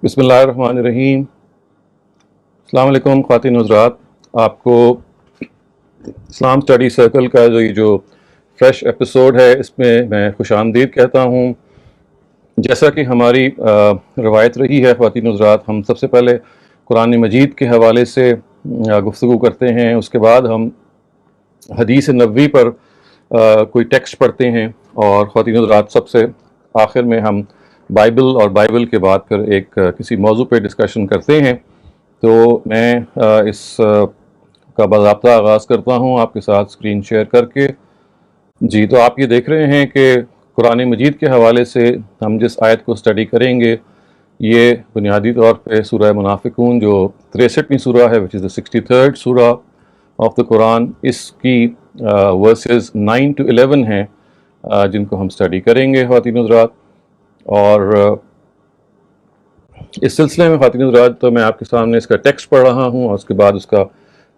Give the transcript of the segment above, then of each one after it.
بسم اللہ الرحمن الرحیم۔ السلام علیکم خواتین حضرات، آپ کو اسلام اسٹڈی سرکل کا جو فریش ایپیسوڈ ہے اس میں خوش آمدید کہتا ہوں۔ جیسا کہ ہماری روایت رہی ہے خواتین حضرات، ہم سب سے پہلے قرآن مجید کے حوالے سے گفتگو کرتے ہیں، اس کے بعد ہم حدیث نبوی پر کوئی ٹیکسٹ پڑھتے ہیں، اور خواتین حضرات سب سے آخر میں ہم بائبل اور بائبل کے بعد پھر ایک کسی موضوع پہ ڈسکشن کرتے ہیں۔ تو میں اس کا باضابطہ آغاز کرتا ہوں آپ کے ساتھ اسکرین شیئر کر کے۔ جی، تو آپ یہ دیکھ رہے ہیں کہ قرآن مجید کے حوالے سے ہم جس آیت کو اسٹڈی کریں گے یہ بنیادی طور پہ سورہ منافقون جو 63ویں سورہ ہے، which is the 63rd سورہ آف دا قرآن، اس کی ورسز 9 to 11 ہیں جن کو ہم اسٹڈی کریں گے خواتین حضرات۔ اور اس سلسلے میں خواتین حضرات تو میں آپ کے سامنے اس کا ٹیکسٹ پڑھ رہا ہوں اور اس کے بعد اس کا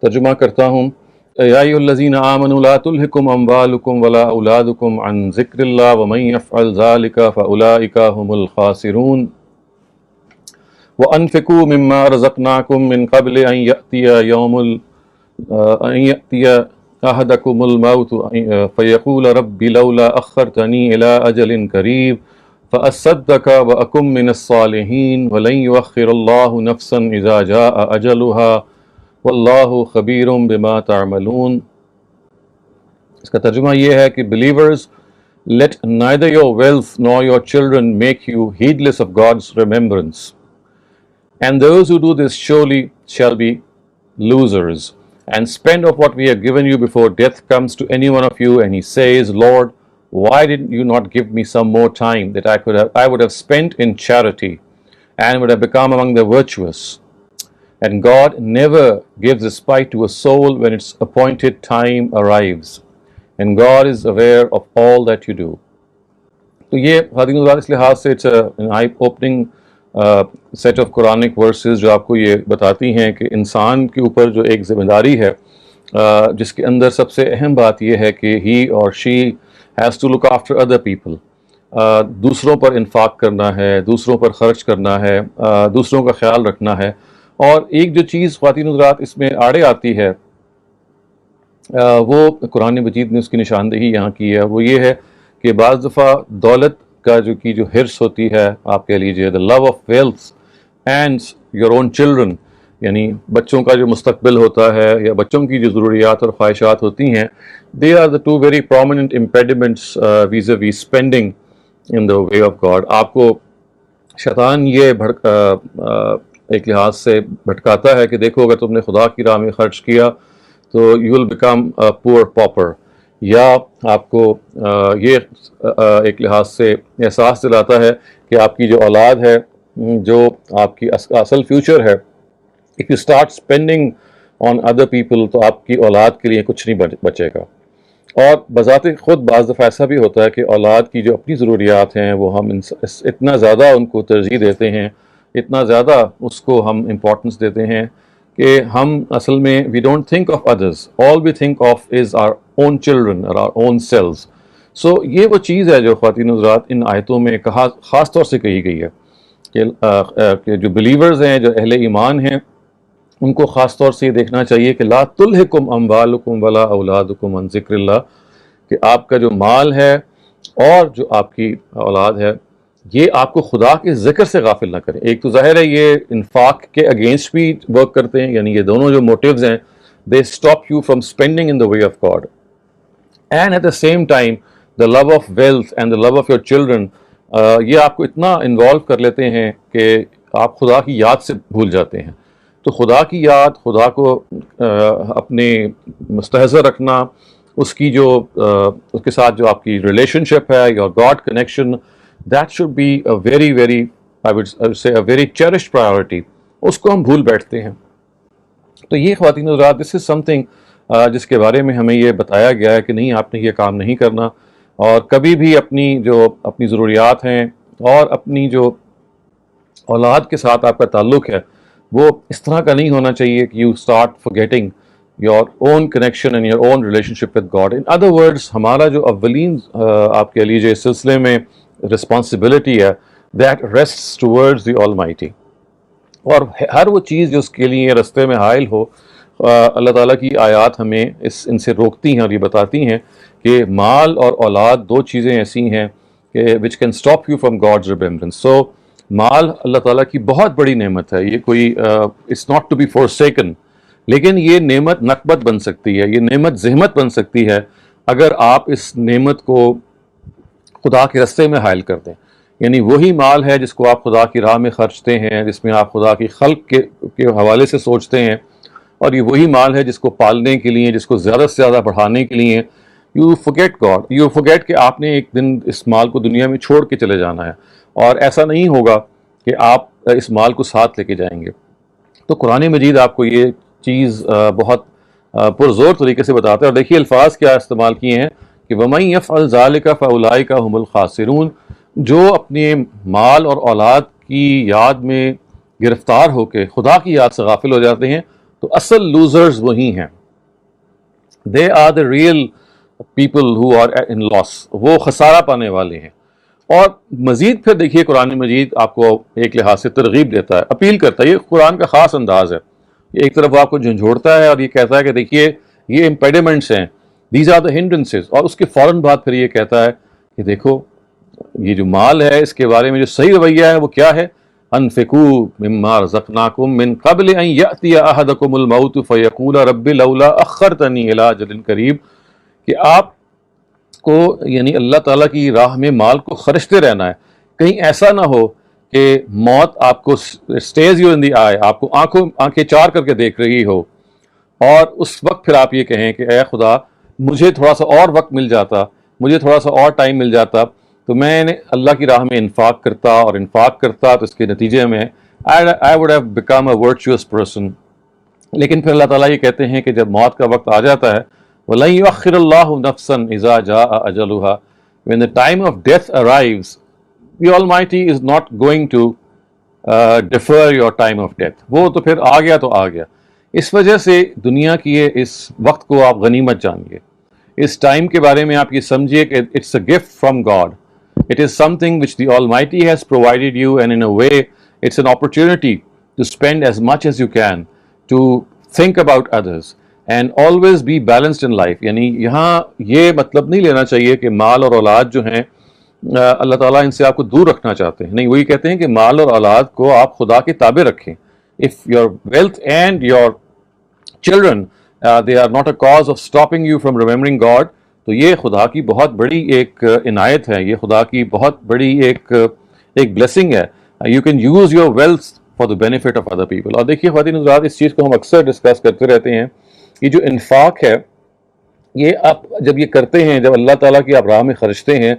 ترجمہ کرتا ہوں۔ یا ایھا الذین آمنوا لا تلھکم اموالکم ولا اولادکم عن ذکر اللہ ومن یفعل ذلک فاولئک هم الخاسرون وانفقوا مما رزقناکم من قبل ان یأتی احدکم الموت فیقول رب لولا اخرتنی الی اجل قریب فأصدق وأكن من الصالحین ولن یؤخر اللہ نفسا اذا جاء اجلها واللہ خبیر بما تعملون۔ اس کا ترجمہ یہ ہے کہ believers, let neither your wealth nor your children make you heedless of God's remembrance. And those who do this surely shall be losers. And spend of what we have given you before death comes to any one of you, and he says, Lord, why didn't you not give me some more time that I would have spent in charity and would have become among the virtuous? And God never gives respite to a soul when its appointed time arrives. And God is aware of all that you do. تو یہ خواتین حضرات اس لحاظ سے it's an eye-opening set of Quranic verses جو آپ کو یہ بتاتی ہیں کہ انسان کے اوپر جو ایک ذمہ داری ہے جس کے اندر سب سے اہم بات یہ ہے کہ he or she has to look after other people. دوسروں پر انفاق کرنا ہے، دوسروں پر خرچ کرنا ہے، دوسروں کا خیال رکھنا ہے۔ اور ایک جو چیز خواتین حضرات اس میں آڑے آتی ہے وہ قرآن مجید نے اس کی نشاندہی یہاں کی ہے، وہ یہ ہے کہ بعض دفعہ دولت کا جو حرص ہوتی ہے، آپ کہہ لیجئے the love of wealth and your own children، یعنی بچوں کا جو مستقبل ہوتا ہے یا بچوں کی جو ضروریات اور خواہشات ہوتی ہیں، they are the two very prominent impediments vis-a-vis spending in the way of God۔ آپ کو شیطان یہ ایک لحاظ سے بھٹکاتا ہے کہ دیکھو اگر تم نے خدا کی راہ میں خرچ کیا تو you will become a poor pauper، یا آپ کو یہ ایک لحاظ سے احساس دلاتا ہے کہ آپ کی جو اولاد ہے، جو آپ کی اصل فیوچر ہے، if you start spending on other people تو آپ کی اولاد کے لیے کچھ نہیں بچے گا۔ اور بذات خود بعض دفعہ ایسا بھی ہوتا ہے کہ اولاد کی جو اپنی ضروریات ہیں وہ ہم اتنا زیادہ ان کو ترجیح دیتے ہیں، اتنا زیادہ اس کو ہم امپورٹنس دیتے ہیں کہ ہم اصل میں we don't think of others, all we think of is our own children or our own selves۔ So یہ وہ چیز ہے جو خواتین حضرات ان آیتوں میں خاص طور سے کہی گئی ہے کہ جو بلیورز ہیں، جو اہل ایمان ہیں، ان کو خاص طور سے یہ دیکھنا چاہیے کہ لا تلھکم اموالکم ولا اولادکم عن ذکر اللہ، کہ آپ کا جو مال ہے اور جو آپ کی اولاد ہے یہ آپ کو خدا کے ذکر سے غافل نہ کریں۔ ایک تو ظاہر ہے یہ انفاق کے اگینسٹ بھی ورک کرتے ہیں، یعنی یہ دونوں جو موٹیوز ہیں they stop you from spending in the way of God, and at the same time the love of wealth and the love of your children یہ آپ کو اتنا انوالو کر لیتے ہیں کہ آپ خدا کی یاد سے بھول جاتے ہیں۔ تو خدا کی یاد، خدا کو اپنے مستحضر رکھنا، اس کی جو اس کے ساتھ جو آپ کی ریلیشن شپ ہے، your God connection، that should be a very very I would say a very cherished priority۔ اس کو ہم بھول بیٹھتے ہیں۔ تو یہ خواتین حضرات this is something جس کے بارے میں ہمیں یہ بتایا گیا ہے کہ نہیں، آپ نے یہ کام نہیں کرنا، اور کبھی بھی اپنی ضروریات ہیں اور اپنی جو اولاد کے ساتھ آپ کا تعلق ہے وہ اس طرح کا نہیں ہونا چاہیے کہ you start forgetting your own connection and your own relationship with God۔ In other words، ہمارا جو اولین آپ کہہ لیجیے اس سلسلے میں responsibility ہے that rests towards the Almighty۔ اور ہر وہ چیز جو اس کے لیے رستے میں حائل ہو، اللہ تعالیٰ کی آیات ہمیں ان سے روکتی ہیں اور یہ بتاتی ہیں کہ مال اور اولاد دو چیزیں ایسی ہیں کہ which can stop you from God's remembrance. So مال اللہ تعالیٰ کی بہت بڑی نعمت ہے، یہ کوئی it's not to be forsaken, لیکن یہ نعمت نقبت بن سکتی ہے، یہ نعمت زحمت بن سکتی ہے اگر آپ اس نعمت کو خدا کے رستے میں حائل کر دیں. یعنی وہی مال ہے جس کو آپ خدا کی راہ میں خرچتے ہیں، جس میں آپ خدا کی خلق کے حوالے سے سوچتے ہیں، اور یہ وہی مال ہے جس کو پالنے کے لیے، جس کو زیادہ سے زیادہ بڑھانے کے لیے you forget God، you forget کہ آپ نے ایک دن اس مال کو دنیا میں چھوڑ کے چلے جانا ہے، اور ایسا نہیں ہوگا کہ آپ اس مال کو ساتھ لے کے جائیں گے. تو قرآن مجید آپ کو یہ چیز بہت پرزور طریقے سے بتاتا ہے. اور دیکھیے الفاظ کیا استعمال کیے ہیں کہ وَمَن يَفْعَلْ ذَلِكَ فَأُولَٰئِكَ هُمُ الْخَاسِرُونَ، جو اپنے مال اور اولاد کی یاد میں گرفتار ہو کے خدا کی یاد سے غافل ہو جاتے ہیں تو اصل لوزرز وہی ہیں. They are the real people who are in loss, وہ خسارہ پانے والے ہیں. اور مزید پھر دیکھیے قرآن مجید آپ کو ایک لحاظ سے ترغیب دیتا ہے، اپیل کرتا ہے. یہ قرآن کا خاص انداز ہے، ایک طرف وہ آپ کو جھنجھوڑتا ہے اور یہ کہتا ہے کہ دیکھیے یہ امپیڈیمنٹس ہیں، دیز آر دا ہنڈرنسز، اور اس کے فوراً بعد پھر یہ کہتا ہے کہ دیکھو یہ جو مال ہے اس کے بارے میں جو صحیح رویہ ہے وہ کیا ہے. انفقوا مما رزقناکم من قبل ان یأتی احدکم الموت فیقول رب لولا اخرتنی الی اجل قریب، کہ آپ کو یعنی اللہ تعالیٰ کی راہ میں مال کو خرچتے رہنا ہے. کہیں ایسا نہ ہو کہ موت آپ کو اسٹیز یو ان دی آئی، آپ کو آنکھیں چار کر کے دیکھ رہی ہو، اور اس وقت پھر آپ یہ کہیں کہ اے خدا مجھے تھوڑا سا اور وقت مل جاتا، مجھے تھوڑا سا اور ٹائم مل جاتا تو میں نے اللہ کی راہ میں انفاق کرتا تو اس کے نتیجے میں I would have become a virtuous person. لیکن پھر اللہ تعالیٰ یہ کہتے ہیں کہ جب موت کا وقت آ جاتا ہے وَلَن يُؤَخِّرَ اللَّهُ نَفْسًا إِذَا جَاءَ أَجَلُهَا، when the time of death arrives the Almighty is not going to defer your time of death. وہ تو پھر آ گیا تو آ گیا. اس وجہ سے دنیا کی اس وقت کو آپ غنیمت جانیے، اس ٹائم کے بارے میں آپ یہ سمجھیے کہ it's a gift from God. It is something which the Almighty has provided you, and in a way it's an opportunity to spend as much as you can, to think about others and always be balanced in life. یعنی یہاں یہ مطلب نہیں لینا چاہیے کہ مال اور اولاد جو ہیں اللہ تعالیٰ ان سے آپ کو دور رکھنا چاہتے ہیں، نہیں، وہی کہتے ہیں کہ مال اور اولاد کو آپ خدا کے تابع رکھیں. If your wealth and your children they are not a cause of stopping you from remembering God، تو یہ خدا کی بہت بڑی ایک عنایت ہے، یہ خدا کی بہت بڑی ایک بلیسنگ ہے. You can use your wealth for the benefit of other people. اور دیکھیے خواتین حضرات، اس چیز کو ہم اکثر ڈسکس کرتے رہتے ہیں، یہ جو انفاق ہے یہ آپ جب یہ کرتے ہیں، جب اللہ تعالیٰ کی آپ راہ میں خرچتے ہیں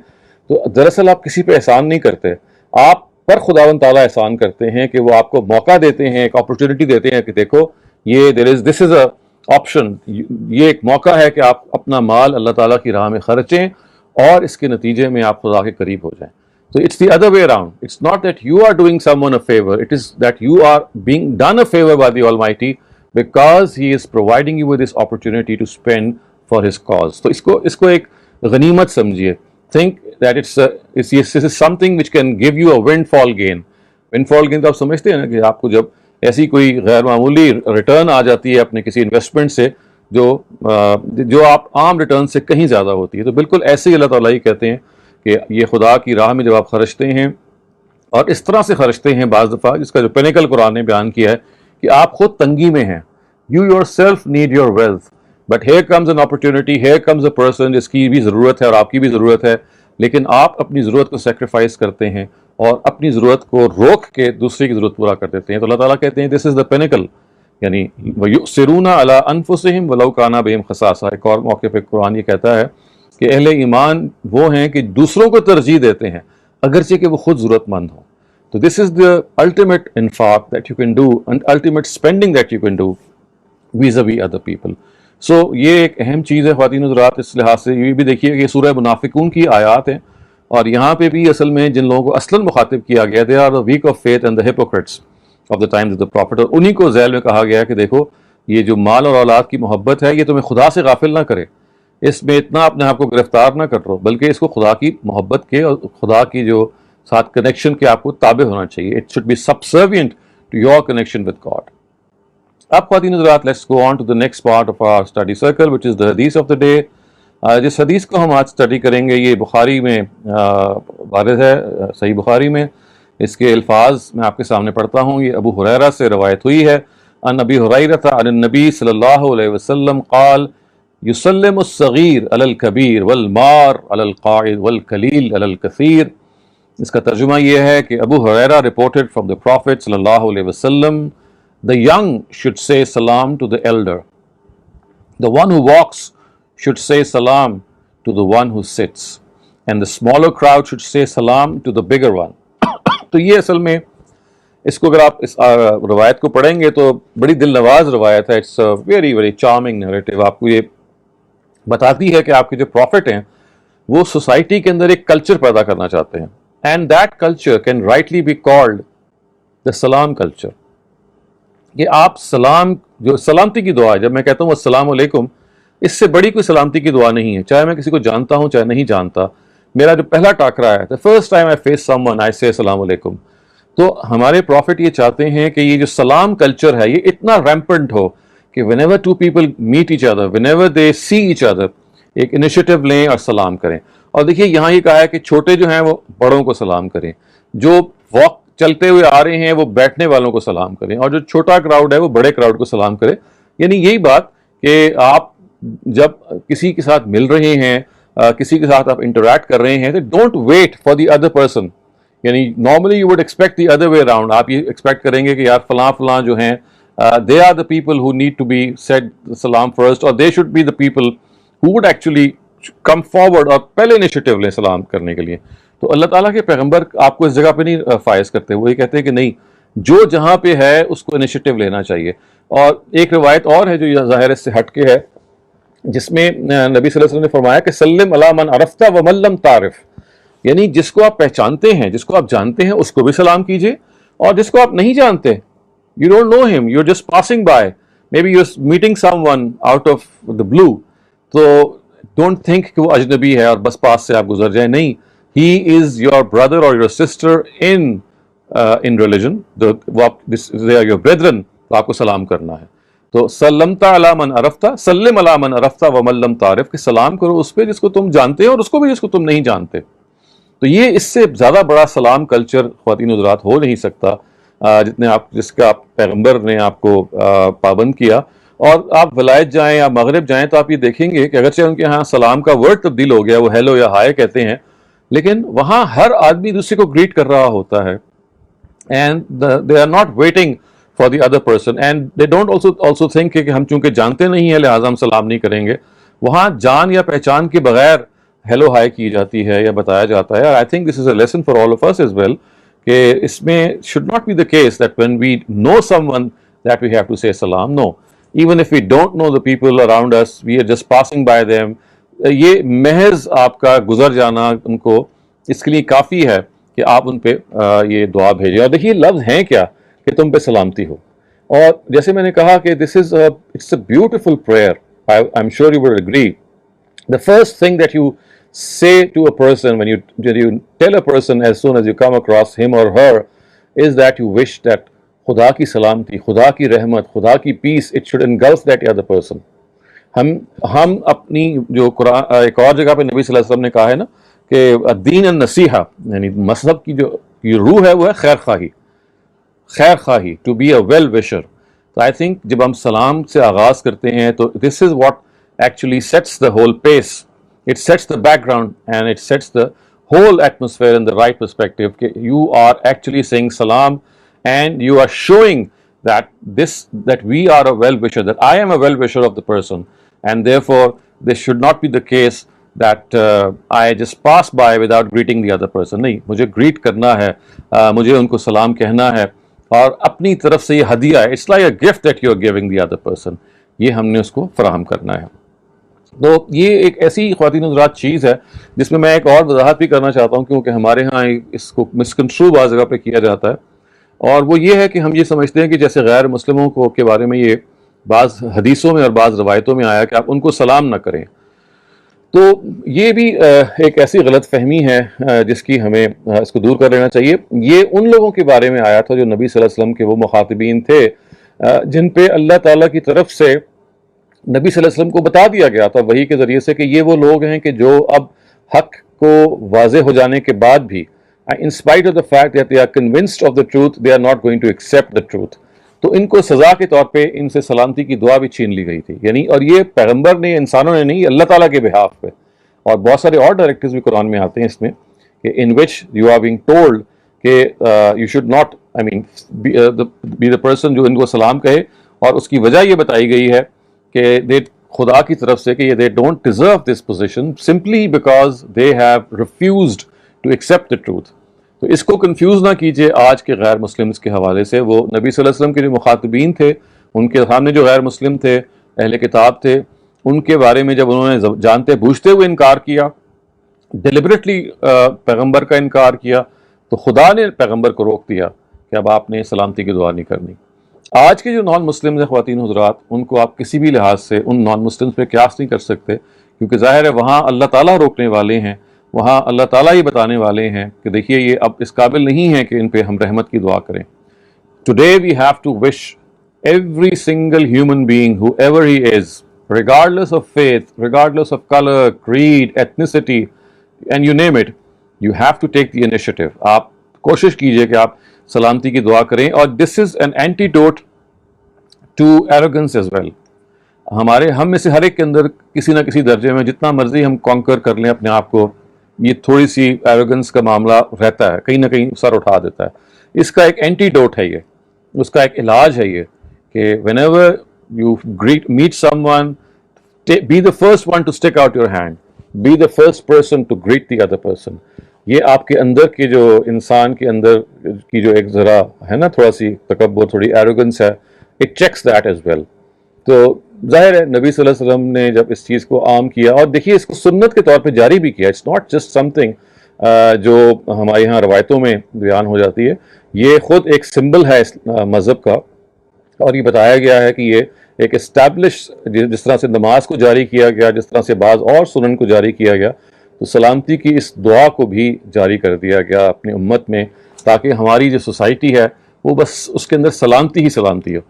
تو دراصل آپ کسی پہ احسان نہیں کرتے، آپ پر خداوند تعالیٰ احسان کرتے ہیں کہ وہ آپ کو موقع دیتے ہیں، ایک اپرچونٹی دیتے ہیں کہ دیکھو یہ دس از اے آپشن، یہ ایک موقع ہے کہ آپ اپنا مال اللہ تعالیٰ کی راہ میں خرچیں اور اس کے نتیجے میں آپ خدا کے قریب ہو جائیں. So it's the other way around. It's not that you are doing someone a favor, it is that you are being done a favor by the Almighty because He is providing you with this opportunity to spend for His cause. تو اس کو ایک غنیمت سمجھیے. Think that this is something which can give you a windfall gain. Windfall gain تو آپ سمجھتے ہیں نا کہ آپ کو جب ایسی کوئی غیر معمولی ریٹرن آ جاتی ہے اپنے کسی انویسٹمنٹ سے جو آپ عام ریٹرن سے کہیں زیادہ ہوتی ہے، تو بالکل ایسے ہی اللہ تعالیٰ ہی کہتے ہیں کہ یہ خدا کی راہ میں جب آپ خرچتے ہیں اور اس طرح سے خرچتے ہیں بعض دفعہ جس کا جو پینیکل قرآن نے بیان کیا ہے کہ آپ خود تنگی میں ہیں، you your self need your wealth, but here comes an opportunity, here comes a person جس کی بھی ضرورت ہے اور آپ کی بھی ضرورت ہے، لیکن آپ اپنی ضرورت کو سیکریفائس کرتے ہیں اور اپنی ضرورت کو روک کے دوسرے کی ضرورت پورا کر دیتے ہیں. تو اللہ تعالیٰ کہتے ہیں دس از دا پینیکل، یعنی وَيُؤْثِرُونَ عَلَىٰ أَنفُسِهِمْ وَلَوْ كَانَ بِهِمْ خَصَاصَةٌ. ایک اور موقع پہ قرآن یہ کہتا ہے کہ اہل ایمان وہ ہیں کہ دوسروں کو ترجیح دیتے ہیں اگرچہ کہ وہ خود ضرورت مند ہوں. تو دس از دا الٹیمیٹ انفاق that you can do and ultimate spending that you can do with other people. So یہ ایک اہم چیز ہے خواتین حضرات. اس لحاظ سے یہ بھی دیکھیے کہ سورہ منافقون کی آیات ہیں اور یہاں پہ بھی اصل میں جن لوگوں کو اصلاً مخاطب کیا گیا they are the weak of faith and the hypocrites of the times of the prophet. اور انہیں کو ذیل میں کہا گیا کہ دیکھو یہ جو مال اور اولاد کی محبت ہے یہ تمہیں خدا سے غافل نہ کرے، اس میں اتنا اپنے آپ کو گرفتار نہ کر لو، بلکہ اس کو خدا کی محبت کے اور خدا کی جو ساتھ کنیکشن کے آپ کو تابع ہونا چاہیے. It should be subservient to your connection with God. اب خواتین حضرات, let's go on to the next part of our study circle, which is the hadith of the day. جس حدیث کو ہم آج اسٹڈی کریں گے یہ بخاری میں وارد ہے, صحیح بخاری میں. اس کے الفاظ میں آپ کے سامنے پڑھتا ہوں. یہ ابو ہریرہ سے روایت ہوئی ہے. عن ابی ہریرہ عن النبی صلی اللہ علیہ وسلم قال یسلم الصغیر علی الکبیر والمار علی القاعد والقلیل علی الکثیر. اس کا ترجمہ یہ ہے کہ ابو ہریرہ reported from the Prophet صلی اللہ علیہ وسلم, the young should say salam to the elder, the one who walks should say salam to the one who sits, and the smaller crowd should say salam to the bigger one. تو یہ اصل میں اس کو اگر آپ اس روایت کو پڑھیں گے تو بڑی دل نواز روایت ہے. It's very very charming narrative. آپ کو یہ بتاتی ہے کہ آپ کے جو پروفٹ ہیں وہ سوسائٹی کے اندر ایک کلچر پیدا کرنا چاہتے ہیں, and that culture can rightly be called the سلام کلچر. کہ آپ سلام, جو سلامتی کی دعا ہے, جب میں کہتا ہوں السلام علیکم, اس سے بڑی کوئی سلامتی کی دعا نہیں ہے, چاہے میں کسی کو جانتا ہوں چاہے نہیں جانتا. میرا جو پہلا ٹاکرا ہے, the first time I face someone I say السلام علیکم. تو ہمارے پروفٹ یہ چاہتے ہیں کہ یہ جو سلام کلچر ہے یہ اتنا ریمپنٹ ہو کہ whenever two people meet each other, whenever they see each other, ایک انیشیٹو لیں اور سلام کریں. اور دیکھیے یہاں یہ کہا ہے کہ چھوٹے جو ہیں وہ بڑوں کو سلام کریں, جو واک چلتے ہوئے آ رہے ہیں وہ بیٹھنے والوں کو سلام کریں, اور جو چھوٹا کراؤڈ ہے وہ بڑے کراؤڈ کو سلام کرے. یعنی یہی بات کہ آپ جب کسی کے ساتھ مل رہے ہیں, کسی کے ساتھ آپ انٹریکٹ کر رہے ہیں, تو don't wait for the other person. یعنی normally you would expect the other way around. آپ یہ ایکسپیکٹ کریں گے کہ یار فلاں فلاں جو ہیں they are the people who need to be said سلام فرسٹ, اور they should be the people who would actually come forward اور پہلے انیشیٹو لیں سلام کرنے کے لیے. تو اللہ تعالیٰ کے پیغمبر آپ کو اس جگہ پہ نہیں فائز کرتے, وہ یہ کہتے ہیں کہ نہیں, جو جہاں پہ ہے اس کو انیشیٹو لینا چاہیے. اور ایک روایت اور ہے جو ظاہر اس سے ہٹ کے ہے, جس میں نبی صلی اللہ علیہ وسلم نے فرمایا کہ سلم علی من عرفت ومن لم تعرف. یعنی جس کو آپ پہچانتے ہیں, جس کو آپ جانتے ہیں, اس کو بھی سلام کیجیے, اور جس کو آپ نہیں جانتے, you don't know him, you are just passing by, maybe you are meeting someone out of the blue, تو ڈونٹ تھنک کہ وہ اجنبی ہے اور بس پاس سے آپ گزر جائیں. نہیں, he is your brother or your sister in religion. They are your brethren. تو آپ کو سلام کرنا ہے. تو سلمت علی من عرفت, سلم علی من عرفت ومن لم تعرف, کہ سلام کرو اس پہ جس کو تم جانتے ہو اور اس کو بھی جس کو تم نہیں جانتے. تو یہ اس سے زیادہ بڑا سلام کلچر خواتین حضرات ہو نہیں سکتا جتنے آپ, جس کا پیغمبر نے آپ کو پابند کیا. اور آپ ولایت جائیں یا مغرب جائیں تو آپ یہ دیکھیں گے کہ اگرچہ ان کے ہاں سلام کا ورڈ تبدیل ہو گیا, وہ ہیلو یا ہائے کہتے ہیں, لیکن وہاں ہر آدمی دوسرے کو گریٹ کر رہا ہوتا ہے, and they are not waiting for the other person, and they don't also think کہ ہم چونکہ جانتے نہیں ہیں لہٰذا ہم سلام نہیں کریں گے. وہاں جان یا پہچان کے بغیر ہیلو ہائی کی جاتی ہے یا بتایا جاتا ہے. I think this is a lesson for all of us as well, کہ اس میں should not be the case that when we know someone that we have to say سلام. No, even if we don't know the people around us, we are just passing by them. یہ محض آپ کا گزر جانا ان کو اس کے لیے کافی ہے کہ آپ ان پہ یہ دعا بھیجیں. اور دیکھیے لفظ ہیں کیا کہ تم پہ سلامتی ہو. اور جیسے میں نے کہا کہ this is it's a beautiful prayer, I am sure you will agree. The first thing that you say to a person when you tell a person as soon as you come across him or her is that you wish that خدا کی سلامتی, خدا کی رحمت, خدا کی پیس, it should engulf that other person. ہم اپنی جو قرآن ایک اور جگہ پہ نبی صلی اللہ علیہ وسلم نے کہا ہے نا کہ دین النصیحہ, یعنی مذہب کی جو روح ہے وہ ہے خیر خواہی, خیر خواہی, ٹو بی اے ویل وشر. تو آئی تھنک جب ہم سلام سے آغاز کرتے ہیں تو this is what actually sets the whole pace, it sets the background and it sets the whole atmosphere in the right perspective. You are actually saying salam and you are showing that we are a well wisher, that I am a well wisher of the person, and therefore this should not be the case that I just pass by without greeting the other person. نہیں, مجھے greet کرنا ہے, مجھے ان کو سلام کہنا ہے, اور اپنی طرف سے یہ ہدیہ ہے. It's like a gift that you are giving the other person. یہ ہم نے اس کو فراہم کرنا ہے. تو یہ ایک ایسی خواتین حضرات چیز ہے جس میں میں ایک اور وضاحت بھی کرنا چاہتا ہوں, کیونکہ ہمارے ہاں اس کو مسکنسٹرو بعض جگہ پہ کیا جاتا ہے, اور وہ یہ ہے کہ ہم یہ سمجھتے ہیں کہ جیسے غیر مسلموں کو کے بارے میں یہ بعض حدیثوں میں اور بعض روایتوں میں آیا کہ آپ ان کو سلام نہ کریں. تو یہ بھی ایک ایسی غلط فہمی ہے جس کی ہمیں اس کو دور کر لینا چاہیے. یہ ان لوگوں کے بارے میں آیا تھا جو نبی صلی اللہ علیہ وسلم کے وہ مخاطبین تھے جن پہ اللہ تعالیٰ کی طرف سے نبی صلی اللہ علیہ وسلم کو بتا دیا گیا تھا وحی کے ذریعے سے کہ یہ وہ لوگ ہیں کہ جو اب حق کو واضح ہو جانے کے بعد بھی in spite of the fact that they are convinced of the truth, they are not going to accept the truth. تو ان کو سزا کے طور پہ ان سے سلامتی کی دعا بھی چھین لی گئی تھی. یعنی اور یہ پیغمبر نے، انسانوں نے نہیں، اللہ تعالیٰ کے بہاف پہ. اور بہت سارے اور ڈائریکٹرز بھی قرآن میں آتے ہیں اس میں کہ in which you are being told کہ you should not be the person جو ان کو سلام کہے. اور اس کی وجہ یہ بتائی گئی ہے کہ خدا کی طرف سے کہ they don't deserve this position simply because they have refused to accept the truth. تو اس کو کنفیوز نہ کیجئے آج کے غیر مسلمز کے حوالے سے. وہ نبی صلی اللہ علیہ وسلم کے جو مخاطبین تھے، ان کے سامنے جو غیر مسلم تھے، اہل کتاب تھے، ان کے بارے میں جب انہوں نے جانتے بوجھتے ہوئے انکار کیا، ڈیلیبریٹلی پیغمبر کا انکار کیا، تو خدا نے پیغمبر کو روک دیا کہ اب آپ نے سلامتی کی دعا نہیں کرنی. آج کے جو نان مسلمز ہیں خواتین حضرات، ان کو آپ کسی بھی لحاظ سے ان نان مسلمز پہ قیاس نہیں کر سکتے، کیونکہ ظاہر ہے وہاں اللہ تعالیٰ روکنے والے ہیں، وہاں اللہ تعالیٰ یہ بتانے والے ہیں کہ دیکھیے یہ اب اس قابل نہیں ہے کہ ان پہ ہم رحمت کی دعا کریں. Today we have to wish every single human being, whoever he is, regardless of faith, regardless of color, creed, ethnicity, and you name it, you have to take the initiative. آپ کوشش کیجئے کہ آپ سلامتی کی دعا کریں. اور this is an antidote to arrogance as well. ہم میں سے ہر ایک کے اندر کسی نہ کسی درجے میں جتنا مرضی ہم کانکر کر لیں اپنے آپ کو، یہ تھوڑی سی ایروگنس کا معاملہ رہتا ہے، کہیں نہ کہیں سر اٹھا دیتا ہے. اس کا ایک اینٹی ڈوٹ ہے، یہ اس کا ایک علاج ہے یہ کہ whenever you meet someone, be the first one to stick out your hand, be the first person to greet the other person. یہ آپ کے اندر کی جو انسان کے اندر کی جو ایک ذرا ہے نا تھوڑا سی تکبر، تھوڑی ایروگنس ہے، it checks that as well. تو ظاہر ہے نبی صلی اللہ علیہ وسلم نے جب اس چیز کو عام کیا، اور دیکھیے اس کو سنت کے طور پہ جاری بھی کیا، it's not just something جو ہمارے یہاں روایتوں میں بیان ہو جاتی ہے، یہ خود ایک سمبل ہے اس مذہب کا. اور یہ بتایا گیا ہے کہ یہ ایک اسٹیبلش، جس طرح سے نماز کو جاری کیا گیا، جس طرح سے بعض اور سنن کو جاری کیا گیا، تو سلامتی کی اس دعا کو بھی جاری کر دیا گیا اپنی امت میں، تاکہ ہماری جو سوسائٹی ہے وہ بس اس کے اندر سلامتی ہی سلامتی ہو.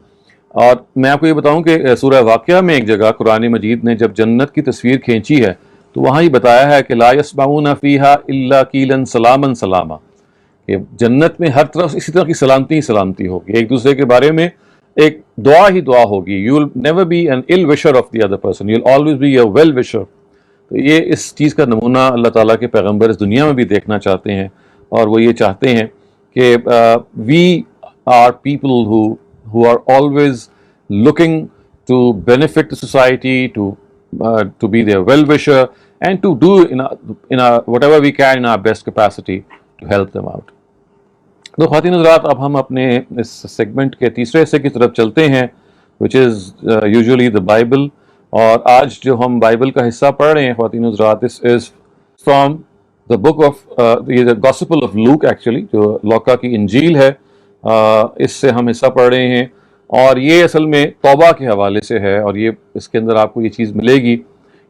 اور میں آپ کو یہ بتاؤں کہ سورہ واقعہ میں ایک جگہ قرآن مجید نے جب جنت کی تصویر کھینچی ہے تو وہاں یہ بتایا ہے کہ لا یسمعون فیہا الا قیلا سلاما سلاما، کہ جنت میں ہر طرف اسی طرح کی سلامتی ہی سلامتی ہوگی، ایک دوسرے کے بارے میں ایک دعا ہی دعا ہوگی. You will never be an ill wisher of the other person, you will always be a well wisher. تو یہ اس چیز کا نمونہ اللہ تعالیٰ کے پیغمبر اس دنیا میں بھی دیکھنا چاہتے ہیں، اور وہ یہ چاہتے ہیں کہ we are people who are always looking to benefit the society, to be their well-wisher, and to do in our whatever we can in our best capacity to help them out. تو خواتین حضرات، اب ہم اپنے اس segment کے تیسرے حصے کی طرف چلتے ہیں which is usually the Bible. اور آج جو ہم بائبل کا حصہ پڑھ رہے ہیں خواتین حضرات، this is from the book of the Gospel of Luke actually، جو لوکا کی انجیل ہے، اس سے ہم حصہ پڑھ رہے ہیں. اور یہ اصل میں توبہ کے حوالے سے ہے، اور یہ اس کے اندر آپ کو یہ چیز ملے گی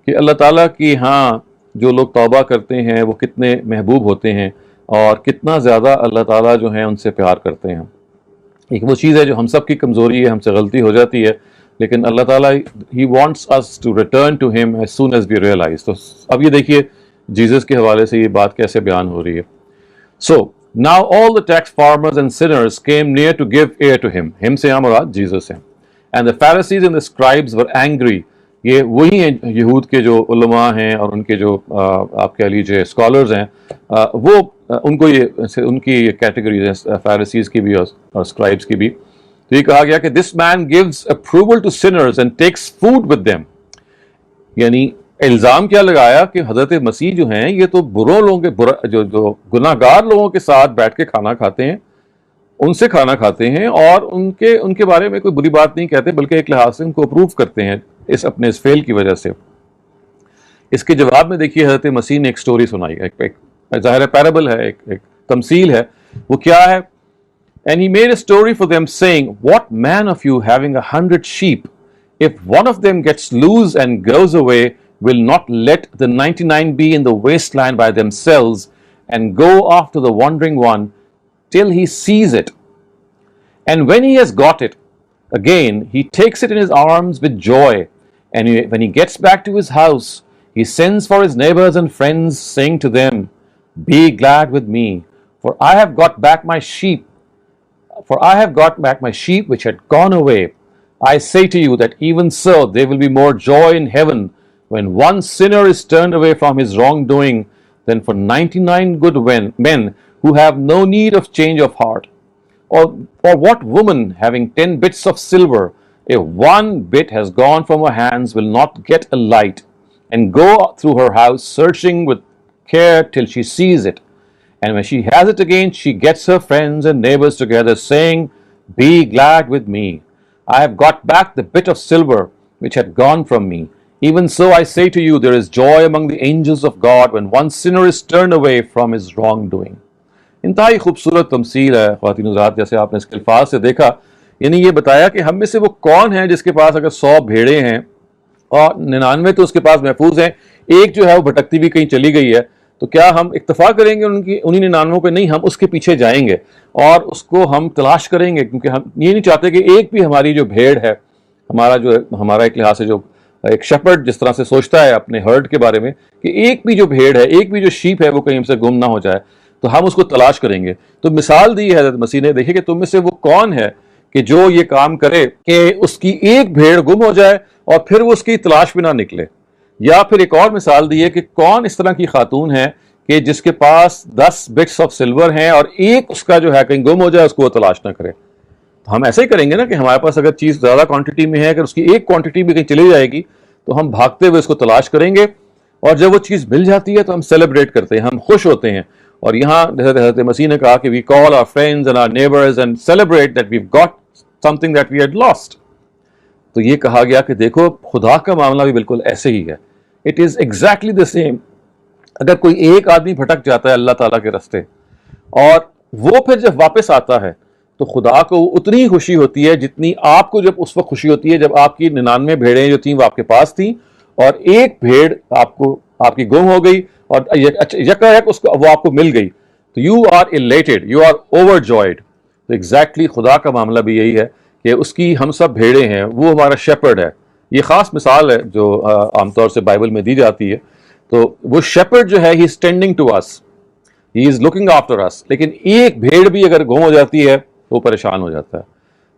کہ اللہ تعالیٰ کی ہاں جو لوگ توبہ کرتے ہیں وہ کتنے محبوب ہوتے ہیں، اور کتنا زیادہ اللہ تعالیٰ جو ہیں ان سے پیار کرتے ہیں. ایک وہ چیز ہے جو ہم سب کی کمزوری ہے، ہم سے غلطی ہو جاتی ہے، لیکن اللہ تعالیٰ he wants us to return to him as soon as we realize. تو اب یہ دیکھیے جیزس کے حوالے سے یہ بات کیسے بیان ہو رہی ہے. So now all the tax farmers and sinners came near to give ear to him. Him سے مراد جیزس ہیں. And the Pharisees and the scribes were angry. یہ وہی ہیں یہود کے جو علماء ہیں اور ان کے جو آپ کہہ لیجیے اسکالرز ہیں، وہ ان کو یہ ان کی کیٹیگریز ہیں فیریسیز کی بھی اور اسکرائبس کی بھی. تو یہ کہا گیا کہ this man gives approval to sinners and takes food with them. یعنی الزام کیا لگایا کہ حضرت مسیح جو ہیں یہ تو بروں لوگوں کے جو گناہ گار لوگوں کے ساتھ بیٹھ کے کھانا کھاتے ہیں، ان سے کھانا کھاتے ہیں، اور ان کے بارے میں کوئی بری بات نہیں کہتے، بلکہ ایک لحاظ سے ان کو اپروو کرتے ہیں اپنے اس فیل کی وجہ سے. اس کے جواب میں دیکھیے حضرت مسیح نے ایک سٹوری سنائی، ایک ظاہر پیرابل ہے، ایک تمثیل ہے. وہ کیا ہے؟ And he made a story for them saying, what man of you having 100 sheep, if one of them gets loose and goes away, will not let the 99 be in the wasteland by themselves and go after the wandering one till he sees it. And when he has got it, again he takes it in his arms with joy, and when he gets back to his house, he sends for his neighbors and friends, saying to them, Be glad with me, for I have got back my sheep, which had gone away. I say to you that even so there will be more joy in heaven when one sinner is turned away from his wrongdoing than for 99 good men who have no need of change of heart. Or what woman, having 10 bits of silver, if one bit has gone from her hands, will not get a light and go through her house searching with care till she sees it? And when she has it again, she gets her friends and neighbors together, saying, Be glad with me, I have got back the bit of silver which had gone from me. Even so I say to you, there is joy among the angels of God when one sinner is turned away from his wrongdoing. انتہائی خوبصورت تمثیل ہے خواتین حضرات، جیسے آپ نے اس کے الفاظ سے دیکھا، یعنی یہ بتایا کہ ہم میں سے وہ کون ہے جس کے پاس اگر 100 بھیڑیں ہیں اور 99 تو اس کے پاس محفوظ ہیں، ایک جو ہے وہ بھٹکتی ہوئی کہیں چلی گئی ہے، تو کیا ہم اکتفا کریں گے انہی 99 پہ؟ نہیں، ہم اس کے پیچھے جائیں گے اور اس کو ہم تلاش کریں گے، کیونکہ ہم یہ نہیں چاہتے کہ ایک بھی ہماری جو بھیڑ ہے، ہمارا ایک لحاظ سے جو ایک شیپرڈ جس طرح سے سوچتا ہے اپنے ہرڈ کے بارے میں کہ ایک بھی جو بھیڑ ہے، ایک بھی جو شیپ ہے وہ کہیں ہم سے گم نہ ہو جائے، تو ہم اس کو تلاش کریں گے۔ تو مثال دی ہے حضرت مسیح نے، دیکھیں کہ تم میں سے وہ کون ہے کہ جو یہ کام کرے کہ اس کی ایک بھیڑ گم ہو جائے اور پھر وہ اس کی تلاش میں نہ نکلے۔ یا پھر ایک اور مثال دی ہے کہ کون اس طرح کی خاتون ہے کہ جس کے پاس 10 بٹس آف سلور ہیں اور ایک اس کا جو ہے کہیں گم ہو جائے، اس کو وہ تلاش نہ کرے۔ تو ہم ایسے ہی کریں گے نا کہ ہمارے پاس اگر چیز زیادہ کوانٹٹی میں ہے، اگر اس کی ایک کوانٹٹی بھی کہیں چلی جائے گی تو ہم بھاگتے ہوئے اس کو تلاش کریں گے، اور جب وہ چیز مل جاتی ہے تو ہم سیلیبریٹ کرتے ہیں، ہم خوش ہوتے ہیں۔ اور یہاں حضرت مسیح نے کہا کہ we call our friends and our neighbors and celebrate that we've got something that we had lost۔ تو یہ کہا گیا کہ دیکھو خدا کا معاملہ بھی بالکل ایسے ہی ہے، it is exactly the same۔ اگر کوئی ایک آدمی بھٹک جاتا ہے اللہ تعالیٰ کے راستے اور وہ پھر جب واپس آتا ہے تو خدا کو اتنی خوشی ہوتی ہے جتنی آپ کو جب اس وقت خوشی ہوتی ہے جب آپ کی 99 بھیڑیں جو تھیں وہ آپ کے پاس تھیں اور ایک بھیڑ آپ کی گم ہو گئی اور یکایک وہ آپ کو مل گئی، تو you are elated, you are overjoyed. تو ایگزیکٹلی خدا کا معاملہ بھی یہی ہے کہ اس کی ہم سب بھیڑیں ہیں، وہ ہمارا شیپرڈ ہے۔ یہ خاص مثال ہے جو عام طور سے بائبل میں دی جاتی ہے۔ تو وہ شیپرڈ جو ہے he is tending to us, he is looking after us, لیکن ایک بھیڑ بھی اگر گم ہو جاتی ہے وہ پریشان ہو جاتا ہے۔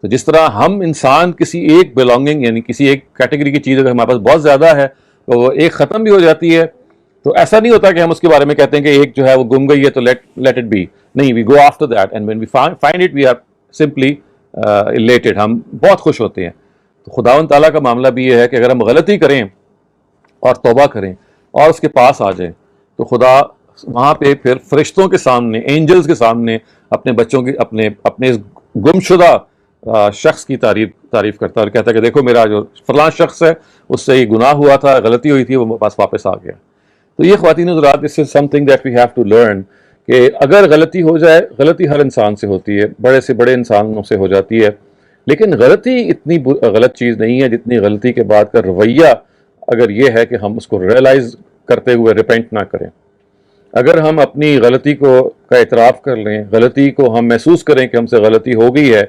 تو جس طرح ہم انسان کسی ایک بلانگنگ یعنی کسی ایک کیٹیگری کی چیز اگر ہمارے پاس بہت زیادہ ہے تو وہ ایک ختم بھی ہو جاتی ہے، تو ایسا نہیں ہوتا کہ ہم اس کے بارے میں کہتے ہیں کہ ایک جو ہے وہ گم گئی ہے تو لیٹ اٹ بی، نہیں، we go after that and when we find it we are simply elated, ہم بہت خوش ہوتے ہیں۔ تو خداوند تعالیٰ کا معاملہ بھی یہ ہے کہ اگر ہم غلطی کریں اور توبہ کریں اور اس کے پاس آ جائیں تو خدا وہاں پہ پھر فرشتوں کے سامنے، اینجلز کے سامنے اپنے بچوں کی اپنے اس گم شدہ شخص کی تعریف کرتا ہے اور کہتا ہے کہ دیکھو میرا جو فلاں شخص ہے اس سے یہ گناہ ہوا تھا، غلطی ہوئی تھی، وہ پاس واپس آ گیا۔ تو یہ خواتین حضرات، this is something that we have to learn کہ اگر غلطی ہو جائے، غلطی ہر انسان سے ہوتی ہے، بڑے سے بڑے انسانوں سے ہو جاتی ہے، لیکن غلطی اتنی غلط چیز نہیں ہے جتنی غلطی کے بعد کا رویہ اگر یہ ہے کہ ہم اس کو ریئلائز کرتے ہوئے ریپینٹ نہ کریں۔ اگر ہم اپنی غلطی کا اعتراف کر لیں، غلطی کو ہم محسوس کریں کہ ہم سے غلطی ہو گئی ہے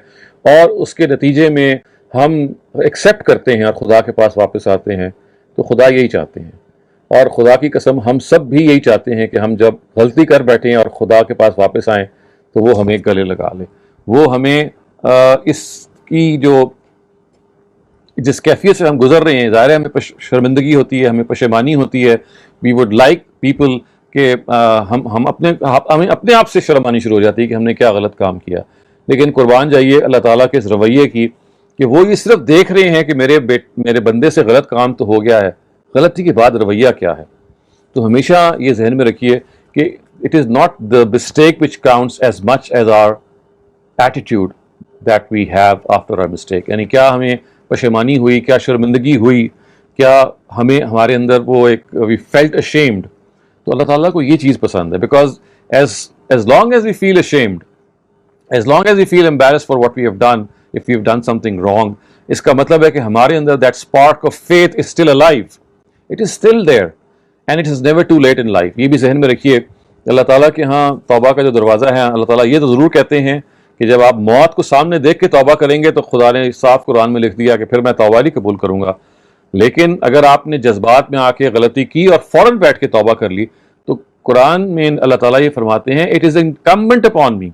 اور اس کے نتیجے میں ہم ایکسیپٹ کرتے ہیں اور خدا کے پاس واپس آتے ہیں، تو خدا یہی چاہتے ہیں۔ اور خدا کی قسم ہم سب بھی یہی چاہتے ہیں کہ ہم جب غلطی کر بیٹھیں اور خدا کے پاس واپس آئیں تو وہ ہمیں گلے لگا لے، وہ ہمیں اس کی جس کیفیت سے ہم گزر رہے ہیں، ظاہر ہے ہمیں شرمندگی ہوتی ہے، ہمیں پشیمانی ہوتی ہے، وی وڈ لائک پیپل کہ ہمیں اپنے آپ سے شرم آنی شروع ہو جاتی ہے کہ ہم نے کیا غلط کام کیا۔ لیکن قربان جائیے اللہ تعالیٰ کے اس رویے کی کہ وہ یہ صرف دیکھ رہے ہیں کہ میرے بندے سے غلط کام تو ہو گیا ہے، غلطی کے بعد رویہ کیا ہے۔ تو ہمیشہ یہ ذہن میں رکھیے کہ it is not the mistake which counts as much as our attitude that we have after our mistake, یعنی کیا ہمیں پشیمانی ہوئی، کیا شرمندگی ہوئی، کیا ہمارے اندر وہ ایک وی فیلٹ ashamed۔ تو اللہ تعالیٰ کو یہ چیز پسند ہے، because as long as we feel ashamed, as long as we feel embarrassed for what we have done, if we have done something wrong، اس کا مطلب ہے کہ ہمارے اندر that spark of faith is still alive، It is still there and it is never too late in life. یہ بھی ذہن میں رکھیے. اللہ تعالیٰ کے ہاں توبہ کا جو دروازہ ہے, اللہ تعالیٰ یہ تو ضرور کہتے ہیں کہ جب آپ موت کو سامنے دیکھ کے توبہ کریں گے تو خدا نے صاف قرآن میں لکھ دیا کہ پھر میں توبہ نہیں قبول کروں گا. لیکن اگر آپ نے جذبات میں آ کے غلطی کی اور فوراً بیٹھ کے توبہ کر لی تو قرآن میں اللہ تعالیٰ یہ فرماتے ہیں it is incumbent upon me,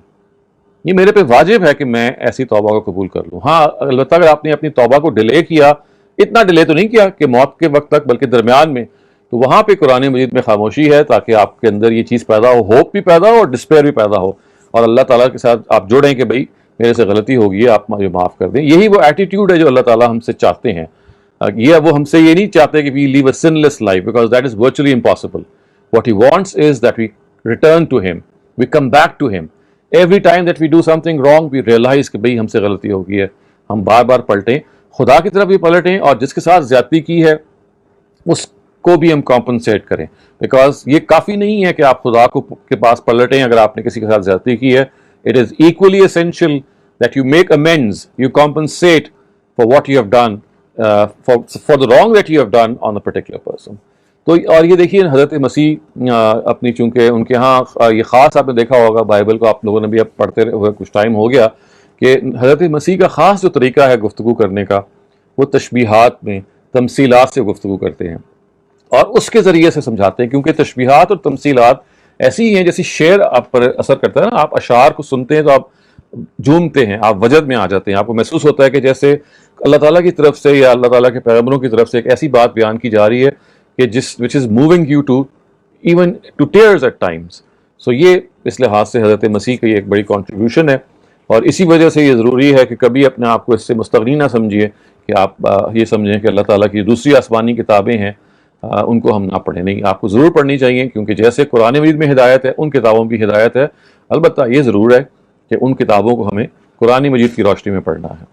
یہ میرے پہ واجب ہے کہ میں ایسی توبہ کو قبول کر لوں. ہاں البتہ اگر آپ نے اپنی توبہ کو ڈیلے کیا, اتنا ڈیلے تو نہیں کیا کہ موت کے وقت تک, بلکہ درمیان میں, تو وہاں پہ قرآن مجید میں خاموشی ہے تاکہ آپ کے اندر یہ چیز پیدا ہو, ہوپ بھی پیدا ہو اور ڈسپیئر بھی پیدا ہو, اور اللہ تعالیٰ کے ساتھ آپ جوڑیں کہ بھائی میرے سے غلطی ہوگی ہے, آپ مجھے معاف کر دیں. یہی وہ ایٹیٹیوڈ ہے جو اللہ تعالیٰ ہم سے چاہتے ہیں. یہ وہ ہم سے یہ نہیں چاہتے کہ we live a sinless life, because that is virtually impossible. What he wants is that we return to him, we come back to him. Every time that we do something wrong we realise کہ بھائی ہم سے غلطی ہو گئی ہے, ہم بار بار پلٹیں, خدا کی طرف بھی پلٹیں, اور جس کے ساتھ زیادتی کی ہے اس کو بھی ہم کمپنسیٹ کریں. بیکاز یہ کافی نہیں ہے کہ آپ خدا کو کے پاس پلٹیں اگر آپ نے کسی کے ساتھ زیادتی کی ہے. It is equally essential that you make amends, you compensate for what you have done, for the wrong that you have done on a particular person. تو اور یہ دیکھیے حضرت مسیح اپنی, چونکہ ان کے ہاں یہ خاص آپ نے دیکھا ہوگا بائبل کو آپ لوگوں نے بھی اب پڑھتے ہوئے کچھ ٹائم ہو گیا کہ حضرت مسیح کا خاص جو طریقہ ہے گفتگو کرنے کا وہ تشبیہات میں, تمثیلات سے گفتگو کرتے ہیں اور اس کے ذریعے سے سمجھاتے ہیں. کیونکہ تشبیہات اور تمثیلات ایسی ہی ہیں جیسی شعر آپ پر اثر کرتا ہے نا, آپ اشعار کو سنتے ہیں تو آپ جھومتے ہیں, آپ وجد میں آ جاتے ہیں, آپ کو محسوس ہوتا ہے کہ جیسے اللہ تعالیٰ کی طرف سے یا اللہ تعالیٰ کے پیغمبروں کی طرف سے ایک ایسی بات بیان کی جا رہی ہے کہ which is moving you to even to tears at times. So یہ اس لحاظ سے حضرت مسیح کی ایک بڑی کنٹریبیوشن ہے, اور اسی وجہ سے یہ ضروری ہے کہ کبھی اپنے آپ کو اس سے مستغنی نہ سمجھیے کہ آپ یہ سمجھیں کہ اللہ تعالیٰ کی دوسری آسمانی کتابیں ہیں ان کو ہم نہ پڑھیں. نہیں, آپ کو ضرور پڑھنی چاہیے, کیونکہ جیسے قرآن مجید میں ہدایت ہے ان کتابوں میں بھی ہدایت ہے. البتہ یہ ضرور ہے کہ ان کتابوں کو ہمیں قرآن مجید کی روشنی میں پڑھنا ہے.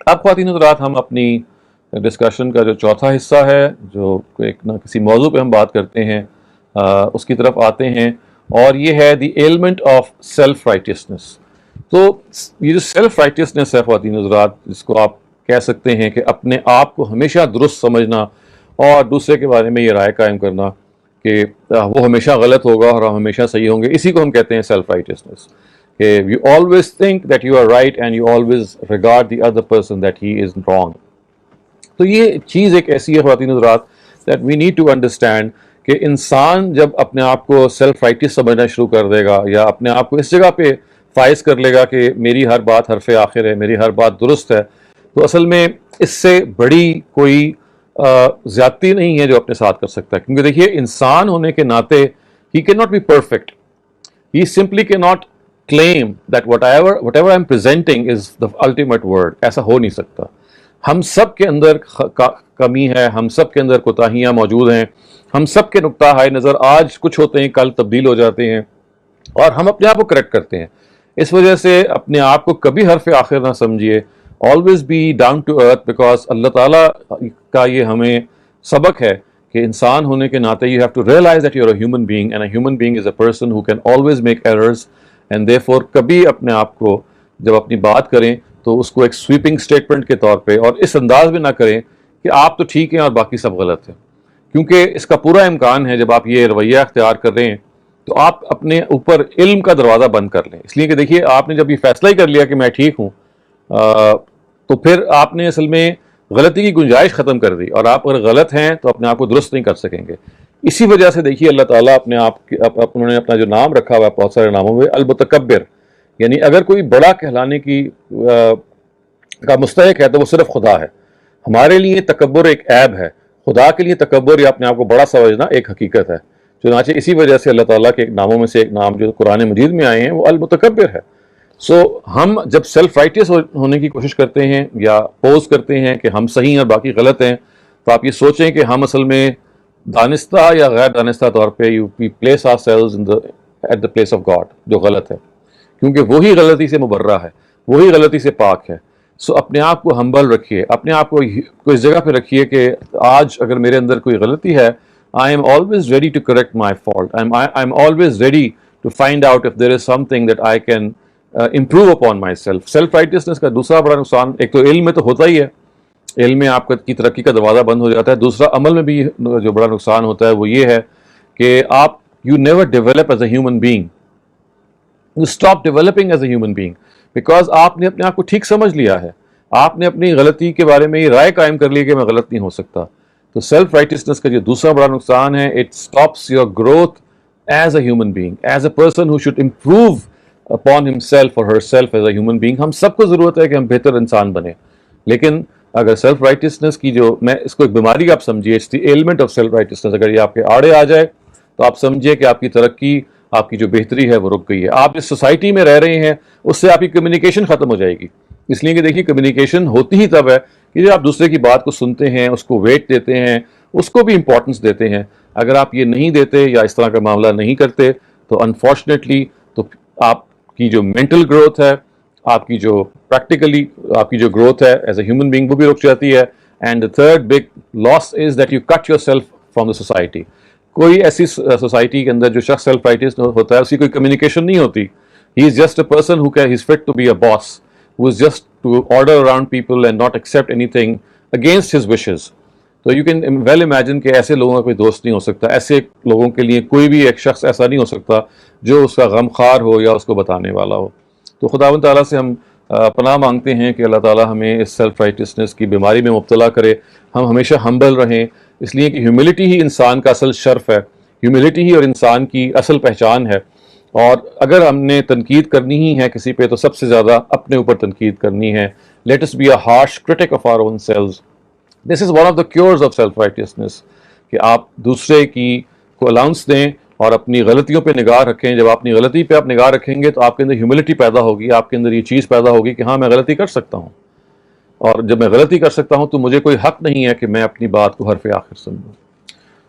اب خواتین حضرات, ہم اپنی ڈسکشن کا جو چوتھا حصہ ہے, جو ایک نہ کسی موضوع پہ ہم بات کرتے ہیں, اس کی طرف آتے ہیں, اور یہ ہے دی ایلمنٹ آف سیلف رائٹیسنس. تو یہ جو سیلف رائٹیسنس ہے خواتین حضرات, جس کو آپ کہہ سکتے ہیں کہ اپنے آپ کو ہمیشہ درست سمجھنا اور دوسرے کے بارے میں یہ رائے قائم کرنا کہ وہ ہمیشہ غلط ہوگا اور ہم ہمیشہ صحیح ہوں گے, اسی کو ہم کہتے ہیں سیلف رائٹیسنس. کہ you always think that you are right and you always regard the other person that he is wrong. تو یہ چیز ایک ایسی ہے خواتین حضرات that we need to understand کہ انسان جب اپنے آپ کو سیلف رائٹیس سمجھنا شروع کر دے گا یا اپنے آپ کو اس جگہ پہ فائز کر لے گا کہ میری ہر بات حرف آخر ہے, میری ہر بات درست ہے, تو اصل میں اس سے بڑی کوئی زیادتی نہیں ہے جو اپنے ساتھ کر سکتا ہے. کیونکہ دیکھیے انسان ہونے کے ناطے ہی can not be perfect, he simply can not claim that whatever I'm presenting is the ultimate word. ایسا ہو نہیں سکتا. ہم سب کے اندر کمی ہے, ہم سب کے اندر کوتاہیاں موجود ہیں, ہم سب کے نقطہ ہائے نظر آج کچھ ہوتے ہیں, کل تبدیل ہو جاتے ہیں, اور ہم اپنے آپ کو کریکٹ کرتے ہیں. اس وجہ سے اپنے آپ کو کبھی حرف آخر نہ سمجھیے, always be down to earth, because اللہ تعالیٰ کا یہ ہمیں سبق ہے کہ انسان ہونے کے ناطے you have to realize that you're a human being, and a human being is a person who can always make errors. And therefore کبھی اپنے آپ کو جب اپنی بات کریں تو اس کو ایک سویپنگ اسٹیٹمنٹ کے طور پہ اور اس انداز میں نہ کریں کہ آپ تو ٹھیک ہیں اور باقی سب غلط ہیں. کیونکہ اس کا پورا امکان ہے جب آپ یہ رویہ اختیار کر رہے ہیں تو آپ اپنے اوپر علم کا دروازہ بند کر لیں. اس لیے کہ دیکھیے آپ نے جب یہ فیصلہ ہی کر لیا کہ میں ٹھیک ہوں, تو پھر آپ نے اصل میں غلطی کی گنجائش ختم کر دی, اور آپ اگر غلط ہیں تو اپنے آپ کو درست نہیں کر سکیں گے. اسی وجہ سے دیکھیے اللہ تعالیٰ اپنے آپ انہوں نے اپنا جو نام رکھا ہوا ہے بہت سارے ناموں میں, المتکبر, یعنی اگر کوئی بڑا کہلانے کی کا مستحق ہے تو وہ صرف خدا ہے. ہمارے لیے تکبر ایک عیب ہے, خدا کے لیے تکبر یا اپنے آپ کو بڑا سمجھنا ایک حقیقت ہے. چنانچہ اسی وجہ سے اللہ تعالیٰ کے ناموں میں سے ایک نام جو قرآن مجید میں آئے ہیں وہ المتکبر ہے. سو ہم جب سیلف رائٹیس ہونے کی کوشش کرتے ہیں یا پوز کرتے ہیں کہ ہم صحیح ہیں اور باقی غلط ہیں, تو آپ یہ سوچیں کہ ہم اصل میں دانستہ یا غیر دانستہ طور پہ we place ourselves at the place of God, جو غلط ہے, کیونکہ وہی غلطی سے مبرہ ہے, وہی غلطی سے پاک ہے. سو اپنے آپ کو ہمبل رکھیے, اپنے آپ کو اس جگہ پہ رکھیے کہ آج اگر میرے اندر کوئی غلطی ہے, I am always ready to correct my fault. I'm always ready to find out if there is something that I can improve upon myself. Self righteousness کا دوسرا بڑا نقصان, ایک تو علم میں تو ہوتا ہی ہے, علم میں آپ کی ترقی کا دروازہ بند ہو جاتا ہے. دوسرا عمل میں بھی جو بڑا نقصان ہوتا ہے وہ یہ ہے کہ آپ you never develop as a human being. You stop developing as a human being because آپ نے اپنے آپ کو ٹھیک سمجھ لیا ہے. آپ نے اپنی غلطی کے بارے میں یہ رائے قائم کر لی کہ میں غلط نہیں ہو سکتا. تو سیلف رائٹسنس کا جو دوسرا بڑا نقصان ہے, it stops your growth as a human being, as a person who should improve upon himself or herself as a human being. ہم سب کو ضرورت ہے کہ ہم بہتر انسان بنیں, لیکن اگر سیلف رائٹسنس کی جو, میں اس کو ایک بیماری آپ سمجھیے, it's the element of self righteousness, اگر یہ آپ کے آڑے آ جائے تو آپ سمجھیے کہ آپ کی ترقی, آپ کی جو بہتری ہے وہ رک گئی ہے. آپ جس سوسائٹی میں رہ رہے ہیں اس سے آپ کی کمیونیکیشن ختم ہو جائے گی. اس لیے کہ دیکھیے کمیونیکیشن ہوتی ہی تب ہے کہ جب آپ دوسرے کی بات کو سنتے ہیں, اس کو ویٹ دیتے ہیں, اس کو بھی امپورٹنس دیتے ہیں. اگر آپ یہ نہیں دیتے یا اس طرح کا معاملہ نہیں کرتے تو انفارچونیٹلی تو آپ کی جو مینٹل گروتھ ہے, آپ کی جو پریکٹیکلی آپ کی جو گروتھ ہے ایز اے ہیومن بینگ وہ بھی رک جاتی ہے. And the third big loss is that you cut yourself from the society. کوئی ایسی سوسائٹی کے اندر جو شخص سیلف رائٹس ہوتا ہے اس کی کوئی کمیونیکیشن نہیں ہوتی. He is just a person who can, he is fit to be a boss, who is just to order around people and not accept anything against his wishes. تو you can well imagine کہ ایسے لوگوں کا کوئی دوست نہیں ہو سکتا. ایسے لوگوں کے لیے کوئی بھی ایک شخص ایسا نہیں ہو سکتا جو اس کا غم خوار ہو یا اس کو بتانے والا ہو. تو خداوند تعالیٰ سے ہم پناہ مانگتے ہیں کہ اللہ تعالیٰ ہمیں اس سیلف رائٹسنس کی بیماری میں مبتلا کرے. ہم ہمیشہ ہمبل رہیں, اس لیے کہ ہیوملٹی ہی انسان کا اصل شرف ہے, ہیوملٹی ہی اور انسان کی اصل پہچان ہے. اور اگر ہم نے تنقید کرنی ہی ہے کسی پہ تو سب سے زیادہ اپنے اوپر تنقید کرنی ہے. Let us be a harsh critic of our own selves. This is one of the cures of self righteousness کہ آپ دوسرے کی کو الاؤنس دیں اور اپنی غلطیوں پہ نگاہ رکھیں. جب آپ اپنی غلطی پہ آپ نگاہ رکھیں گے تو آپ کے اندر ہیوملٹی پیدا ہوگی, آپ کے اندر یہ چیز پیدا ہوگی کہ ہاں میں غلطی کر سکتا ہوں, اور جب میں غلطی کر سکتا ہوں تو مجھے کوئی حق نہیں ہے کہ میں اپنی بات کو حرف آخر سمجھوں.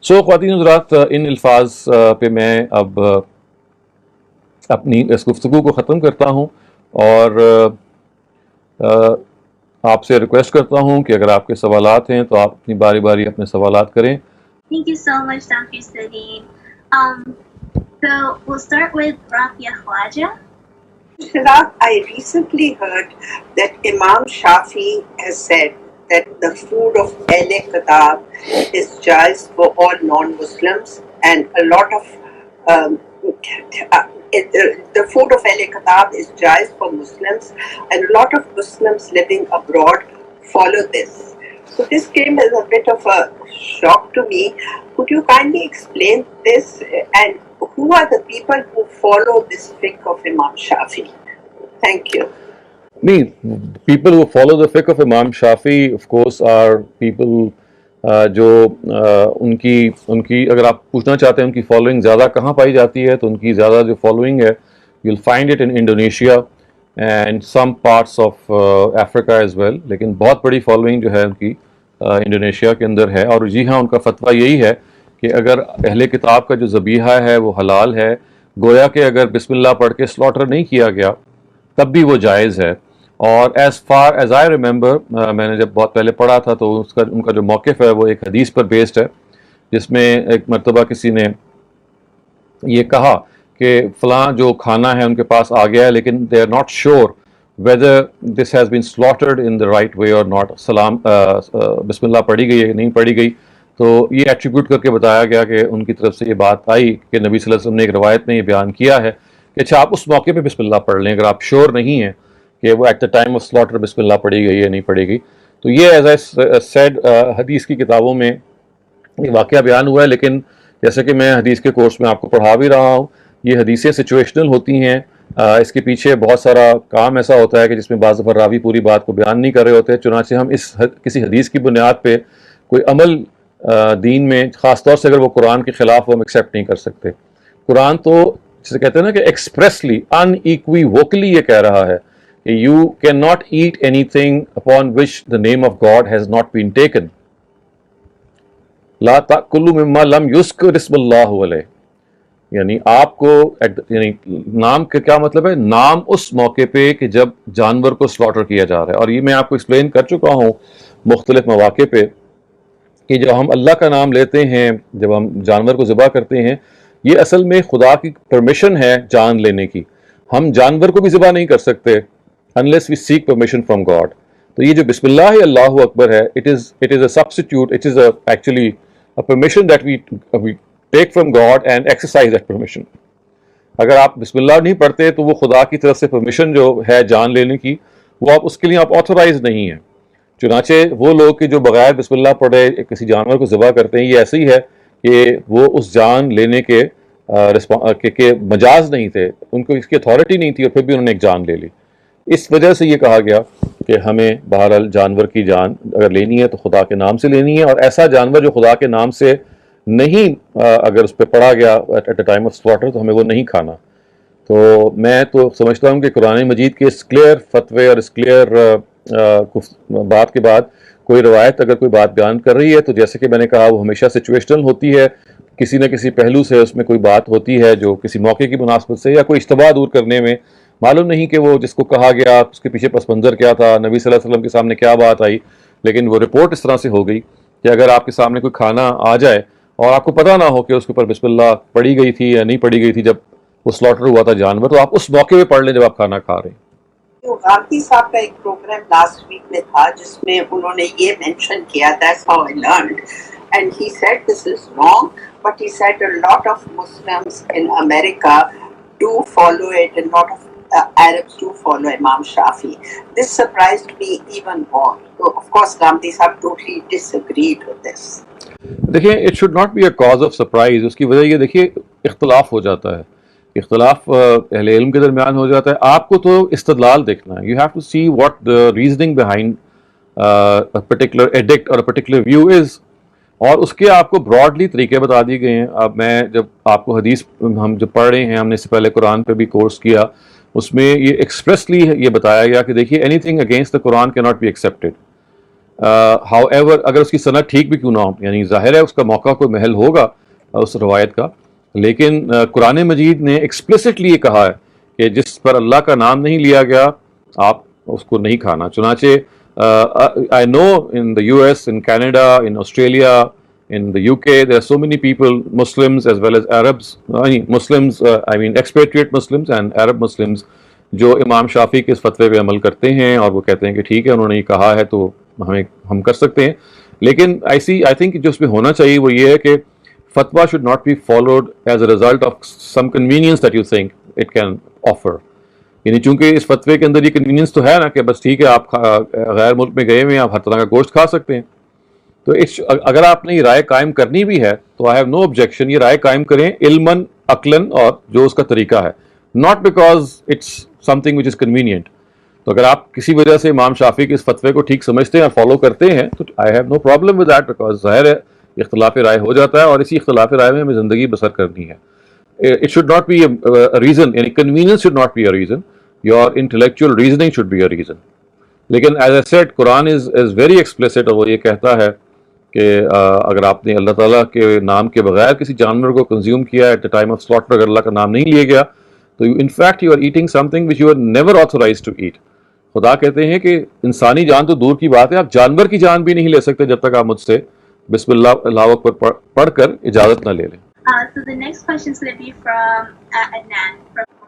سو خواتین حضرات, ان الفاظ پہ میں اب اپنی اس گفتگو کو ختم کرتا ہوں اور آپ سے ریکویسٹ کرتا ہوں کہ اگر آپ کے سوالات ہیں تو آپ اپنی باری باری اپنے سوالات کریں. Thank you so much, Dr. Saleem. So we'll start with Rafia Khwaja. Shehzad, I recently heard that Imam Shafi has said that the food of Ahle Kitab is jaiz for all non-Muslims, and a lot of the food of Ahle Kitab is jaiz for Muslims, and a lot of Muslims living abroad follow this. So this came as a bit of a shock to me. Could you kindly explain this, and who are the people who follow this fiqh of Imam Shafi? Thank you. People who follow the fiqh of Imam Shafi, of course, are people جو ان کی اگر آپ پوچھنا چاہتے ہیں ان کی following زیادہ کہاں پائی جاتی ہے, تو ان کی زیادہ جو فالوئنگ ہے you will find it in Indonesia and some parts of Africa as well. لیکن بہت بڑی فالوئنگ جو ہے ان کی انڈونیشیا کے اندر ہے. اور جی ہاں, ان کا فتویٰ یہی ہے کہ اگر اہل کتاب کا جو ذبیحہ ہے وہ حلال ہے, گویا کہ اگر بسم اللہ پڑھ کے سلاٹر نہیں کیا گیا تب بھی وہ جائز ہے. اور as far as I remember, میں نے جب بہت پہلے پڑھا تھا تو ان کا جو موقف ہے وہ ایک حدیث پر بیسڈ ہے, جس میں ایک مرتبہ کسی نے یہ کہا کہ فلاں جو کھانا ہے ان کے پاس آ گیا ہے لیکن they are not sure whether this has been slaughtered in the right way or not. بسم اللہ پڑھی گئی ہے نہیں پڑھی گئی, تو یہ ایٹریبیوٹ کر کے بتایا گیا کہ ان کی طرف سے یہ بات آئی کہ نبی صلی اللہ علیہ وسلم نے ایک روایت میں یہ بیان کیا ہے کہ اچھا آپ اس موقع پہ بسم اللہ پڑھ لیں اگر آپ شیور نہیں ہیں کہ وہ at the time of slaughter بسم اللہ پڑھی گئی ہے نہیں پڑھی گئی. تو یہ ایز آئی سیڈ حدیث کی کتابوں میں یہ واقعہ بیان ہوا ہے, لیکن جیسے کہ میں حدیث کے کورس میں آپ کو پڑھا بھی رہا ہوں, یہ حدیثیں سچویشنل ہوتی ہیں. اس کے پیچھے بہت سارا کام ایسا ہوتا ہے کہ جس میں بعض دفعہ راوی پوری بات کو بیان نہیں کر رہے ہوتے. چنانچہ ہم کسی حدیث کی بنیاد پہ کوئی عمل دین میں, خاص طور سے اگر وہ قرآن کے خلاف, وہ ہم ایکسیپٹ نہیں کر سکتے. قرآن تو جسے کہتے ہیں نا کہ ایکسپریسلی ان ایکوی ووکلی یہ کہہ رہا ہے کہ you can not eat anything upon which the name of God has not been taken. لا تأکلوا مما لم یذکر اسم اللہ علیہ, یعنی آپ کو یعنی نام کا کیا مطلب ہے, نام اس موقع پہ کہ جب جانور کو سلاٹر کیا جا رہا ہے. اور یہ میں آپ کو ایکسپلین کر چکا ہوں مختلف مواقع پہ کہ جب ہم اللہ کا نام لیتے ہیں, جب ہم جانور کو ذبح کرتے ہیں, یہ اصل میں خدا کی پرمیشن ہے جان لینے کی. ہم جانور کو بھی ذبح نہیں کر سکتے unless we seek permission from God. تو یہ جو بسم اللہ اللہ اکبر ہے, it is a substitute, it is actually a permission that we take from God and exercise that permission. اگر آپ بسم اللہ نہیں پڑھتے تو وہ خدا کی طرف سے پرمیشن جو ہے جان لینے کی, وہ آپ اس کے لیے آپ آتھورائز نہیں ہیں. چنانچہ وہ لوگ کہ جو بغیر بسم اللہ پڑھے کسی جانور کو ذبح کرتے ہیں, یہ ایسے ہی ہے کہ وہ اس جان لینے کے مجاز نہیں تھے, ان کو اس کی اتھارٹی نہیں تھی, اور پھر بھی انہوں نے ایک جان لے لی. اس وجہ سے یہ کہا گیا کہ ہمیں بہرحال جانور کی جان اگر لینی ہے تو خدا کے نام سے لینی ہے, اور ایسا جانور جو خدا کے نام سے نہیں اگر اس پہ پڑا گیا at a time of slaughter تو ہمیں وہ نہیں کھانا. تو میں تو سمجھتا ہوں کہ قرآن مجید کے اس کلیئر فتوے اور اس کلیئر بات کے بعد کوئی روایت اگر کوئی بات بیان کر رہی ہے تو جیسے کہ میں نے کہا وہ ہمیشہ سچویشنل ہوتی ہے, کسی نہ کسی پہلو سے اس میں کوئی بات ہوتی ہے جو کسی موقع کی مناسبت سے یا کوئی اشتباہ دور کرنے میں, معلوم نہیں کہ وہ جس کو کہا گیا اس کے پیچھے پس منظر کیا تھا, نبی صلی اللہ علیہ وسلم کے سامنے کیا بات آئی, لیکن وہ رپورٹ اس طرح سے ہو گئی کہ اگر آپ کے سامنے کوئی کھانا آ جائے اور آپ کو پتہ نہ ہو کہ اس کے اوپر بسم اللہ پڑھی گئی تھی یا نہیں پڑھی گئی تھی جب وہ سلاٹر ہوا تھا جانور, تو آپ اس موقع پہ پڑھ لیں جب آپ کھانا کھا رہے ہیں. غامدی صاحب کا ایک پروگرام لاسٹ ویک میں تھا جس میں انہوں نے یہ مینشن کیا, that's how I learned, and he said this is wrong, but he said a lot of Muslims in America do follow it, and a lot of Arabs do follow Imam Shafi. This surprised me even more. So of course Ghamidi صاحب totally disagreed with this. دیکھیں it should not be a cause of surprise. اس کی وجہ یہ دیکھیے اختلاف ہو جاتا ہے, اختلاف اہل علم کے درمیان ہو جاتا ہے. آپ کو تو استدلال دیکھنا ہے, you have to see what the reasoning behind particular edict or particular view is, اور اس کے آپ کو براڈلی طریقے بتا دیے گئے ہیں. اب میں جب آپ کو حدیث ہم جو پڑھ رہے ہیں, ہم نے اس سے پہلے قرآن پہ بھی کورس کیا, اس میں یہ ایکسپریسلی یہ بتایا گیا کہ دیکھیے anything against the Quran can not be accepted, however اگر اس کی سند ٹھیک بھی کیوں نہ ہو, یعنی ظاہر ہے اس کا موقع کوئی محل ہوگا اس روایت کا, لیکن قرآن مجید نے ایکسپلیسٹلی یہ کہا ہے کہ جس پر اللہ کا نام نہیں لیا گیا آپ اس کو نہیں کھانا. چنانچہ I know in the U S, in Canada, in Australia, in the UK there are so many people, Muslims as well as Arabs, Muslims I mean expatriate Muslims and Arab Muslims, جو امام شافعی کے اس فتوے پہ عمل کرتے ہیں اور وہ کہتے ہیں کہ ٹھیک ہے انہوں نے یہ کہا ہے تو ہم کر سکتے ہیں. لیکن I think جو اس میں ہونا چاہیے وہ یہ ہے کہ فتویٰ should not be followed as a result of some convenience that you think it can offer. یعنی چونکہ اس فتوے کے اندر یہ کنوینئنس تو ہے نا کہ بس ٹھیک ہے آپ غیر ملک میں گئے ہوئے ہیں, آپ ہر طرح کا گوشت کھا سکتے ہیں, تو اگر آپ نے یہ رائے قائم کرنی بھی ہے تو آئی ہیو نو آبجیکشن, یہ رائے قائم کریں علماً عقلاً اور جو اس کا طریقہ ہے, not because it's something which is convenient. تو اگر آپ کسی وجہ سے امام شافعی کے اس فتوے کو ٹھیک سمجھتے ہیں اور فالو کرتے ہیں تو I have no problem with that, because ظاہر ہے اختلاف رائے ہو جاتا ہے اور اسی اختلاف رائے میں ہمیں زندگی بسر کرنی ہے. It should not be a reason, یعنی convenience should not be a reason, your intellectual reasoning should be a reason. لیکن ایز اے سیڈ قرآن از ویری ایکسپلیسٹ, اور وہ یہ کہتا ہے کہ اگر آپ نے اللہ تعالیٰ کے نام کے بغیر کسی جانور کو کنزیوم کیا at the time of slaughter, اگر اللہ کا نام نہیں لیا گیا تو in fact you are eating something which you are never authorise to eat. خدا کہتے ہیں کہ انسانی جان تو دور کی بات ہے, آپ جانور کی جان بھی نہیں لے سکتے جب تک آپ مجھ سے بسم اللہ اکبر پڑھ کر اجازت نہ لے لیں. So the next question is going to be from Adnan.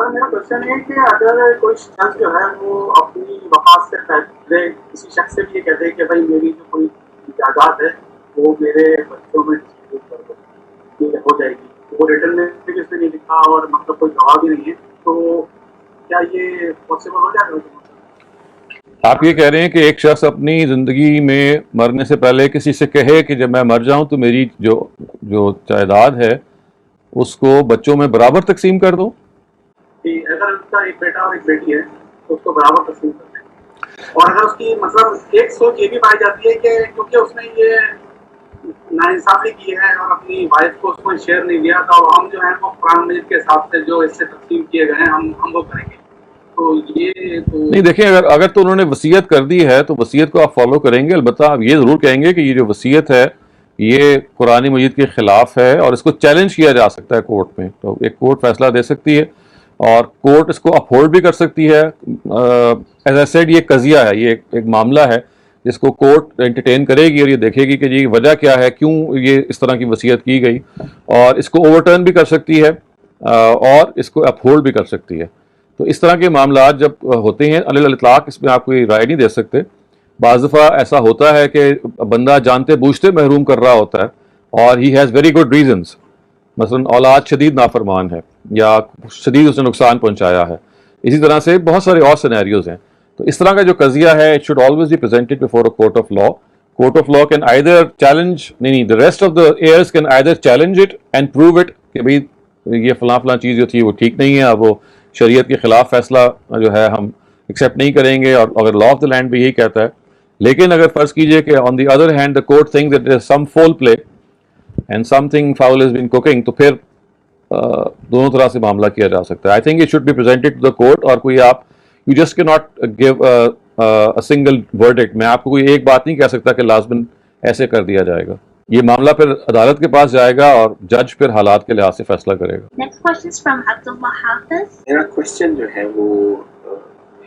میرا کوشچن ہے کہ اگر کوئی شخص جو ہے وہ اپنی وفات سے پہلے کسی شخص سے بھی یہ کہتے ہیں کہ بھائی میری جو کوئی جائیداد ہے وہ میرے بچوں میں ڈسٹریبیوٹ کر دو, یہ ہو جائے گی, وہ ریٹرن میں بھی اس نے نہیں لکھا اور مطلب کوئی جواب بھی نہیں ہے, تو کیا یہ پاسبل ہو جائے گا؟ آپ یہ کہہ رہے ہیں کہ ایک شخص اپنی زندگی میں مرنے سے پہلے کسی سے کہے کہ جب میں مر جاؤں تو میری جو جائیداد ہے اس کو بچوں میں برابر تقسیم کر دو. اگر اس کا ایک بیٹا اور ایک بیٹی ہے تو اس کو برابر تقسیم کر دیں, اور اگر اس کی مطلب ایک سوچ یہ بھی پائی جاتی ہے کہ کیونکہ اس نے یہ ناانصافی کی ہے اور اپنی وائف کو اس کو شیئر نہیں دیا تھا, اور ہم جو ہیں وہ قرآن مجید کے حساب سے جو اس سے تقسیم کیے گئے ہیں ہم وہ کریں گے. تو یہ تو نہیں, دیکھیں اگر تو انہوں نے وصیت کر دی ہے تو وصیت کو آپ فالو کریں گے. البتہ آپ یہ ضرور کہیں گے کہ یہ جو وصیت ہے یہ قرآن مجید کے خلاف ہے اور اس کو چیلنج کیا جا سکتا ہے کورٹ میں. تو ایک کورٹ فیصلہ دے سکتی ہے اور کورٹ اس کو اپہولڈ بھی کر سکتی ہے. ایز اے سیڈ یہ قضیہ ہے, یہ ایک معاملہ ہے جس کو کورٹ انٹرٹین کرے گی اور یہ دیکھے گی کہ جی وجہ کیا ہے, کیوں یہ اس طرح کی وصیت کی گئی, اور اس کو اوور ٹرن بھی کر سکتی ہے اور اس کو اپہولڈ بھی کر سکتی ہے. تو اس طرح کے معاملات جب ہوتے ہیں علی الاطلاق اس میں آپ کوئی رائے نہیں دے سکتے, بعض دفعہ ایسا ہوتا ہے کہ بندہ جانتے بوجھتے محروم کر رہا ہوتا ہے اور he has very good reasons, مثلا اولاد شدید نافرمان ہے یا شدید اس نے نقصان پہنچایا ہے. اسی طرح سے بہت سارے اور سینیریوز ہیں. تو اس طرح کا جو قضیہ ہے it should always be presented before a court of law. Court of law can either challenge, نہیں the rest of the heirs can either challenge it and prove it کہ بھائی یہ فلاں فلاں چیز جو تھی وہ ٹھیک نہیں ہے، اب وہ شریعت کے خلاف فیصلہ جو ہے ہم ایکسیپٹ نہیں کریں گے، اور اگر لا آف دا لینڈ بھی یہی کہتا ہے. لیکن اگر فرض کیجئے کہ on the other hand the court think that there is some foul play and something foul is been cooking, تو پھر دونوں طرح سے معاملہ کیا جا سکتا ہے. I think it should be presented to the court, اور کوئی آپ you just can not give a single verdict. میں آپ کو کوئی ایک بات نہیں کہہ سکتا کہ لازماً ایسے کر دیا جائے گا. یہ معاملہ پھر عدالت کے پاس جائے گا اور جج پھر حالات کے لحاظ سے فیصلہ کرے گا. Next question is from Abdullah Hafiz. میرا کوشچن جو ہے وہ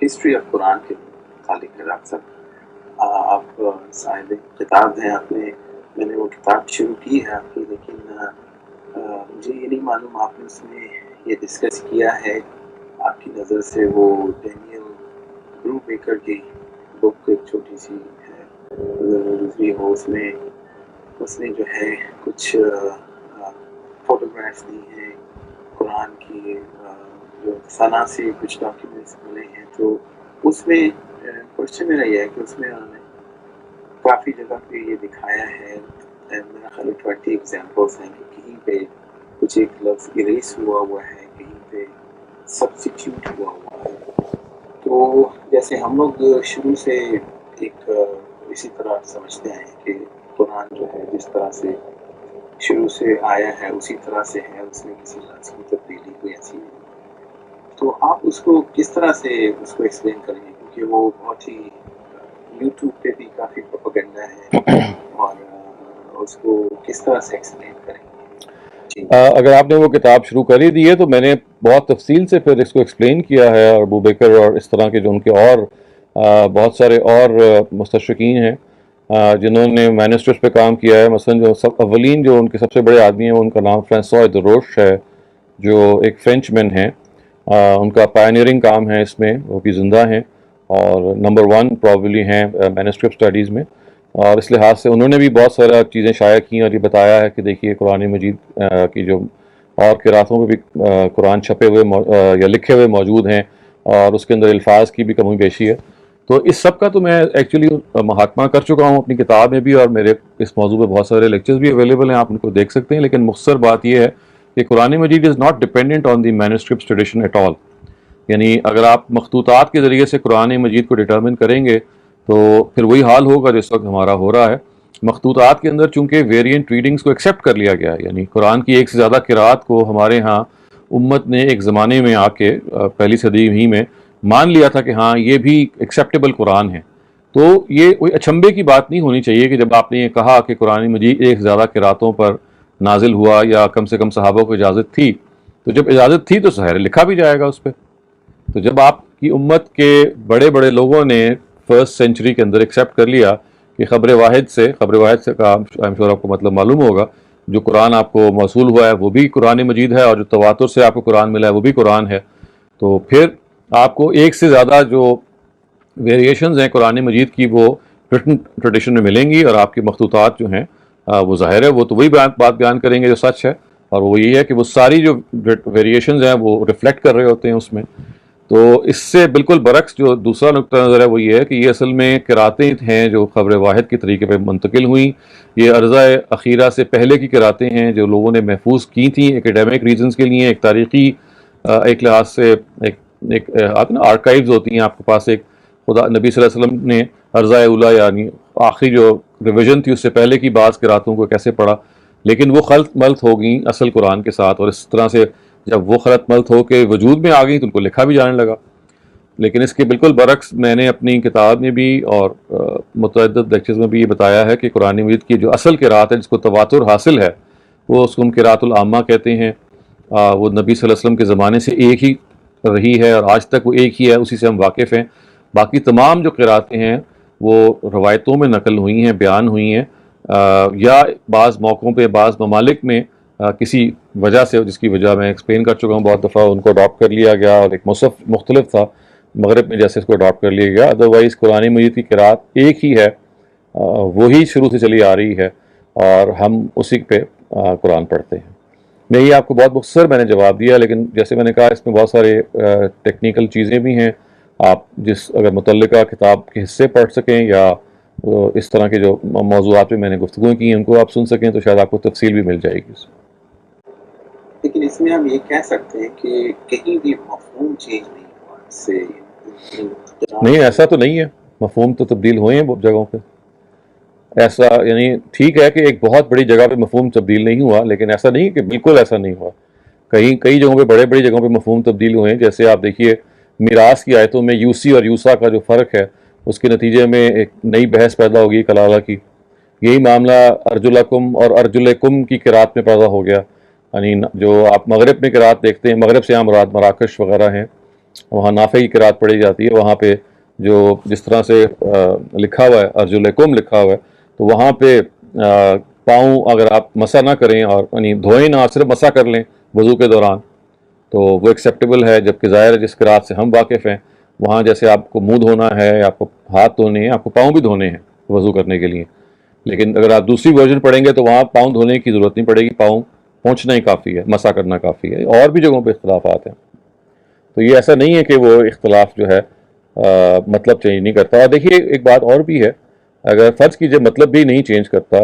ہسٹری آف قرآن کے متعلق ہے. ڈاکٹر صاحب آپ صاحب کتاب ہیں، میں نے وہ کتاب شروع کی ہے آپ کی، لیکن مجھے یہ نہیں معلوم آپ نے اس میں یہ ڈسکس کیا ہے آپ کی نظر سے وہ ڈینیل برو بیکر کی بک ایک چھوٹی سی ہے ہو، اس نے جو ہے کچھ فوٹوگرافس دی ہیں قرآن کی، جو ثنا سے کچھ ڈاکیومنٹس ملے ہیں. تو اس میں کوشچن میرا یہ ہے کہ اس میں انہوں نے کافی جگہ پہ یہ دکھایا ہے، میرا خیال 20 ایگزامپلس ہیں کہ کہیں پہ کچھ ایک لفظ اریس ہوا ہے، کہیں پہ سبسٹیٹیوٹ ہوا ہے. تو جیسے ہم لوگ شروع سے ایک اسی طرح سمجھتے ہیں کہ قرآن جو ہے جس طرح سے شروع سے آیا ہے اسی طرح سے ہے، اس میں کسی لفظ کی تبدیلی کوئی ایسی نہیں. تو آپ اس کو کس طرح سے اس کو ایکسپلین کریں گے، کیونکہ وہ بہت ہی یوٹیوب پہ بھی کافی پروپیگنڈا ہے، اور اس کو کس طرح سے ایکسپلین کریں گے؟ اگر آپ نے وہ کتاب شروع کر ہی دی ہے تو میں نے بہت تفصیل سے پھر اس کو ایکسپلین کیا ہے، اور ابو بکر اور اس طرح کے جو ان کے اور بہت سارے اور مستشرقین ہیں جنہوں نے مینسٹرس پہ کام کیا ہے. مثلا جو اولین جو ان کے سب سے بڑے آدمی ہیں ان کا نام فرانسوائے دروش ہے، جو ایک فرینچ مین ہیں. ان کا پائنیئرنگ کام ہے اس میں، وہ بھی زندہ ہیں اور نمبر 1 پرابلی ہیں مینسکرپٹ اسٹڈیز میں. اور اس لحاظ سے انہوں نے بھی بہت سارا چیزیں شائع کی اور یہ بتایا ہے کہ دیکھیے قرآن مجید کی جو اور قراتوں پہ بھی قرآن چھپے ہوئے یا لکھے ہوئے موجود ہیں، اور اس کے اندر الفاظ کی بھی کمی بیشی ہے. تو اس سب کا تو میں ایکچولی محاکمہ کر چکا ہوں اپنی کتاب میں بھی، اور میرے اس موضوع پہ بہت سارے لیکچرز بھی اویلیبل ہیں، آپ ان کو دیکھ سکتے ہیں. لیکن مختصر بات یہ ہے کہ قرآن مجید is not dependent on the manuscripts tradition at all. یعنی اگر آپ مخطوطات کے ذریعے سے قرآن مجید کو ڈٹرمن کریں گے تو پھر وہی حال ہوگا جس وقت ہمارا ہو رہا ہے. مخطوطات کے اندر چونکہ ویرینٹ ریڈنگز کو ایکسیپٹ کر لیا گیا ہے، یعنی قرآن کی ایک سے زیادہ قرات کو ہمارے ہاں امت نے ایک زمانے میں آ کے پہلی صدی ہی میں مان لیا تھا کہ ہاں یہ بھی ایکسیپٹیبل قرآن ہے. تو یہ کوئی اچنبے کی بات نہیں ہونی چاہیے کہ جب آپ نے یہ کہا کہ قرآن مجید ایک سے زیادہ قراتوں پر نازل ہوا یا کم سے کم صحابہ کو اجازت تھی، تو جب اجازت تھی تو ظاہر لکھا بھی جائے گا اس پہ. تو جب آپ کی امت کے بڑے بڑے لوگوں نے فرسٹ سینچری کے اندر ایکسیپٹ کر لیا کہ خبر واحد سے کا I'm sure آپ کو مطلب معلوم ہوگا، جو قرآن آپ کو موصول ہوا ہے وہ بھی قرآن مجید ہے، اور جو تواتر سے آپ کو قرآن ملا ہے وہ بھی قرآن ہے. تو پھر آپ کو ایک سے زیادہ جو ویریشنز ہیں قرآن مجید کی وہ ریٹن ٹریڈیشن میں ملیں گی، اور آپ کی مخطوطات جو ہیں وہ ظاہر ہے وہ تو وہی بات بیان کریں گے جو سچ ہے، اور وہ یہ ہے کہ وہ ساری جو ویریشنز ہیں وہ ریفلیکٹ کر رہے ہوتے ہیں اس میں. تو اس سے بالکل برعکس جو دوسرا نقطہ نظر ہے وہ یہ ہے کہ یہ اصل میں قراتیں ہیں جو خبر واحد کے طریقے پہ منتقل ہوئیں. یہ عرضہ اخیرہ سے پہلے کی قراتیں ہیں جو لوگوں نے محفوظ کی تھیں ایکیڈیمک ریزنز کے لیے، ایک تاریخی ایک لحاظ سے ایک آپ نا آرکائیوز ہوتی ہیں آپ کے پاس. ایک خدا نبی صلی اللہ علیہ وسلم نے عرضہ اولا یعنی آخری جو ریویژن تھی اس سے پہلے کی بعض قراتوں کو کیسے پڑھا، لیکن وہ خلط ملط ہو گئیں اصل قرآن کے ساتھ، اور اس طرح سے جب وہ خلط ملط ہو کے وجود میں آ گئیں تو ان کو لکھا بھی جانے لگا. لیکن اس کے بالکل برعکس میں نے اپنی کتاب میں بھی اور متعدد لیکچرز میں بھی یہ بتایا ہے کہ قرآن مجید کی جو اصل قرات ہے جس کو تواتر حاصل ہے وہ اس کو ہم قرات العامہ کہتے ہیں. وہ نبی صلی اللہ علیہ وسلم کے زمانے سے ایک ہی رہی ہے اور آج تک وہ ایک ہی ہے، اسی سے ہم واقف ہیں. باقی تمام جو قراتیں ہیں وہ روایتوں میں نقل ہوئی ہیں، بیان ہوئی ہیں، یا بعض موقعوں پہ بعض ممالک میں کسی وجہ سے، جس کی وجہ میں ایکسپلین کر چکا ہوں بہت دفعہ، ان کو اڈاپٹ کر لیا گیا اور ایک مصحف مختلف تھا مغرب میں جیسے اس کو اڈاپٹ کر لیا گیا. ادروائز قرآن مجید کی قرأت ایک ہی ہے, وہی شروع سے چلی آ رہی ہے, اور ہم اسی پہ قرآن پڑھتے ہیں. میں یہ آپ کو بہت مختصر میں نے جواب دیا, لیکن جیسے میں نے کہا اس میں بہت سارے ٹیکنیکل چیزیں بھی ہیں. آپ اگر متعلقہ کتاب کے حصے پڑھ سکیں یا اس طرح کے جو موضوعات پہ میں نے گفتگو کی ہیں ان کو آپ سن سکیں تو شاید آپ کو تفصیل بھی مل جائے گی. لیکن اس میں ہم یہ کہہ سکتے ہیں کہ کہیں بھی مفہوم چینج نہیں ہوا اس سے. نہیں, ایسا تو نہیں ہے, مفہوم تو تبدیل ہوئے ہیں بہت جگہوں پہ. ایسا یعنی ٹھیک ہے کہ ایک بہت بڑی جگہ پہ مفہوم تبدیل نہیں ہوا, لیکن ایسا نہیں کہ بالکل ایسا نہیں ہوا. کئی جگہوں پہ بڑی جگہوں پہ مفہوم تبدیل ہوئے ہیں. جیسے آپ دیکھیے میراث کی آیتوں میں یوسی اور یوسا کا جو فرق ہے اس کے نتیجے میں ایک نئی بحث پیدا ہوگی کلالہ کی. یہی معاملہ ارجلکم اور ارجلکم کی قرات میں پیدا ہو گیا. یعنی جو آپ مغرب میں قرات دیکھتے ہیں, مغرب سے یہاں مراد مراکش وغیرہ ہیں, وہاں نافع کی قرات پڑھی جاتی ہے. وہاں پہ جو جس طرح سے لکھا ہوا ہے ارجلکم لکھا ہوا ہے, تو وہاں پہ پاؤں اگر آپ مسح نہ کریں اور یعنی دھوئیں نہ, صرف مسح کر لیں وضو کے دوران, تو وہ ایکسیپٹیبل ہے. جبکہ ظاہر ہے جس قرات سے ہم واقف ہیں وہاں جیسے آپ کو منہ دھونا ہے یا آپ کو ہاتھ دھونے ہیں, آپ کو پاؤں بھی دھونے ہیں وضو کرنے کے لیے. لیکن اگر آپ دوسری ورژن پڑھیں گے تو وہاں پاؤں دھونے کی ضرورت نہیں پڑے گی, پاؤں پہنچنا ہی کافی ہے, مسح کرنا کافی ہے. اور بھی جگہوں پہ اختلافات ہیں. تو یہ ایسا نہیں ہے کہ وہ اختلاف جو ہے مطلب چینج نہیں کرتا. اور دیکھیے ایک بات اور بھی ہے, اگر فرض کیجئے مطلب بھی نہیں چینج کرتا,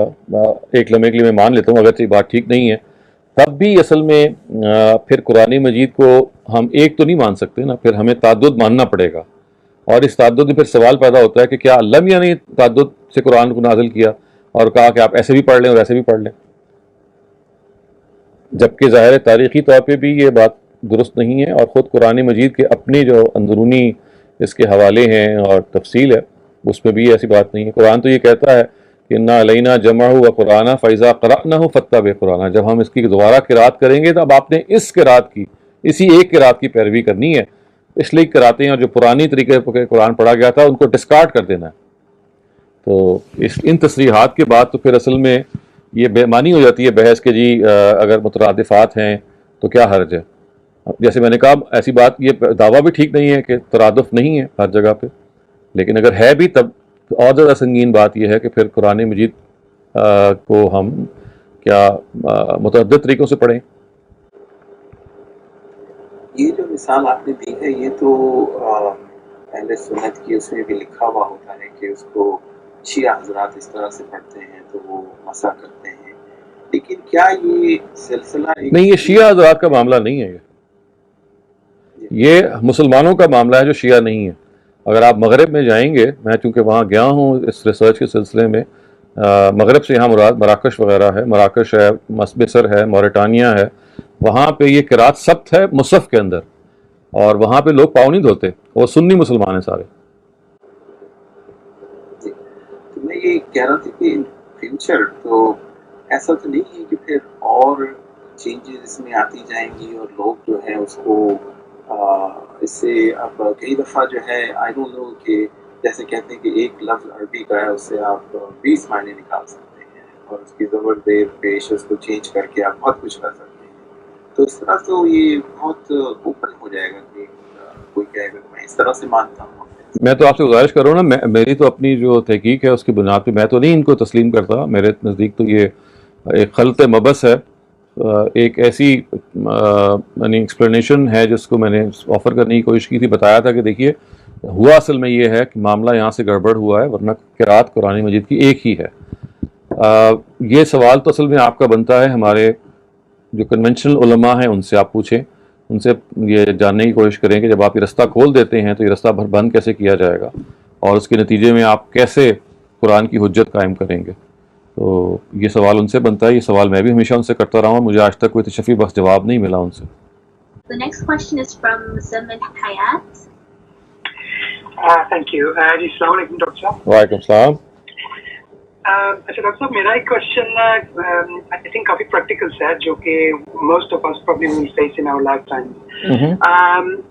ایک لمحے کے لیے میں مان لیتا ہوں اگرچہ بات ٹھیک نہیں ہے, تب بھی اصل میں پھر قرآن مجید کو ہم ایک تو نہیں مان سکتے نا, پھر ہمیں تعدد ماننا پڑے گا. اور اس تعدد میں پھر سوال پیدا ہوتا ہے کہ کیا اللہ میاں نے تعدد سے قرآن کو نازل کیا اور کہا کہ آپ ایسے بھی پڑھ لیں اور ایسے بھی پڑھ لیں, جبکہ ظاہر تاریخی طور پہ بھی یہ بات درست نہیں ہے. اور خود قرآن مجید کے اپنے جو اندرونی اس کے حوالے ہیں اور تفصیل ہے اس میں بھی ایسی بات نہیں ہے. قرآن تو یہ کہتا ہے کہ انا علینا جمعہ و قرآن فاذا قرأناہ فاتبع قرآن, جب ہم اس کی دوبارہ قرات کریں گے تو اب آپ نے اس قرات کی, اسی ایک قرات کی پیروی کرنی ہے. اس لیے قراتیں اور جو پرانی طریقے پر قرآن پڑھا گیا تھا ان کو ڈسکارڈ کر دینا ہے. تو ان تصریحات کے بعد تو پھر اصل میں یہ بے معنی ہو جاتی ہے بحث کہ جی اگر مترادفات ہیں تو کیا حرج ہے. جیسے میں نے کہا ایسی بات, یہ دعویٰ بھی ٹھیک نہیں ہے کہ ترادف نہیں ہے ہر جگہ پہ, لیکن اگر ہے بھی تب اور زیادہ سنگین بات یہ ہے کہ پھر قرآن مجید کو ہم کیا متعدد طریقوں سے پڑھیں. یہ جو مثال آپ نے دی ہے یہ تو اہل سنت کی اس میں بھی لکھا ہوا ہوتا ہے کہ اس کو شیعہ حضرات اس طرح سے پڑھتے ہیں تو وہ مسح کرتے ہیں. لیکن کیا یہ سلسلہ نہیں, یہ شیعہ حضرات کا معاملہ نہیں ہے, یہ مسلمانوں کا معاملہ ہے جو شیعہ نہیں ہے. اگر آپ مغرب میں جائیں گے, میں چونکہ وہاں گیا ہوں اس ریسرچ کے سلسلے میں, مغرب سے یہاں مراد مراکش وغیرہ ہے, مراکش ہے, مصر ہے, موریٹانیا ہے, وہاں پہ یہ قرات ثبت ہے مصحف کے اندر, اور وہاں پہ لوگ پاؤں نہیں دھوتے, وہ سنی مسلمان ہیں سارے. تو میں یہ کہہ رہا تھا کہ فیوچر تو ایسا تو نہیں ہے کہ پھر اور چینجز اس میں آتی جائیں گی اور لوگ جو ہے اس کو اس سے اب کئی دفعہ جو ہے آئی ڈونٹ نو کہ جیسے کہتے ہیں کہ ایک لفظ عربی کا ہے اس سے آپ 20 معنی نکال سکتے ہیں اور اس کی زبر دیر پیش اس کو چینج کر کے آپ بہت کچھ کر سکتے ہیں. تو اس طرح تو یہ بہت اوپن ہو جائے گا کہ کوئی کہے گا میں اس طرح سے مانتا ہوں. میں تو آپ سے گزارش کر رہا ہوں نا, میری تو اپنی جو تحقیق ہے اس کی بنیاد پہ میں تو نہیں ان کو تسلیم کرتا. میرے نزدیک تو یہ ایک خلط مبس ہے, ایک ایسی یعنی ایکسپلینیشن ہے جس کو میں نے آفر کرنے کی کوشش کی تھی. بتایا تھا کہ دیکھیے ہوا اصل میں یہ ہے کہ معاملہ یہاں سے گڑبڑ ہوا ہے, ورنہ قرات قرآن مجید کی ایک ہی ہے. یہ سوال تو اصل میں آپ کا بنتا ہے ہمارے جو کنونشنل علماء ہیں ان سے آپ پوچھیں, ان سے یہ جاننے کی کوشش کریں کہ جب آپ یہ رستہ کھول دیتے ہیں تو یہ رستہ بند کیسے کیا جائے گا, اور اس کے نتیجے میں آپ کیسے قرآن کی حجت قائم کریں گے. تو یہ سوال ان سے بنتا ہے. یہ سوال میں بھی ہمیشہ ان سے کرتا رہا ہوں, مجھے آج تک کوئی تشفی بخش جواب نہیں ملا ان سے. The next question is from Muzammil Hayat. Thank you. جی السلام علیکم ڈاکٹر صاحب. وعلیکم السلام. اچھا ڈاکٹر صاحب میرا ایک کوشچن آئی تھنک کافی پریکٹیکل ہے جو کہ most of us probably will face in our lifetime.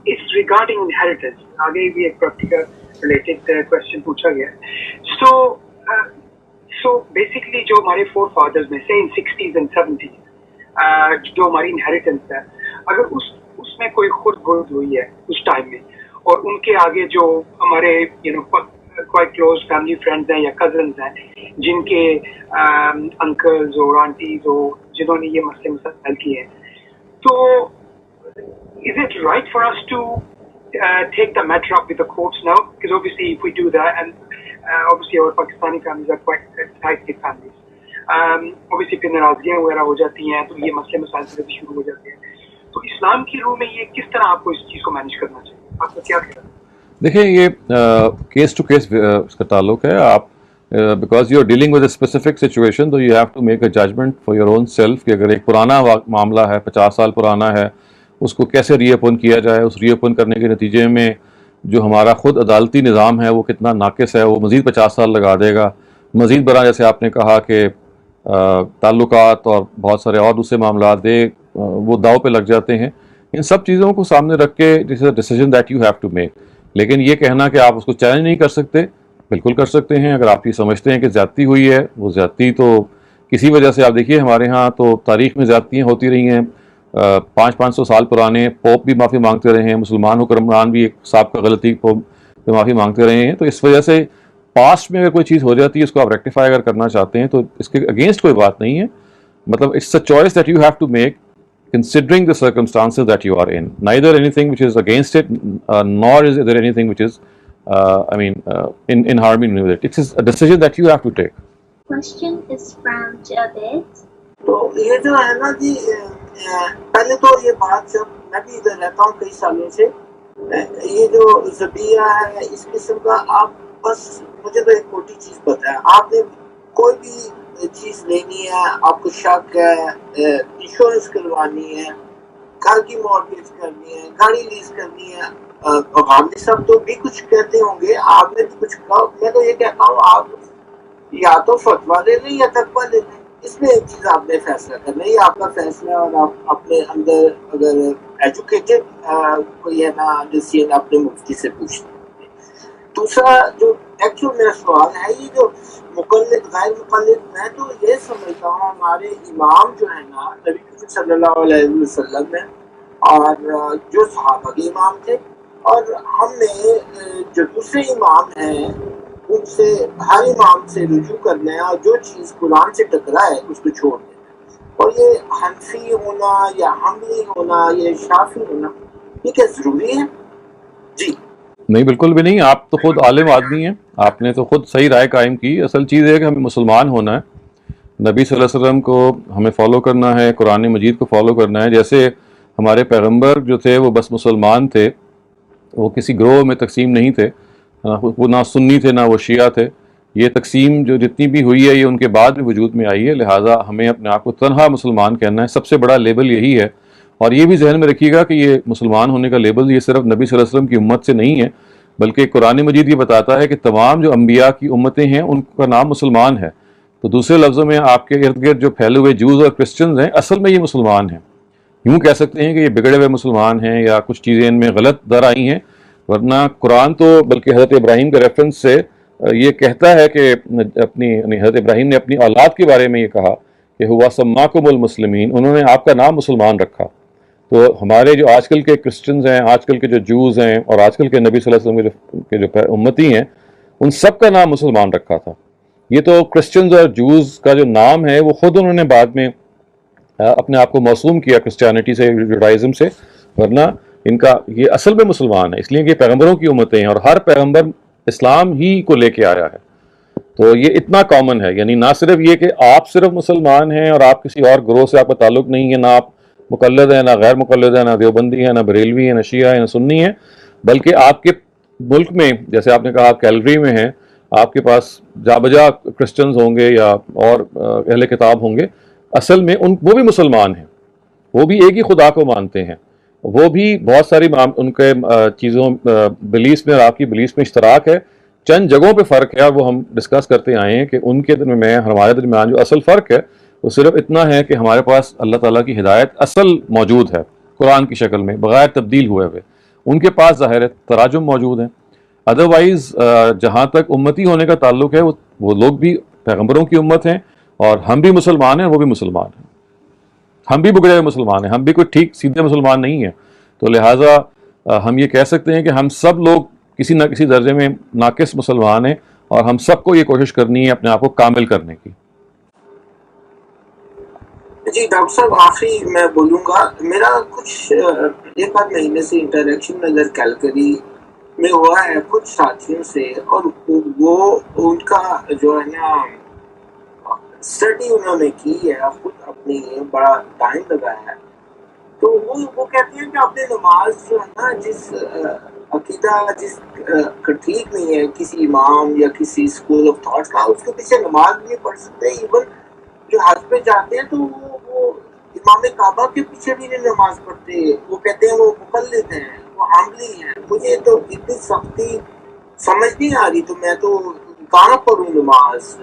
It's regarding inheritance. آگے بھی ایک پریکٹیکل ریلیٹڈ کوشچن پوچھا گیا ہے. سو بیسکلی جو ہمارے فور فادرز میں سے ان 60s and 70s جو ہماری انہیریٹنس ہے, اگر اس میں کوئی خود غرض ہوئی ہے اس ٹائم میں, اور ان کے آگے جو ہمارے quite close family friends ہیں یا cousins ہیں جن کے uncles اور aunties ہو جنہوں نے یہ مسئلے مسائل کیے ہیں. تو is it right for us to take the matter up with the courts now? Because obviously if we do that, and obviously our Pakistani families are quite tight-knit families, obviously پھر ناراضگیاں وغیرہ ہو جاتی ہیں تو یہ مسئلے مسائل سے بھی شروع ہو جاتے ہیں. تو اسلام کی روح میں یہ کس طرح آپ کو اس چیز کو مینیج کرنا چاہیے؟ آپ کا کیا خیال ہے؟ دیکھیں یہ کیس ٹو کیس اس کا تعلق ہے. آپ because you are dealing with a specific situation تو you have to make a judgement for your own self کہ اگر ایک پرانا معاملہ ہے 50 سال پرانا ہے اس کو کیسے ری اوپن کیا جائے. اس ری اوپن کرنے کے نتیجے میں جو ہمارا خود عدالتی نظام ہے وہ کتنا ناقص ہے, وہ مزید 50 سال لگا دے گا. مزید برآں جیسے آپ نے کہا کہ تعلقات اور بہت سارے اور دوسرے معاملات وہ داؤ پہ لگ جاتے ہیں. ان سب چیزوں کو سامنے رکھ کے this is a decision that you have to make. لیکن یہ کہنا کہ آپ اس کو چیلنج نہیں کر سکتے, بالکل کر سکتے ہیں. اگر آپ یہ سمجھتے ہیں کہ زیادتی ہوئی ہے, وہ زیادتی تو کسی وجہ سے, آپ دیکھیے ہمارے ہاں تو تاریخ میں زیادتیاں ہوتی رہی ہیں. 500 سال پرانے پوپ بھی معافی مانگتے رہے ہیں, مسلمان حکمران بھی ایک سابقہ غلطی پہ معافی مانگتے رہے ہیں. تو اس وجہ سے پاسٹ میں اگر کوئی چیز ہو جاتی ہے اس کو آپ ریکٹیفائی اگر کرنا چاہتے ہیں تو اس کے اگینسٹ کوئی بات نہیں ہے. مطلب it's a choice that you have to make considering the circumstances that you are in. Neither anything which is against it, nor is there anything which is, in harmony with it. It is a decision that you have to take. Question is from Javed. تو یہ جو ہے نا جی, پہلے تو یہ بات جب میں بھی ادھر رہتا ہوں کئی سالوں سے, یہ جو ذبیحہ ہے اس قسم کا, آپ بس مجھے تو ایک موٹی چیز پتہ ہے, آپ نے کوئی بھی چیز لینی ہے, آپ کو شک ہے, انشورنس کروانی ہے, گھر کی مارگیج کرنی ہے, گاڑی لیز کرنی ہے, غامدی صاحب تو بھی کچھ کہتے ہوں گے, آپ نے کچھ کہا. میں تو یہ کہتا ہوں آپ یا تو فتویٰ لے لیں یا تقویٰ لے لیں. اس میں ایک چیز آپ نے فیصلہ کرنا ہے, یہ آپ کا فیصلہ ہے, اور آپ اپنے اندر اگر ایجوکیٹڈ کوئی ہے نا ڈیسیژن اپنے مفتی سے پوچھتے ہیں. دوسرا جو ایکچوئل میرا سوال ہے, یہ جو مقلد غیر مقلد, میں تو یہ سمجھتا ہوں ہمارے امام جو ہے نا نبی کریم صلی اللہ علیہ وسلم میں, اور جو صحابہ کے امام تھے, اور ہم نے جو دوسرے امام ہیں ان سے, ہر امام سے رجوع کرنا ہے, اور جو چیز قرآن سے ٹکرائے اس کو چھوڑ دینا ہے. اور یہ حنفی ہونا یا حنبلی ہونا یا شافعی ہونا یہ کیا ضروری ہے؟ جی نہیں, بالکل بھی نہیں. آپ تو خود عالم آدمی ہیں, آپ نے تو خود صحیح رائے قائم کی. اصل چیز ہے کہ ہمیں مسلمان ہونا ہے, نبی صلی اللہ علیہ وسلم کو ہمیں فالو کرنا ہے, قرآن مجید کو فالو کرنا ہے. جیسے ہمارے پیغمبر جو تھے وہ بس مسلمان تھے, وہ کسی گروہ میں تقسیم نہیں تھے, وہ نہ سنی تھے نہ وہ شیعہ تھے. یہ تقسیم جو جتنی بھی ہوئی ہے یہ ان کے بعد میں وجود میں آئی ہے. لہٰذا ہمیں اپنے آپ کو تنہا مسلمان کہنا ہے, سب سے بڑا لیبل یہی ہے. اور یہ بھی ذہن میں رکھیے گا کہ یہ مسلمان ہونے کا لیبل یہ صرف نبی صلی اللہ علیہ وسلم کی امت سے نہیں ہے, بلکہ قرآن مجید یہ بتاتا ہے کہ تمام جو انبیاء کی امتیں ہیں ان کا نام مسلمان ہے. تو دوسرے لفظوں میں آپ کے ارد گرد جو پھیلے ہوئے جوز اور کرسچنز ہیں اصل میں یہ مسلمان ہیں. یوں کہہ سکتے ہیں کہ یہ بگڑے ہوئے مسلمان ہیں یا کچھ چیزیں ان میں غلط در آئی ہیں, ورنہ قرآن تو بلکہ حضرت ابراہیم کے ریفرنس سے یہ کہتا ہے کہ حضرت ابراہیم نے اپنی اولاد کے بارے میں یہ کہا کہ ہوا سماکم المسلمین, انہوں نے آپ کا نام مسلمان رکھا. تو ہمارے جو آج کل کے کرسچنز ہیں, آج کل کے جو جوز ہیں, اور آج کل کے نبی صلی اللہ علیہ وسلم کے جو امتی ہیں, ان سب کا نام مسلمان رکھا تھا. یہ تو کرسچنز اور جوز کا جو نام ہے وہ خود انہوں نے بعد میں اپنے آپ کو موسوم کیا کرسچینٹی سے, جوڈائزم سے, ورنہ ان کا یہ اصل میں مسلمان ہے. اس لیے کہ پیغمبروں کی امتیں ہیں اور ہر پیغمبر اسلام ہی کو لے کے آیا ہے. تو یہ اتنا کامن ہے, یعنی نہ صرف یہ کہ آپ صرف مسلمان ہیں اور آپ کسی اور گروہ سے آپ کا تعلق نہیں ہے, نہ آپ مقلد ہیں, نہ غیر مقلد ہیں, نہ دیوبندی ہیں, نہ بریلوی ہیں, نہ شیعہ ہیں, نہ سنی ہیں, بلکہ آپ کے ملک میں جیسے آپ نے کہا آپ کیلگری میں ہیں, آپ کے پاس جا بجا کرسچنز ہوں گے یا اور اہل کتاب ہوں گے. اصل میں وہ بھی مسلمان ہیں, وہ بھی ایک ہی خدا کو مانتے ہیں, وہ بھی بہت ساری ان کے چیزوں بلیفس میں اور آپ کی بلیفس میں اشتراک ہے. چند جگہوں پہ فرق ہے, اور وہ ہم ڈسکس کرتے آئے ہیں کہ ان کے درمیان ہمارے درمیان جو اصل فرق ہے وہ صرف اتنا ہے کہ ہمارے پاس اللہ تعالیٰ کی ہدایت اصل موجود ہے قرآن کی شکل میں بغیر تبدیل ہوئے ہوئے, ان کے پاس ظاہر ہے تراجم موجود ہیں. ادروائز جہاں تک امتی ہونے کا تعلق ہے وہ لوگ بھی پیغمبروں کی امت ہیں, اور ہم بھی مسلمان ہیں, وہ بھی مسلمان ہیں, ہم بھی بگڑے ہوئے مسلمان ہیں, ہم بھی کوئی ٹھیک سیدھے مسلمان نہیں ہیں. تو لہٰذا ہم یہ کہہ سکتے ہیں کہ ہم سب لوگ کسی نہ کسی درجے میں ناقص مسلمان ہیں، اور ہم سب کو یہ کوشش کرنی ہے اپنے آپ کو کامل کرنے کی۔ جی ڈاکٹر صاحب، آخری میں بولوں گا، میرا کچھ ایک آدھ مہینے سے انٹریکشن ادھر کیلکری میں ہوا ہے کچھ ساتھیوں سے، اور وہ ان کا جو ہے نا اسٹڈی انہوں نے کی ہے خود اپنی، بڑا ٹائم لگایا ہے، تو وہ کہتے ہیں کہ اپنے نماز جو ہے نا جس عقیدہ جس کا ٹھیک نہیں ہے کسی امام یا کسی اسکول آف تھاٹس کا، اس کے پیچھے نماز بھی نہیں پڑھ سکتے، ایون جو حج پہ جاتے ہیں تو وہ امام کعبہ کے پیچھے بھی نہیں نماز پڑھتے، وہ کہتے ہیں وہ مقلد ہیں، وہ عاملی ہیں۔ مجھے تو اتنی سختی سمجھ نہیں آ رہی، تو میں تو کہاں پڑھوں نماز؟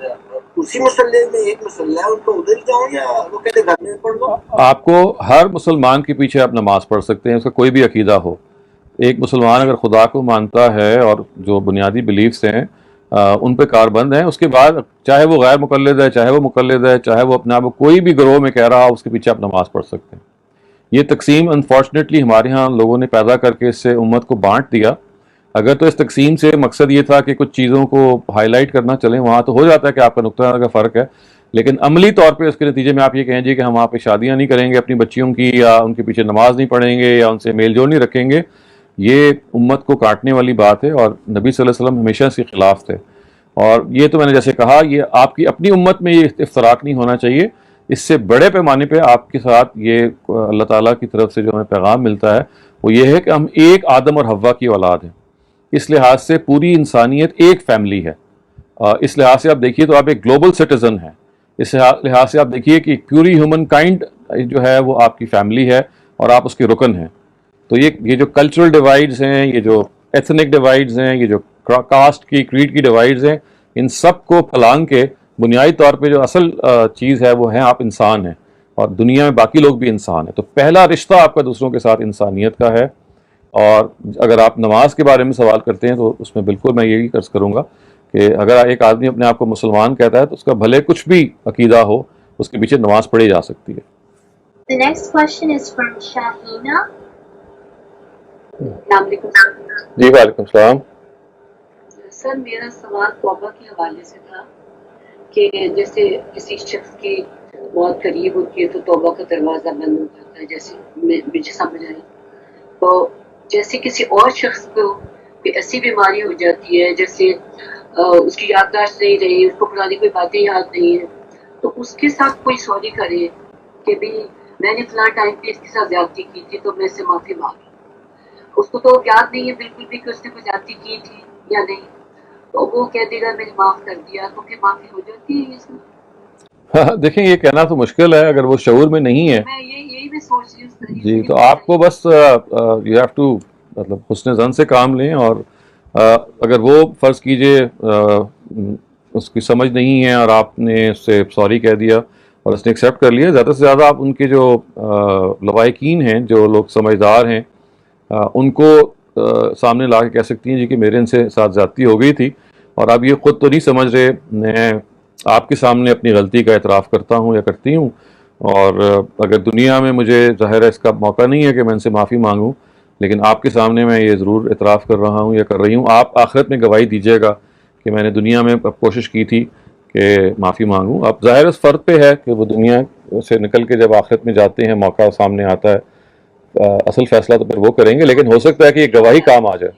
اسی مسئلے میں ایک مسئلہ ہے ان کو ادھر ہی جاؤں، یا وہ کہتے ہیں گھر میں پڑھ لو؟ آپ کو ہر مسلمان کے پیچھے آپ نماز پڑھ سکتے ہیں، اس کا کوئی بھی عقیدہ ہو۔ ایک مسلمان اگر خدا کو مانتا ہے اور جو بنیادی بلیفس ہیں ان پہ کاربند ہیں، اس کے بعد چاہے وہ غیر مقلد ہے، چاہے وہ مقلد ہے، چاہے وہ اپنے آپ کو کوئی بھی گروہ میں کہہ رہا ہو، اس کے پیچھے آپ نماز پڑھ سکتے ہیں۔ یہ تقسیم انفارچونیٹلی ہمارے ہاں لوگوں نے پیدا کر کے اس سے امت کو بانٹ دیا۔ اگر تو اس تقسیم سے مقصد یہ تھا کہ کچھ چیزوں کو ہائی لائٹ کرنا، چلیں وہاں تو ہو جاتا ہے کہ آپ کا نقطہ نظر کا فرق ہے، لیکن عملی طور پہ اس کے نتیجے میں آپ یہ کہیں جی کہ ہم وہاں پہ شادیاں نہیں کریں گے اپنی بچیوں کی، یا ان کے پیچھے نماز نہیں پڑھیں گے، یا ان سے میل جول نہیں رکھیں گے، یہ امت کو کاٹنے والی بات ہے، اور نبی صلی اللہ علیہ وسلم ہمیشہ اس کے خلاف تھے۔ اور یہ تو میں نے جیسے کہا، یہ آپ کی اپنی امت میں یہ افتراق نہیں ہونا چاہیے۔ اس سے بڑے پیمانے پہ آپ کے ساتھ یہ اللہ تعالیٰ کی طرف سے جو ہمیں پیغام ملتا ہے وہ یہ ہے کہ ہم ایک آدم اور حوا کی اولاد ہیں۔ اس لحاظ سے پوری انسانیت ایک فیملی ہے۔ اس لحاظ سے آپ دیکھیے تو آپ ایک گلوبل سٹیزن ہیں۔ اس لحاظ سے آپ دیکھیے کہ پوری ہیومن کائنڈ جو ہے وہ آپ کی فیملی ہے، اور آپ اس کے رکن ہیں۔ تو یہ جو کلچرل ڈیوائڈز ہیں، یہ جو ایتھنک ڈیوائڈز ہیں، یہ جو کاسٹ کی کریڈ کی ڈیوائڈز ہیں، ان سب کو پھلانگ کے بنیادی طور پہ جو اصل چیز ہے وہ ہے آپ انسان ہیں، اور دنیا میں باقی لوگ بھی انسان ہیں۔ تو پہلا رشتہ آپ کا دوسروں کے ساتھ انسانیت کا ہے۔ اور اگر آپ نماز کے بارے میں سوال کرتے ہیں تو اس میں بالکل میں یہی عرض کروں گا کہ اگر ایک آدمی اپنے آپ کو مسلمان کہتا ہے تو اس کا بھلے کچھ بھی عقیدہ ہو، اس کے پیچھے نماز پڑھی جا سکتی ہے۔ The next question is from Shahina. السلام علیکم جی وعلیکم السلام۔ سر، میرا سوال توبہ کے حوالے سے تھا کہ جیسے کسی شخص کی بہت قریب ہوتی ہے تو توبہ کا دروازہ بند ہو جاتا ہے، جیسے مجھے سمجھ آئی، تو جیسے کسی اور شخص کو کوئی ایسی بیماری ہو جاتی ہے جیسے اس کی یادداشت نہیں رہی، اس کو پرانی کوئی باتیں یاد نہیں ہیں، تو اس کے ساتھ کوئی سوری کرے کہ بھی میں نے فلاں ٹائم پہ اس کے ساتھ زیادتی کی تھی تو میں اس سے معافی مانگی، اس کو تو یاد نہیں ہے بالکل بھی کہ اس نے کوئی زیادتی کی تھی یا نہیں، تو وہ کہہ دے گا میں نے معاف کر دیا، تو پھر معافی ہو جاتی ہے اس میں؟ دیکھیں یہ کہنا تو مشکل ہے اگر وہ شعور میں نہیں ہے۔ میں یہی میں سوچ رہی ہوں جی تو آپ کو بس یو ہیو ٹو مطلب حسن ظن سے کام لیں، اور اگر وہ فرض کیجئے اس کی سمجھ نہیں ہے اور آپ نے اس سے سوری کہہ دیا اور اس نے ایکسیپٹ کر لیا، زیادہ سے زیادہ آپ ان کے جو لوائقین ہیں، جو لوگ سمجھدار ہیں، ان کو سامنے لا کے کہہ سکتی ہیں جی کہ میرے ان سے ساتھ زیادتی ہو گئی تھی، اور آپ یہ خود تو نہیں سمجھ رہے، میں آپ کے سامنے اپنی غلطی کا اعتراف کرتا ہوں یا کرتی ہوں، اور اگر دنیا میں مجھے ظاہر ہے اس کا موقع نہیں ہے کہ میں ان سے معافی مانگوں، لیکن آپ کے سامنے میں یہ ضرور اعتراف کر رہا ہوں یا کر رہی ہوں۔ آپ آخرت میں گواہی دیجیے گا کہ میں نے دنیا میں کوشش کی تھی کہ معافی مانگوں۔ اب ظاہر اس فرد پہ ہے کہ وہ دنیا سے نکل کے جب آخرت میں جاتے ہیں، موقع سامنے آتا ہے، اصل فیصلہ تو پھر وہ کریں گے، لیکن ہو سکتا ہے کہ یہ گواہی کام آ جائے۔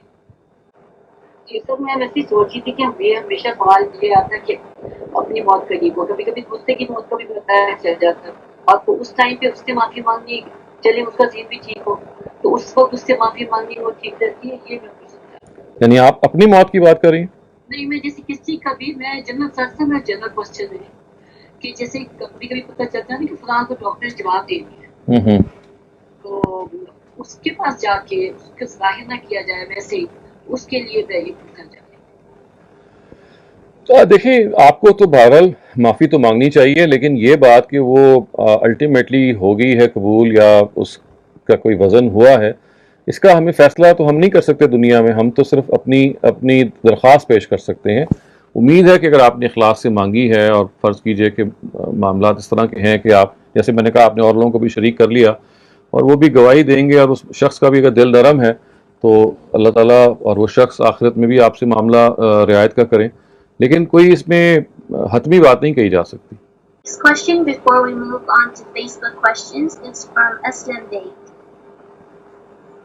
جی سر، میں ویسے سوچی تھی کہ ہمیشہ سوال یہ آتا ہے کہ اپنی موت قریب ہو، کبھی کبھی غصے کی موت کا بھی پتہ چل جاتا ہے، اور تو اس ٹائم پہ اس سے معافی مانگنی، چلے اس کا ذہن بھی ٹھیک ہو تو اس وقت اس سے معافی مانگنی وہ ٹھیک رہتی ہے، یہ میں پوچھ سکتا ہوں۔ یعنی آپ اپنی موت کی بات کر رہی ہیں؟ نہیں، میں جیسے کسی کا بھی، میں جنرل سر سے میں جنرل کوشچن ہے کہ جیسے کبھی کبھی پتہ چلتا ہے نا کہ فلاں کو ڈاکٹر نے جواب دے دیا، تو اس کے پاس جا کے اس کا ظاہر نہ کیا جائے، ویسے ہی اس کے لیے میں یہ پوچھنا چاہتی ہوں۔ دیکھیں آپ کو تو بہرحال معافی تو مانگنی چاہیے، لیکن یہ بات کہ وہ الٹیمیٹلی ہو گئی ہے قبول یا اس کا کوئی وزن ہوا ہے، اس کا ہمیں فیصلہ تو ہم نہیں کر سکتے دنیا میں، ہم تو صرف اپنی درخواست پیش کر سکتے ہیں۔ امید ہے کہ اگر آپ نے اخلاص سے مانگی ہے، اور فرض کیجئے کہ معاملات اس طرح کے ہیں کہ آپ جیسے میں نے کہا آپ نے اور لوگوں کو بھی شریک کر لیا اور وہ بھی گواہی دیں گے، اور اس شخص کا بھی اگر دل نرم ہے تو اللہ تعالیٰ اور وہ شخص آخرت میں بھی آپ سے معاملہ رعایت کا کریں، لیکن کوئی اس میں حتمی بات نہیں کہی جا سکتی. This question before we move on to Facebook questions is from Aslam Day.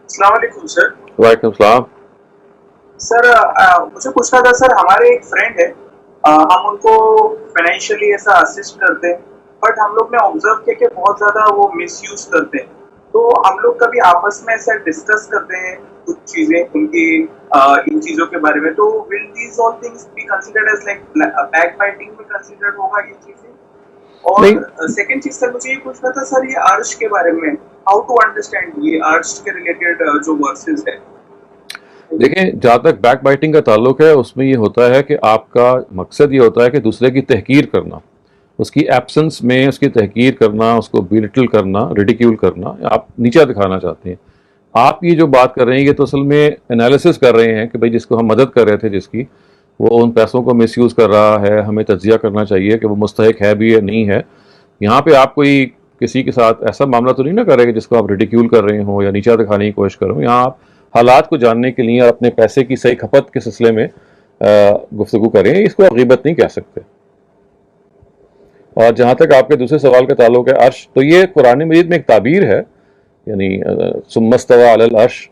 السلام علیکم سر. وعلیکم السلام. سر مجھے پوچھنا تھا سر، ہمارے ایک فرینڈ ہے، ہم ان کو فائنینشلی ایسا اسسٹ کرتے ہیں، بٹ ہم لوگ نے آبزرو کیا کہ بہت زیادہ وہ مس یوز کرتے ہیں. تو ہم لوگ کبھی آپس میں ایسا ڈسکس کرتے ہیں کچھ چیزیں ان کی ان چیزوں کے بارے میں، تو will these all things be considered as like back biting میں کنسیڈرڈ ہوگا یہ چیزیں؟ اور سیکنڈ چیز سر مجھے یہ پوچھنا تھا سر، یہ عرش کے بارے میں ہاؤ ٹو انڈرسٹینڈ یہ عرش کے ریلیٹڈ جو ورسز ہے. دیکھیں، جہاں تک بیک بائٹنگ کا تعلق ہے اس میں یہ ہوتا ہے کہ آپ کا مقصد یہ ہوتا ہے کہ دوسرے کی تحقیر کرنا، اس کی ایبسنس میں اس کی تحقیر کرنا، اس کو بیلٹل کرنا، ریڈیکیول کرنا، آپ نیچا دکھانا چاہتے ہیں. آپ یہ جو بات کر رہے ہیں یہ تو اصل میں انالیسس کر رہے ہیں کہ بھئی جس کو ہم مدد کر رہے تھے، جس کی وہ ان پیسوں کو مس یوز کر رہا ہے، ہمیں تجزیہ کرنا چاہیے کہ وہ مستحق ہے بھی یا نہیں ہے. یہاں پہ آپ کوئی کسی کے ساتھ ایسا معاملہ تو نہیں نہ کر رہے کہ جس کو آپ ریڈیکیول کر رہے ہوں یا نیچا دکھانے کی کوشش کر رہے ہوں. یہاں آپ حالات کو جاننے کے لیے اور اپنے پیسے کی صحیح کھپت کے سلسلے میں گفتگو کریں، اس کو آپ غیبت نہیں کہہ سکتے. اور جہاں تک آپ کے دوسرے سوال کا تعلق ہے عرش، تو یہ قرآن مجید میں ایک تعبیر ہے، یعنی ثم استوى علی العرش،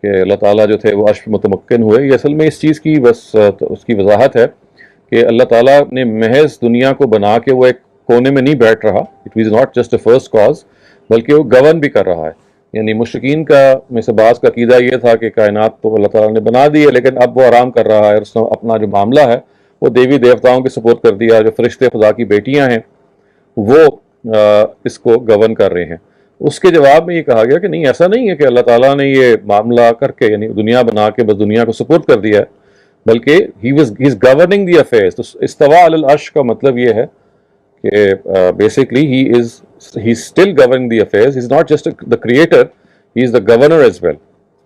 کہ اللہ تعالیٰ جو تھے وہ عرش پہ متمکن ہوئے. یہ اصل میں اس چیز کی بس اس کی وضاحت ہے کہ اللہ تعالیٰ نے محض دنیا کو بنا کے وہ ایک کونے میں نہیں بیٹھ رہا، it was not just a first cause, بلکہ وہ گورن بھی کر رہا ہے. یعنی مشرکین کا میں سے بعض کا عقیدہ یہ تھا کہ کائنات تو اللہ تعالیٰ نے بنا دی ہے، لیکن اب وہ آرام کر رہا ہے، اور اس نے اپنا جو معاملہ ہے وہ دیوی دیوتاؤں کے سپورٹ کر دیا. جو فرشتے خدا کی بیٹیاں ہیں وہ اس کو گورن کر رہے ہیں. اس کے جواب میں یہ کہا گیا کہ نہیں، ایسا نہیں ہے کہ اللہ تعالیٰ نے یہ معاملہ کر کے یعنی دنیا بنا کے بس دنیا کو سپورٹ کر دیا ہے، بلکہ ہی از گورننگ دی افیئرز. تو استوا علی العرش کا مطلب یہ ہے کہ basically he is still governing the affairs. He is not just the creator, he is the governor as well.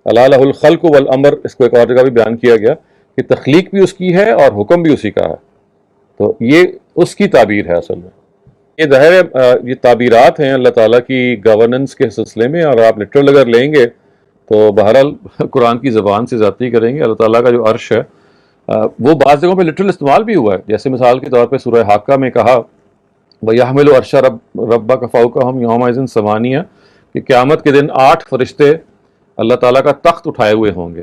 اللہ لہ الخلق والامر، اس کو ایک اور جگہ بھی بیان کیا گیا کہ تخلیق بھی اس کی ہے اور حکم بھی اسی کا ہے. تو یہ اس کی تعبیر ہے اصل میں. یہ ظاہر ہے یہ تعبیرات ہیں اللہ تعالیٰ کی گورننس کے سلسلے میں، اور آپ لٹرل اگر لیں گے تو بہرحال قرآن کی زبان سے زیادتی کریں گے. اللہ تعالیٰ کا جو عرش ہے وہ بعض جگہوں پہ لٹرل استعمال بھی ہوا ہے. جیسے مثال کے طور پہ سورہ حاقہ میں کہا وَيَحْمِلُ عَرْشَ رَبَّكَ فَوْقَهُمْ يَوْمَئِذٍ ثَمَانِيَةٌ، کہ قیامت کے دن 8 فرشتے اللہ تعالیٰ کا تخت اٹھائے ہوئے ہوں گے.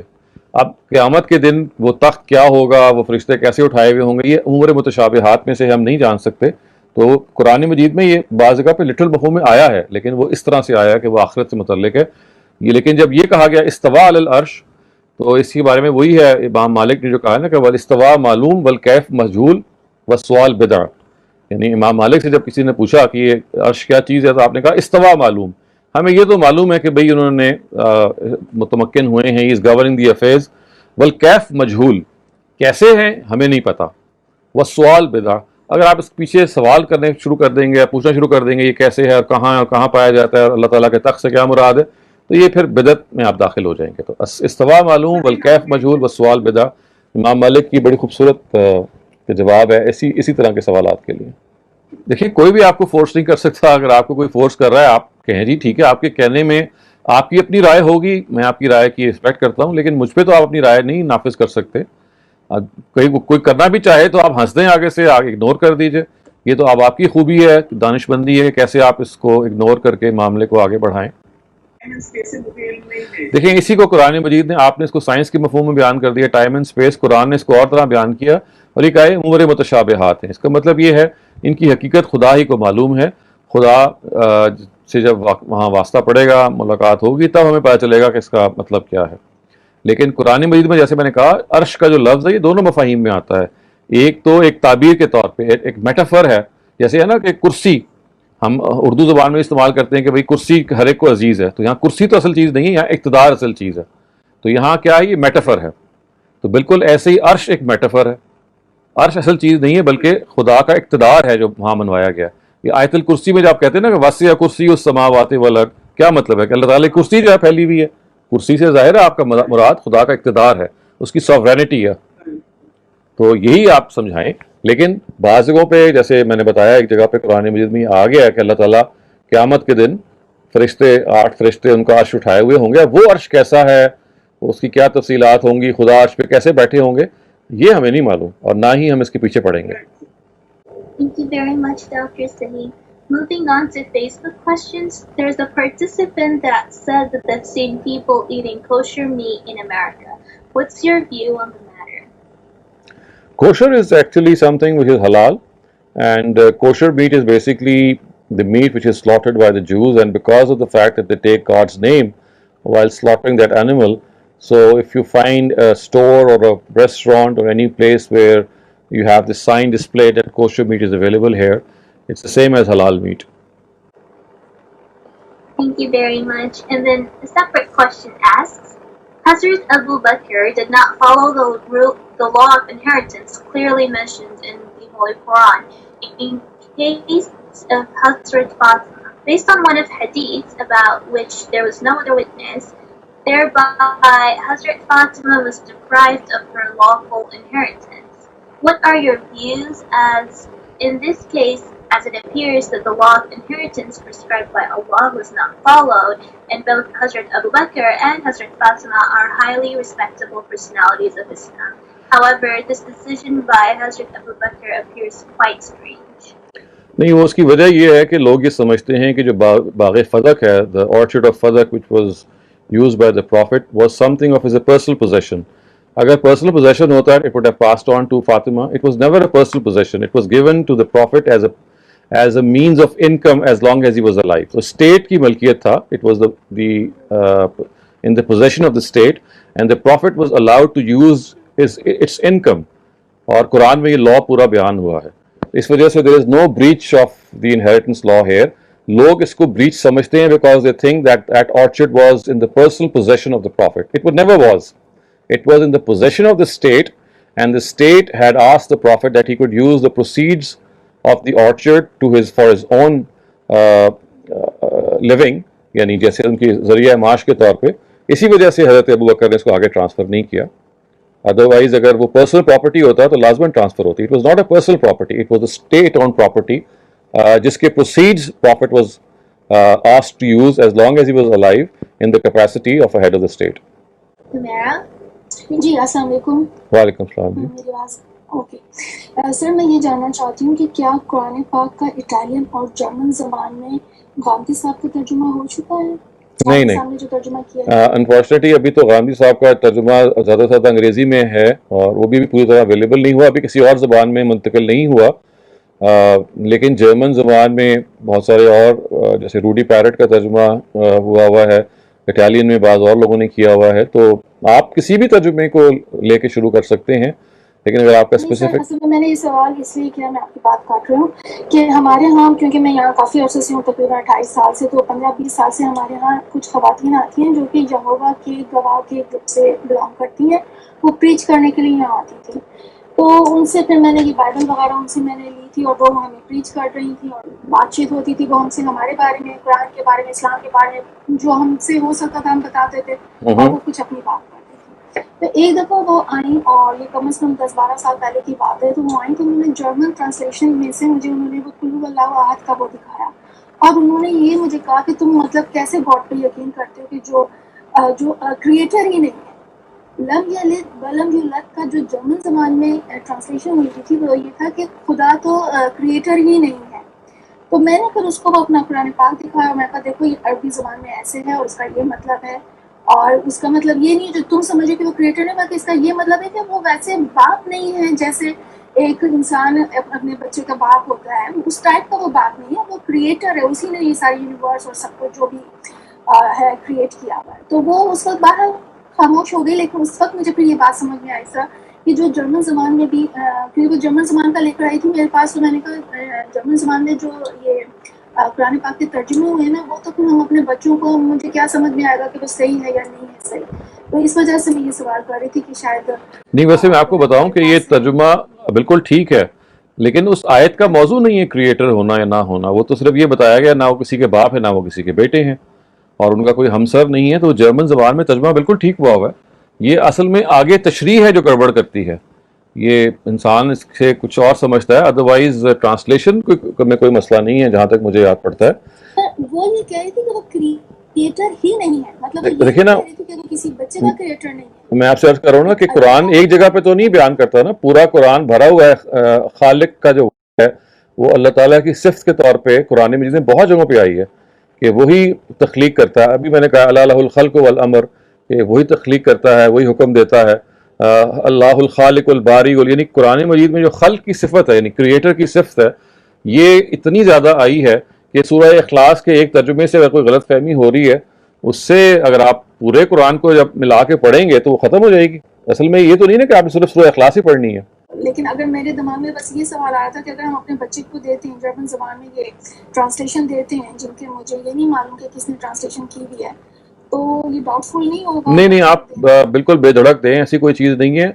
اب قیامت کے دن وہ تخت کیا ہوگا، وہ فرشتے کیسے اٹھائے ہوئے ہوں گے، یہ امور متشابہات میں سے ہم نہیں جان سکتے. تو قرآن مجید میں یہ بعض جگہ پہ لٹرل مفہوم میں آیا ہے، لیکن وہ اس طرح سے آیا کہ وہ آخرت سے متعلق ہے. یہ لیکن جب یہ کہا گیا استوا علی العرش، تو اس کے بارے میں وہی ہے امام مالک نے جو کہا نا کہ والاستوا معلوم والکیف مجہول والسؤال بدع. یعنی امام مالک سے جب کسی نے پوچھا کہ یہ عرش کیا چیز ہے تو آپ نے کہا استوا معلوم، ہمیں یہ تو معلوم ہے کہ بھئی انہوں نے متمکن ہوئے ہیں، از گورننگ دی افیئرز، والکیف مجہول، کیسے ہیں ہمیں نہیں پتہ، والسؤال بدع. اگر آپ اس پیچھے سوال کرنے شروع کر دیں گے، پوچھنا شروع کر دیں گے یہ کیسے ہے اور کہاں پایا جاتا ہے اور اللہ تعالیٰ کے تخت سے کیا مراد ہے، تو یہ پھر بدعت میں آپ داخل ہو جائیں گے. تو استوا معلوم والکیف مجہول والسؤال بدع امام مالک کی بڑی خوبصورت جواب ہے اسی طرح کے سوالات کے لیے. دیکھیں کوئی بھی آپ کو فورس نہیں کر سکتا. اگر آپ کو کوئی فورس کر رہا ہے آپ کہیں جی ٹھیک ہے، آپ کے کہنے میں آپ کی اپنی رائے ہوگی، میں آپ کی رائے کی رسپیکٹ کرتا ہوں، لیکن مجھ پہ تو آپ اپنی رائے نہیں نافذ کر سکتے. کوئی کرنا بھی چاہے تو آپ ہنس دیں آگے سے، اگنور کر دیجئے. یہ تو اب آپ کی خوبی ہے، دانش مندی ہے، کیسے آپ اس کو اگنور کر کے معاملے کو آگے بڑھائیں. دیکھیں اسی کو قرآن مجید نے، آپ نے اس کو سائنس کے مفہوم میں بیان کر دیا، ٹائم اینڈ اسپیس. قرآن نے اس کو اور طرح بیان کیا اور یہ کہا ہے امور متشابہات ہیں. اس کا مطلب یہ ہے ان کی حقیقت خدا ہی کو معلوم ہے. خدا سے جب وہاں واسطہ پڑے گا، ملاقات ہوگی، تب ہمیں پتہ چلے گا کہ اس کا مطلب کیا ہے. لیکن قرآن مجید میں جیسے میں نے کہا عرش کا جو لفظ ہے یہ دونوں مفاہیم میں آتا ہے. ایک تو ایک تعبیر کے طور پہ ایک میٹافر ہے، جیسے ہے نا کہ کرسی ہم اردو زبان میں استعمال کرتے ہیں کہ بھئی کرسی ہر ایک کو عزیز ہے. تو یہاں کرسی تو اصل چیز نہیں ہے، یہاں اقتدار اصل چیز ہے. تو یہاں کیا ہے، یہ میٹافر ہے. تو بالکل ایسے ہی عرش ایک میٹافر ہے. عرش اصل چیز نہیں ہے بلکہ خدا کا اقتدار ہے جو وہاں منوایا گیا. یہ آیت الکرسی میں جو آپ کہتے ہیں نا کہ وسع کرسی السماوات والارض، کیا مطلب ہے کہ اللہ تعالیٰ کی کرسی جو ہے پھیلی ہوئی ہے. کرسی سے ظاہر ہے آپ کا مراد خدا کا اقتدار ہے، اس کی سوورینٹی ہے. تو یہی آپ سمجھائیں. لیکن بعض جگہوں پہ جیسے میں نے بتایا ایک جگہ پہ قرآن مجید میں آ گیا ہے کہ اللہ تعالیٰ قیامت کے دن فرشتے 8 فرشتے ان کا عرش اٹھائے ہوئے ہوں گے. وہ عرش کیسا ہے اس کی کیا تفصیلات ہوں گی, خدا عرش پہ کیسے بیٹھے ہوں گے, یہ ہمیں نہیں معلوم اور نہ ہی ہم اس کے پیچھے پڑیں گے. Thank you very much, Dr. Saleem. Moving on to Facebook questions, there's a participant that said that they've seen people eating kosher meat in America. What's your view on the matter? Kosher is actually something which is halal, and kosher meat is basically the meat which is slaughtered by the Jews, and because of the fact that they take God's name while slaughtering that animal, so if you find a store or a restaurant or any place where you have the sign displayed that kosher meat is available here, it's the same as halal meat. Thank you very much. And then a separate question asks, Hazrat Abu Bakr did not follow the law of inheritance clearly mentioned in the Holy Quran in case of Hazrat Fatima. Based on one of Hadith about which there was no other witness, thereby Hazrat Fatima was deprived of her lawful inheritance. What are your views as in this case, as it appears that the law of inheritance prescribed by Allah was not followed, and both Hazrat Abu Bakr and Hazrat Fatima are highly respectable personalities of Islam. However, this decision by Hazrat Abu Bakr appears quite strange. نہیں, وہ اس کی وجہ یہ ہے کہ لوگ یہ سمجھتے ہیں کہ جو باغ فدق ہے, the orchard of Fadak which was used by the Prophet was something of his a personal possession. اگر personal possession ہوتا ہے, it would have passed on to Fatima. It was never a personal possession. It was given to the Prophet as a means of income as long as he was alive. So state کی ملکیت تھا. It was in the possession of the state, and the Prophet was allowed to use its income. اور قرآن میں یہ law پورا بیان ہوا ہے. اس وجہ سے there is no breach of the inheritance law here. لوگ اس کو breach سمجھتے ہیں because they think that orchard was in the personal possession of the Prophet. It never was. It was in the possession of the state, and the state had asked the Prophet that he could use the proceeds of the orchard for his own living, یعنی جیسے ان کی ذریعہ معاش کے طور پہ. اسی وجہ سے حضرت ابو بکر نے اس کو آگے ٹرانسفر نہیں کیا. ادروائز اگر وہ پرسنل پراپرٹی ہوتا تو لازماً ٹرانسفر ہوتی. It was not a personal property, it was a state owned property جس کے proceeds Prophet was asked to use as long as he was alive in the capacity of a head of the state. Humera? جی السلام علیکم. وعلیکم السلام. میری آواز okay. سر میں یہ جاننا چاہتی ہوں کہ کیا قرآن پاک کا اٹالین اور جرمن زبان میں غامدی صاحب کا ترجمہ ہو چکا ہے؟ نہیں جو ترجمہ کیا انفارچونیٹلی ابھی تو غامدی صاحب کا ترجمہ زیادہ سے زیادہ انگریزی میں ہے, اور وہ بھی پوری طرح اویلیبل نہیں ہوا, ابھی کسی اور زبان میں منتقل نہیں ہوا. لیکن جرمن زبان میں بہت سارے اور جیسے روڈی پیرٹ کا ترجمہ ہوا ہے, اٹالین میں بعض اور لوگوں نے کیا ہوا ہے. تو آپ کسی بھی ترجمے کو لے کے شروع کر سکتے ہیں, لیکن اگر آپ کا اسپیسیفک. میں نے یہ سوال اس لیے کیا, میں آپ کی بات کاٹ رہی ہوں کہ ہمارے ہاں, کیونکہ میں یہاں کافی عرصے سے ہوں, تقریباً 28 سال سے, تو 15-20 سال سے ہمارے ہاں کچھ خواتین آتی ہیں جو کہ یہوہ کے گواہ کے گروپ سے بلانگ کرتی ہیں. وہ پریچ کرنے کے لیے یہاں آتی تھی, تو ان سے پھر میں نے یہ بائبل وغیرہ ان سے میں نے لی تھی, اور وہ ہمیں پریچ کر رہی تھی اور بات چیت ہوتی تھی. وہ ہم سے ہمارے بارے میں, قرآن کے بارے میں, اسلام کے بارے میں جو ہم سے ہو سکتا تھا ہم بتاتے تھے, اور وہ کچھ اپنی بات کرتے تھے. تو ایک دفعہ وہ آئیں, اور یہ کم از کم 10-12 سال پہلے کی بات ہے, تو وہ آئیں تو انہوں نے جرمن ٹرانسلیشن میں سے مجھے انہوں نے وہ قل هو اللہ احد کا وہ دکھایا, اور انہوں نے یہ مجھے کہا کہ تم مطلب کیسے گاڈ پہ یقین کرتے ہو کہ جو کریٹر ہی نہیں ہے. لم یلد ولم یولد کا جو جرمن زبان میں ٹرانسلیشن ہوئی تھی وہ یہ تھا کہ خدا تو کریٹر ہی نہیں ہے. تو میں نے پھر اس کو اپنا قرآن پاک دکھایا, اور میں کہا دیکھو یہ عربی زبان میں ایسے ہے, اور اس کا یہ مطلب ہے, اور اس کا مطلب یہ نہیں جو تم سمجھو کہ وہ کریٹر ہے, بلکہ اس کا یہ مطلب ہے کہ وہ ویسے باپ نہیں ہے جیسے ایک انسان اپنے بچے کا باپ ہوتا ہے, اس ٹائپ کا وہ باپ نہیں ہے, وہ کریٹر ہے. اسی نے یہ ساری یونیورس اور سب کو جو بھی ہے کریٹ کیا ہوا ہے. تو وہ اس وقت باہر خاموش ہو گئی, لیکن اس وقت مجھے پھر یہ بات سمجھ میں آئی سر کہ جو جرمن زبان میں بھی, کیونکہ وہ جرمن زبان کا لے کر آئی تھی میرے پاس, تو میں نے کہا جرمن زبان میں جو یہ قرآن پاک کے ترجمے ہوئے ہیں نا, وہ تو پھر ہم اپنے بچوں کو, مجھے کیا سمجھ میں آئے گا کہ وہ صحیح ہے یا نہیں ہے صحیح. تو اس وجہ سے میں یہ سوال کر رہی تھی کہ شاید نہیں. ویسے میں آپ کو بتاؤں کہ یہ ترجمہ بالکل ٹھیک ہے, لیکن اس آیت کا موضوع نہیں ہے کریٹر ہونا یا نہ ہونا. وہ تو صرف یہ بتایا گیا نہ وہ کسی کے باپ ہے نہ وہ کسی کے بیٹے ہیں, اور ان کا کوئی ہمسر نہیں ہے. تو جرمن زبان میں ترجمہ بالکل ٹھیک ہوا ہے. یہ اصل میں آگے تشریح ہے جو گڑبڑ کرتی ہے. یہ انسان اس سے کچھ اور سمجھتا ہے, ادروائز ٹرانسلیشن میں کوئی مسئلہ نہیں ہے جہاں تک مجھے یاد پڑتا ہے. وہ یہ کہہ رہی تھی کہ وہ کریٹر ہی نہیں ہے. مطلب دیکھیے نا، کسی بچے کا کریٹر نہیں ہے. میں آپ سے عرض کر رہا ہوں نا کہ قرآن ایک جگہ پہ تو نہیں بیان کرتا نا، پورا قرآن بھرا ہوا ہے. خالق کا جو ہے وہ اللہ تعالیٰ کی صفت کے طور پہ قرآن مجید میں بہت جگہوں پہ آئی ہے کہ وہی تخلیق کرتا ہے. ابھی میں نے کہا اللہ لہ الخلق والامر، کہ وہی تخلیق کرتا ہے، وہی حکم دیتا ہے. اللہ الخالق الباری، یعنی قرآن مجید میں جو خلق کی صفت ہے، یعنی کریٹر کی صفت ہے، یہ اتنی زیادہ آئی ہے کہ سورہ اخلاص کے ایک ترجمے سے اگر کوئی غلط فہمی ہو رہی ہے، اس سے اگر آپ پورے قرآن کو جب ملا کے پڑھیں گے تو وہ ختم ہو جائے گی. اصل میں یہ تو نہیں نا کہ آپ نے صرف سورہ اخلاص ہی پڑھنی ہے. لیکن اگر میرے دماغ میں بس یہ سوال آیا تھا کہ اگر ہم اپنے بچے کو دیتے ہیں جرمن زبان میں یہ ٹرانسلیشن دیتے ہیں جن کے مجھے یہ نہیں معلوم کہ کس نے ٹرانسلیشن کی بھی ہے، تو یہ ڈاؤٹ فل نہیں ہوگا؟ نہیں، آپ بالکل بے دھڑک دیں، ایسی کوئی چیز نہیں ہے.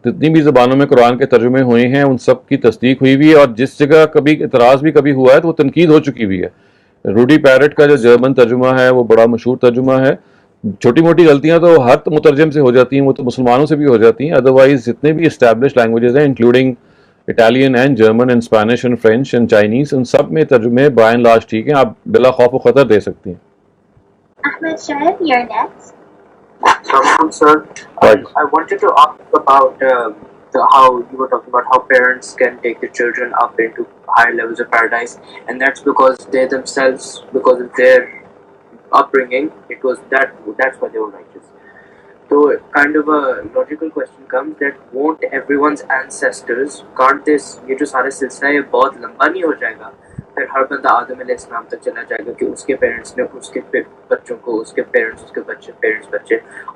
جتنی بھی زبانوں میں قرآن کے ترجمے ہوئے ہیں ان سب کی تصدیق ہوئی ہوئی ہے، اور جس جگہ کبھی اعتراض بھی کبھی ہوا ہے تو وہ تنقید ہو چکی ہوئی ہے. روڈی پیرٹ کا جو جرمن ترجمہ ہے وہ بڑا مشہور ترجمہ ہے. چھوٹی موٹی غلطیاں تو ہر مترجم سے ہو جاتی ہیں، وہ تو مسلمانوں سے بھی ہو جاتی ہیں. ادروائز جتنے بھی اسٹیبلش لینگویجز ہیں including Italian and German and Spanish and French and Chinese, ان سب میں ترجمے بائی اینڈ لارج ٹھیک ہیں، آپ بلا خوف و خطر دے سکتی ہیں. Ahmed Shahid, you're next. Assalamualaikum, sir. I wanted to ask about how you were talking about how parents can take their children up into higher levels of paradise, and that's because they themselves, because of their upbringing, it was that's why they were righteous. So kind of a logical question comes that won't everyone's ancestors, can't this یہ جو سارا سلسلہ ہے بہت لمبا نہیں ہو جائے گا؟ پھر ہر بندہ آدم علیہ السلام تک چلا جائے گا کہ اس کے پیرنٹس نے اس کے بچوں کو، اس کے پیرنٹس، اس کے پیرنٹس بچے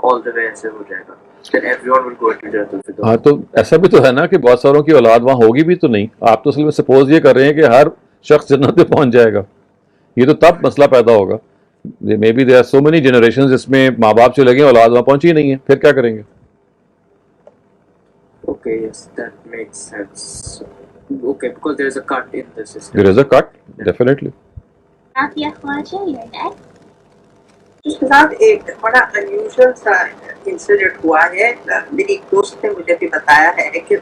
آل دا وے ایسے ہو جائے گا. Then everyone will go into جنت الفردوس. ہاں، تو ایسا بھی تو ہے نا کہ بہت ساروں کی اولاد وہاں ہوگی بھی تو نہیں. آپ تو اصل میں سپوز یہ کر رہے ہیں کہ ہر شخص جنت پہ پہنچ جائے گا. یہ تو تب مسئلہ پیدا ہوگا. Maybe there are so many generations جس میں ماں باپ چلے گئے، اولاد وہاں پہنچی نہیں ہے، پھر کیا کریں گے؟ Okay, yes, that makes sense. Okay, because there is a cut in the system. There is a cut, definitely. Afia Khwaja, you're next. اس کے ساتھ ایک بڑا انیوژل سا انسیڈنٹ ہوا ہے. میری دوست نے مجھے بھی بتایا ہے کہ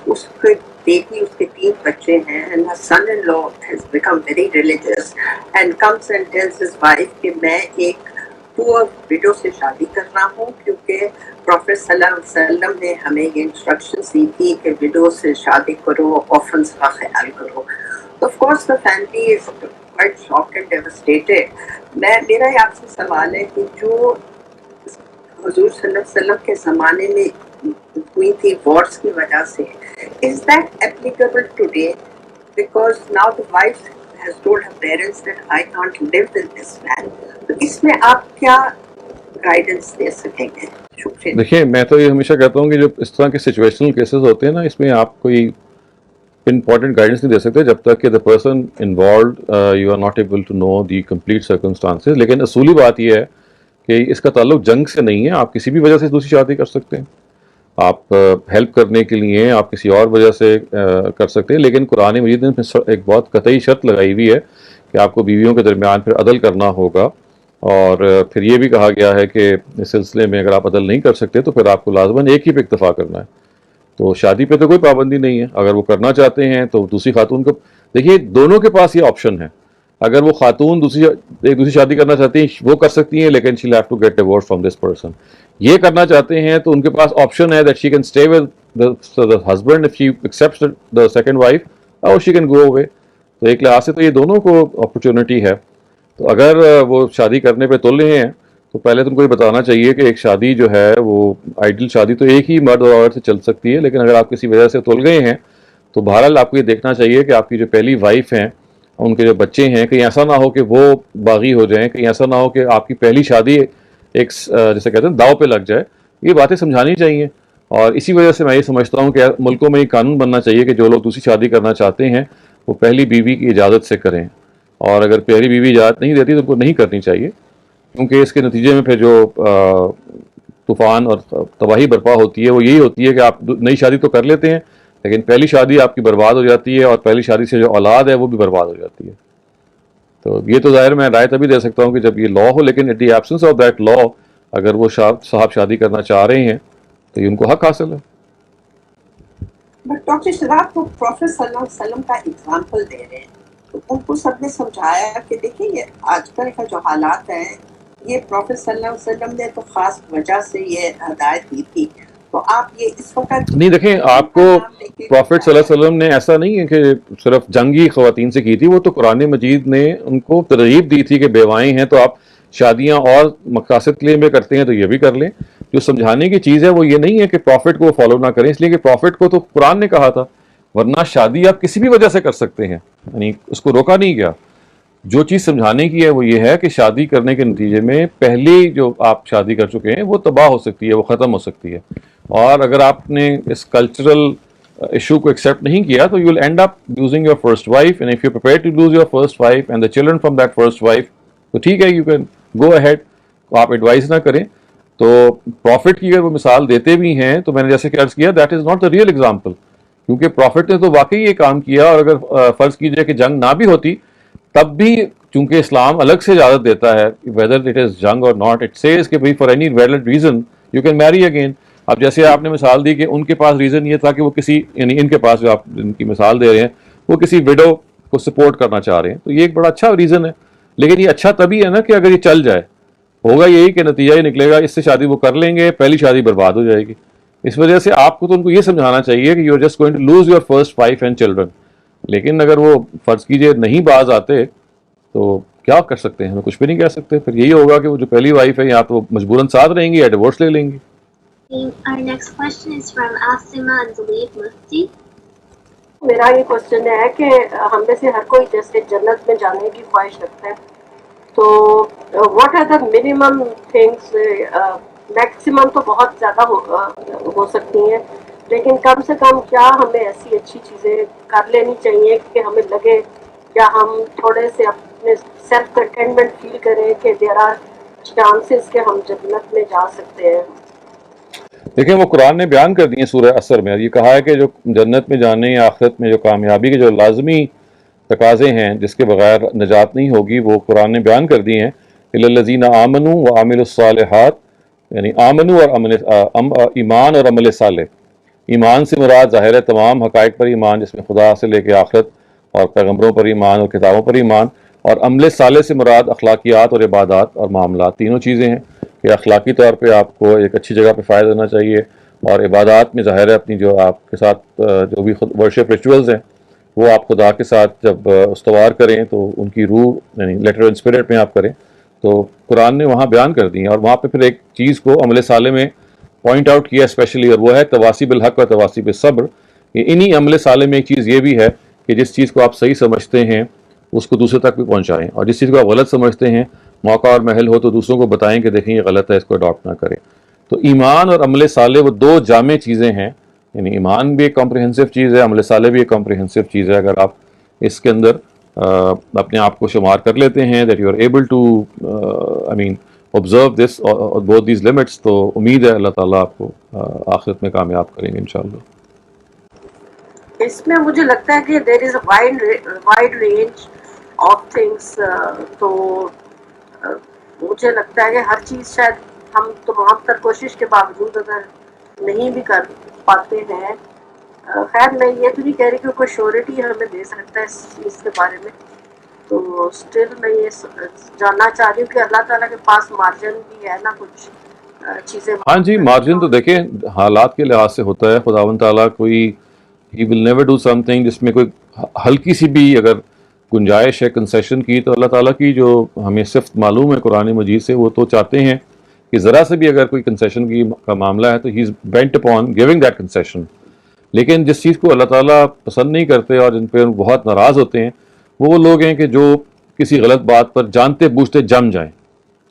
اس کے بیٹی، اس کے 3 بچے ہیں، and her son-in-law has become very religious and comes and tells his wife کہ میں ایک پور وڈو سے شادی کرنا ہوں، کیونکہ پروفیٹ صلی اللہ علیہ وسلم نے ہمیں یہ انسٹرکشنز دی تھی کہ وڈو سے شادی کرو، آرفنز کا خیال کرو. Of course the family is quite shocked and devastated. میرا آپ سے سوال ہے کہ جو حضور صلی اللہ علیہ وسلم کے زمانے میں ہوئی تھی وارس کی وجہ سے، is that applicable today? Because now the wife has told her parents that I can't live with this man. تو اس میں آپ کیا گائیڈنس دے سکیں گے؟ شکریہ. دیکھیے، میں تو یہ ہمیشہ کہتا ہوں کہ جو اس طرح کے سچویشنل کیسز ہوتے ہیں نا، اس میں آپ کوئی امپورٹنٹ گائیڈنس نہیں دے سکتے جب تک کہ the person involved you are not able to know the complete circumstances. لیکن اصولی بات یہ ہے کہ اس کا تعلق جنگ سے نہیں ہے. آپ کسی بھی وجہ سے دوسری شادی کر سکتے ہیں، آپ ہیلپ کرنے کے لیے، آپ کسی اور وجہ سے کر سکتے ہیں. لیکن قرآن مجید نے ایک بہت قطعی شرط لگائی ہوئی ہے کہ آپ کو بیویوں کے درمیان پھر عدل کرنا ہوگا. اور پھر یہ بھی کہا گیا ہے کہ اس سلسلے میں اگر آپ عدل نہیں کر سکتے تو پھر آپ کو لازماً ایک ہی پہ اکتفا کرنا ہے. تو شادی پہ تو کوئی پابندی نہیں ہے. اگر وہ کرنا چاہتے ہیں تو دوسری خاتون کو، دیکھیے دونوں کے پاس یہ آپشن ہے. اگر وہ خاتون ایک دوسری شادی کرنا چاہتی ہیں وہ کر سکتی ہیں، لیکن she have to get divorce from this person. یہ کرنا چاہتے ہیں تو ان کے پاس آپشن ہے that she can stay with the husband if she accepts the second wife, or she can go away. تو ایک لحاظ سے تو یہ دونوں کو اپرچونٹی ہے. تو اگر وہ شادی کرنے پہ تل رہے ہیں تو پہلے تم کو یہ بتانا چاہیے کہ ایک شادی جو ہے وہ آئیڈل شادی تو ایک ہی مرد اور عورت سے چل سکتی ہے. لیکن اگر آپ کسی وجہ سے تل گئے ہیں تو بہرحال آپ کو یہ دیکھنا چاہیے کہ آپ کی جو پہلی وائف ہیں، ان کے جو بچے ہیں، کہیں ایسا نہ ہو کہ وہ باغی ہو جائیں، کہیں ایسا نہ ہو کہ آپ کی پہلی شادی ایک جیسے کہتے ہیں داؤ پہ لگ جائے. یہ باتیں سمجھانی چاہیے. اور اسی وجہ سے میں یہ سمجھتا ہوں کہ ملکوں میں یہ قانون بننا چاہیے کہ جو لوگ دوسری شادی کرنا چاہتے ہیں وہ پہلی بیوی کی اجازت سے کریں. اور اگر پہلی بیوی اجازت نہیں دیتی تو ان کو نہیں کرنی چاہیے، کیونکہ اس کے نتیجے میں پھر جو طوفان اور تباہی برپا ہوتی ہے وہ یہی ہوتی ہے کہ آپ نئی شادی تو کر لیتے ہیں لیکن پہلی شادی آپ کی برباد ہو جاتی ہے، اور پہلی شادی سے جو اولاد ہے وہ بھی برباد ہو جاتی ہے. تو یہ تو ظاہر میں رائے تبھی دے سکتا ہوں کہ جب یہ لا ہو، لیکن at the absence of that law اگر وہ صاحب شادی کرنا چاہ رہے ہیں تو یہ ان کو حق حاصل ہے. بٹ ڈاکٹر شہزاد کو پروفیٹ صلی اللہ علیہ وسلم کا اگزامپل دے رہے ہیں تو ان کو سب نے سمجھایا کہ دیکھیں یہ آج کل کا جو حالات ہیں یہ پروفیٹ صلی اللہ علیہ وسلم نے تو خاص وجہ سے یہ ہدایت دی تھی، تو آپ یہ اس وقت نہیں دیکھیں، آپ کو پروفٹ صلی اللہ علیہ وسلم نے ایسا نہیں ہے کہ صرف جنگی خواتین سے کی تھی، وہ تو قرآن مجید نے ان کو ترغیب دی تھی کہ بیوائیں ہیں تو آپ شادیاں اور مقاصد کے لیے بھی کرتے ہیں تو یہ بھی کر لیں. جو سمجھانے کی چیز ہے وہ یہ نہیں ہے کہ پروفٹ کو وہ فالو نہ کریں، اس لیے کہ پروفٹ کو تو قرآن نے کہا تھا، ورنہ شادی آپ کسی بھی وجہ سے کر سکتے ہیں، یعنی اس کو روکا نہیں گیا. جو چیز سمجھانے کی ہے وہ یہ ہے کہ شادی کرنے کے نتیجے میں پہلی جو آپ شادی کر چکے ہیں وہ تباہ ہو سکتی ہے، وہ ختم ہو سکتی ہے. اور اگر آپ نے اس کلچرل ایشو کو ایکسیپٹ نہیں کیا تو you will end up losing your first wife, and if you prepare to lose your first wife and the children from that first wife تو ٹھیک ہے، یو کین گو اہیڈ. آپ advise نہ کریں. تو پروفٹ کی اگر وہ مثال دیتے بھی ہیں تو میں نے جیسے کہ عرض کیا that is not the real example, کیونکہ پروفٹ نے تو واقعی یہ کام کیا. اور اگر فرض کیجئے کہ جنگ نہ بھی ہوتی تب بھی چونکہ اسلام الگ سے اجازت دیتا ہے whether it is جنگ اور not, it says کہ for any valid reason you can marry again. اب جیسے آپ نے مثال دی کہ ان کے پاس ریزن یہ تھا کہ وہ کسی، یعنی ان کے پاس جو آپ ان کی مثال دے رہے ہیں وہ کسی وڈو کو سپورٹ کرنا چاہ رہے ہیں، تو یہ ایک بڑا اچھا ریزن ہے. لیکن یہ اچھا تبھی ہے نا کہ اگر یہ چل جائے، ہوگا یہی کہ نتیجہ یہ نکلے گا اس سے شادی وہ کر لیں گے، پہلی شادی برباد ہو جائے گی. اس وجہ سے آپ کو تو ان کو یہ سمجھانا چاہیے کہ you are just going to lose your first wife and children. لیکن اگر وہ فرض کیجئے نہیں باز آتے تو کیا کر سکتے ہیں، ہمیں کچھ بھی نہیں کہہ سکتے. پھر یہی ہوگا کہ وہ جو پہلی وائف ہے یا تو مجبوراً ساتھ رہیں گی یا ڈیورس لے لیں گی. Our next question is from Asima and Zaleed Mufti. میرا یہ کوشچن ہے کہ ہم میں سے ہر کوئی جیسے جنت میں جانے کی خواہش رکھتا ہے، تو what are the minimum things? Maximum تو بہت زیادہ ہو سکتی ہیں، لیکن کم سے کم کیا ہمیں ایسی اچھی چیزیں کر لینی چاہیے کہ ہمیں لگے کیا ہم تھوڑے سے اپنے سیلف کنٹینٹمنٹ فیل کریں کہ دیر آر چانسز کہ ہم جنت میں جا سکتے ہیں. دیکھیں وہ قرآن نے بیان کر دی ہیں سورہ عصر میں، یہ کہا ہے کہ جو جنت میں جانے یا آخرت میں جو کامیابی کے جو لازمی تقاضے ہیں جس کے بغیر نجات نہیں ہوگی، وہ قرآن نے بیان کر دی ہیں. الا الذین آمنوا وعملوا الصالحات، یعنی آمنوا اور ایمان اور عمل صالح. ایمان سے مراد ظاہر ہے تمام حقائق پر ایمان، جس میں خدا سے لے کے آخرت اور پیغمبروں پر ایمان اور کتابوں پر ایمان. اور عمل صالح سے مراد اخلاقیات اور عبادات اور معاملات، تینوں چیزیں ہیں کہ اخلاقی طور پہ آپ کو ایک اچھی جگہ پہ فائز ہونا چاہیے، اور عبادات میں ظاہر ہے اپنی جو آپ کے ساتھ جو بھی ورشپ ریچولز ہیں وہ آپ خدا کے ساتھ جب استوار کریں تو ان کی روح یعنی لیٹر اینڈ اسپرٹ میں آپ کریں. تو قرآن نے وہاں بیان کر دی ہیں، اور وہاں پہ پھر ایک چیز کو عمل صالح میں پوائنٹ آؤٹ کیا اسپیشلی، اور وہ ہے تواصی بالحق اور تواصی بالصبر. انہی عمل صالح میں ایک چیز یہ بھی ہے کہ جس چیز کو آپ صحیح سمجھتے ہیں اس کو دوسرے تک بھی پہنچائیں، اور جس چیز کو آپ غلط سمجھتے ہیں موقع اور محل ہو تو دوسروں کو بتائیں کہ دیکھیں یہ غلط ہے، اس کو اڈاپٹ نہ کریں. تو ایمان اور عمل صالح وہ دو جامع چیزیں ہیں، یعنی ایمان بھی ایک کمپریہنسو چیز ہے، عمل صالح بھی ایک کمپریہنسو چیز ہے. اگر آپ اس کے اندر اپنے آپ کو شمار کر لیتے ہیں that you are able to observe this or both these limits، تو امید ہے اللہ تعالیٰ آپ کو آخرت میں کامیاب کریں گے انشاءاللہ. اس میں مجھے لگتا ہے کہ there is a wide range of things, تو مجھے لگتا ہے کہ ہر چیز شاید ہم تمام تر کوشش کے باوجود اگر نہیں بھی کر پاتے ہیں، خیر میں یہ تو نہیں کہہ رہی کہ کوئی شیورٹی ہمیں دے سکتا ہے اس چیز کے بارے میں، تو اسٹل میں یہ جاننا چاہ رہی ہوں کہ اللہ تعالیٰ کے پاس مارجن بھی ہے نا کچھ چیزیں. ہاں جی، مارجن تو دیکھیں حالات کے لحاظ سے ہوتا ہے. خداوند تعالیٰ کوئی he will never do something جس میں کوئی ہلکی سی بھی اگر گنجائش ہے کنسیشن کی، تو اللہ تعالیٰ کی جو ہمیں صفت معلوم ہے قرآن مجید سے، وہ تو چاہتے ہیں کہ ذرا سے بھی اگر کوئی کنسیشن کا معاملہ ہے تو he is bent upon giving that concession. لیکن جس چیز کو اللہ تعالیٰ پسند نہیں کرتے اور جن پہ بہت ناراض ہوتے ہیں وہ لوگ ہیں کہ جو کسی غلط بات پر جانتے بوجھتے جم جائیں.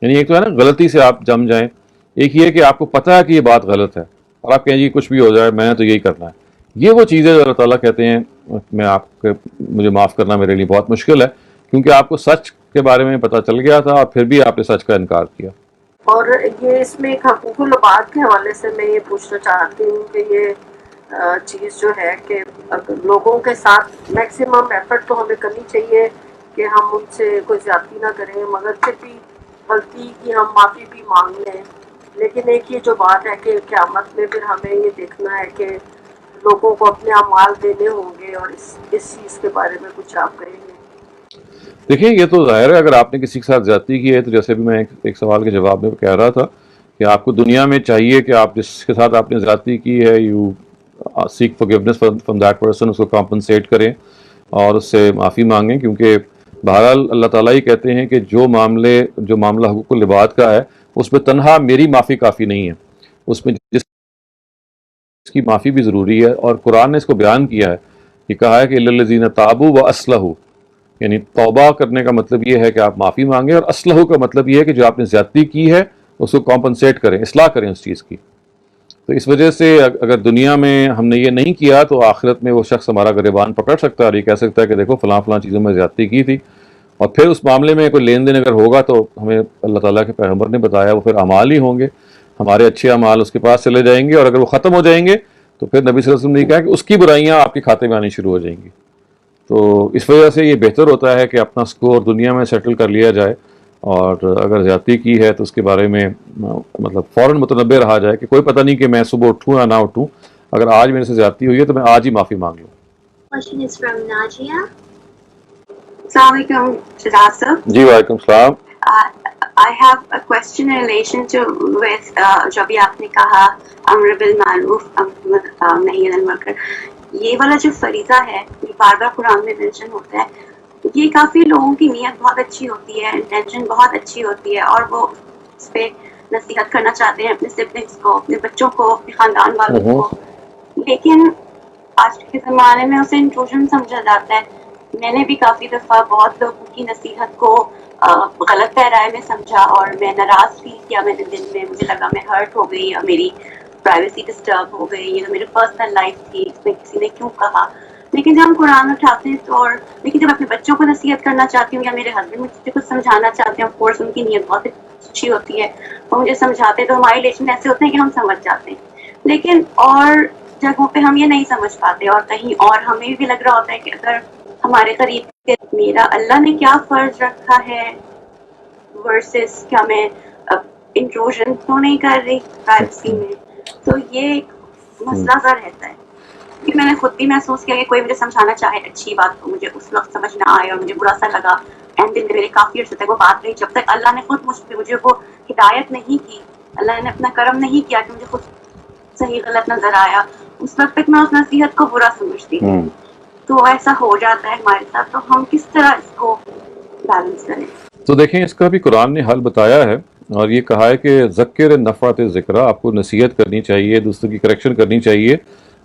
یعنی ایک تو ہے نا غلطی سے آپ جم جائیں، ایک یہ کہ آپ کو پتہ ہے کہ یہ بات غلط ہے اور آپ کہیں جی کچھ بھی ہو جائے میں نے تو یہی کرنا ہے. یہ وہ چیزیں جو اللہ تعالیٰ کہتے ہیں میں آپ کے مجھے معاف کرنا میرے لیے بہت مشکل ہے، کیونکہ آپ کو سچ کے بارے میں پتہ چل گیا تھا اور پھر بھی آپ نے سچ کا انکار کیا. اور یہ اس میں ایک حقوق العباد کے حوالے سے میں یہ پوچھنا چاہتی ہوں کہ یہ چیز جو ہے کہ لوگوں کے ساتھ میکسیمم ایفرٹ تو ہمیں کرنی چاہیے کہ ہم ان سے کوئی زیادتی نہ کریں، مگر پھر بھی غلطی کی ہم معافی بھی مانگ لیں. لیکن ایک یہ جو بات ہے کہ قیامت میں پھر ہمیں یہ دیکھنا ہے کہ لوگوں کو اپنے اعمال دینے ہوں گے، اور اس چیز کے بارے میں کچھ آپ کہیں گے؟ دیکھیں یہ تو ظاہر ہے اگر آپ نے کسی کے ساتھ زیادتی کی ہے تو جیسے بھی میں ایک سوال کے جواب میں کہہ رہا تھا کہ آپ کو دنیا میں چاہیے کہ آپ جس کے ساتھ آپ نے زیادتی کی ہے you seek forgiveness from that person, اس کو کمپنسیٹ کریں اور اس سے معافی مانگیں، کیونکہ بہرحال اللہ تعالیٰ ہی کہتے ہیں کہ جو معاملہ حقوق العباد کا ہے اس میں تنہا میری معافی کافی نہیں ہے، اس میں جس کی معافی بھی ضروری ہے، اور قرآن نے اس کو بیان کیا ہے، یہ کہا ہے کہ الا الذین تابوا واصلحوا، یعنی توبہ کرنے کا مطلب یہ ہے کہ آپ معافی مانگیں، اور اصلحوا کا مطلب یہ ہے کہ جو آپ نے زیادتی کی ہے اس کو کمپنسیٹ کریں، اصلاح کریں اس چیز کی۔ تو اس وجہ سے اگر دنیا میں ہم نے یہ نہیں کیا تو آخرت میں وہ شخص ہمارا گریبان پکڑ سکتا ہے اور یہ کہہ سکتا ہے کہ دیکھو فلاں فلاں چیزوں میں زیادتی کی تھی، اور پھر اس معاملے میں کوئی لین دین اگر ہوگا تو ہمیں اللہ تعالیٰ کے پیغمبر نے بتایا وہ پھر اعمال ہی ہوں گے، ہمارے اچھے اعمال اس کے پاس چلے جائیں گے، اور اگر وہ ختم ہو جائیں گے تو پھر نبی صلی اللہ علیہ وسلم نے کہا کہ اس کی برائیاں آپ کے کھاتے میں آنی شروع ہو جائیں گی۔ تو اس وجہ سے یہ بہتر ہوتا ہے کہ اپنا سکور دنیا میں سیٹل کر لیا جائے، اور اگر زیادتی کی ہے تو اس کے بارے میں مطلب فوراً متنبہ رہا جائے کہ کوئی پتہ نہیں کہ میں صبح اٹھوں یا نہ اٹھوں، اگر آج میرے سے زیادتی ہوئی ہے تو میں آج ہی معافی مانگ لوں۔ Question is from Najia. السلام علیکم شہزاد صاحب. جی وعلیکم السلام. I have a question in relation to with جو بھی آپ نے کہا امر بالمعروف نہی عن المنکر، یہ والا جو فریضہ ہے یہ بار بار قرآن میں مینشن ہوتا ہے، یہ کافی لوگوں کی نیت بہت اچھی ہوتی ہے، انٹینشن بہت اچھی ہوتی ہے، اور وہ اس پہ نصیحت کرنا چاہتے ہیں اپنے سبلنگس کو، اپنے بچوں کو، اپنے خاندان والوں کو، لیکن آج کے زمانے میں اسے انٹروژن سمجھا جاتا ہے. میں نے بھی کافی دفعہ بہت لوگوں کی نصیحت کو غلط پیرائے میں سمجھا اور میں ناراض فیل کیا، میں نے دل میں مجھے لگا میں ہرٹ ہو گئی یا میری پرائیویسی ڈسٹرب ہو گئی، یہ میری پرسنل لائف تھی، اس میں کسی نے کیوں کہا. لیکن جب ہم قرآن اٹھاتے ہیں تو لیکن جب اپنے بچوں کو نصیحت کرنا چاہتی ہوں یا میرے ہسبینڈ مجھ سے کچھ سمجھانا چاہتے ہیں، آف کورس ان کی نیت بہت اچھی ہوتی ہے، وہ مجھے سمجھاتے ہیں تو ہمارے ریلیشن ایسے ہوتے ہیں کہ ہم سمجھ جاتے ہیں. لیکن اور جگہوں پہ ہم یہ نہیں سمجھ پاتے، اور کہیں اور ہمیں بھی لگ رہا ہوتا ہے کہ اگر ہمارے قریب میرا اللہ نے کیا فرض رکھا ہے ورسز کیا میں انٹروژن تو نہیں کر رہی پرائیویسی میں. تو یہ ایک مسئلہ سا رہتا ہے کہ میں نے خود بھی محسوس کیا کہ کوئی مجھے سمجھانا چاہے اچھی بات تو مجھے اس وقت سمجھ نہ آئے اور مجھے برا سا لگا، اینڈ دل میں میرے کافی عرصے تک وہ بات رہی جب تک اللہ نے خود مجھے وہ ہدایت نہیں کی، اللہ نے اپنا کرم نہیں کیا کہ مجھے خود صحیح غلط نظر آیا، اس وقت تک میں اس نصیحت کو برا سمجھتی تھی. تو ایسا ہو جاتا ہے ہمارے ساتھ، تو ہم کس طرح اس کو بیلنس کریں؟ تو دیکھیں اس کا بھی قرآن نے حل بتایا ہے، اور یہ کہا ہے کہ ذکر نفعت ذکرہ، آپ کو نصیحت کرنی چاہیے، دوسرے کی کریکشن کرنی چاہیے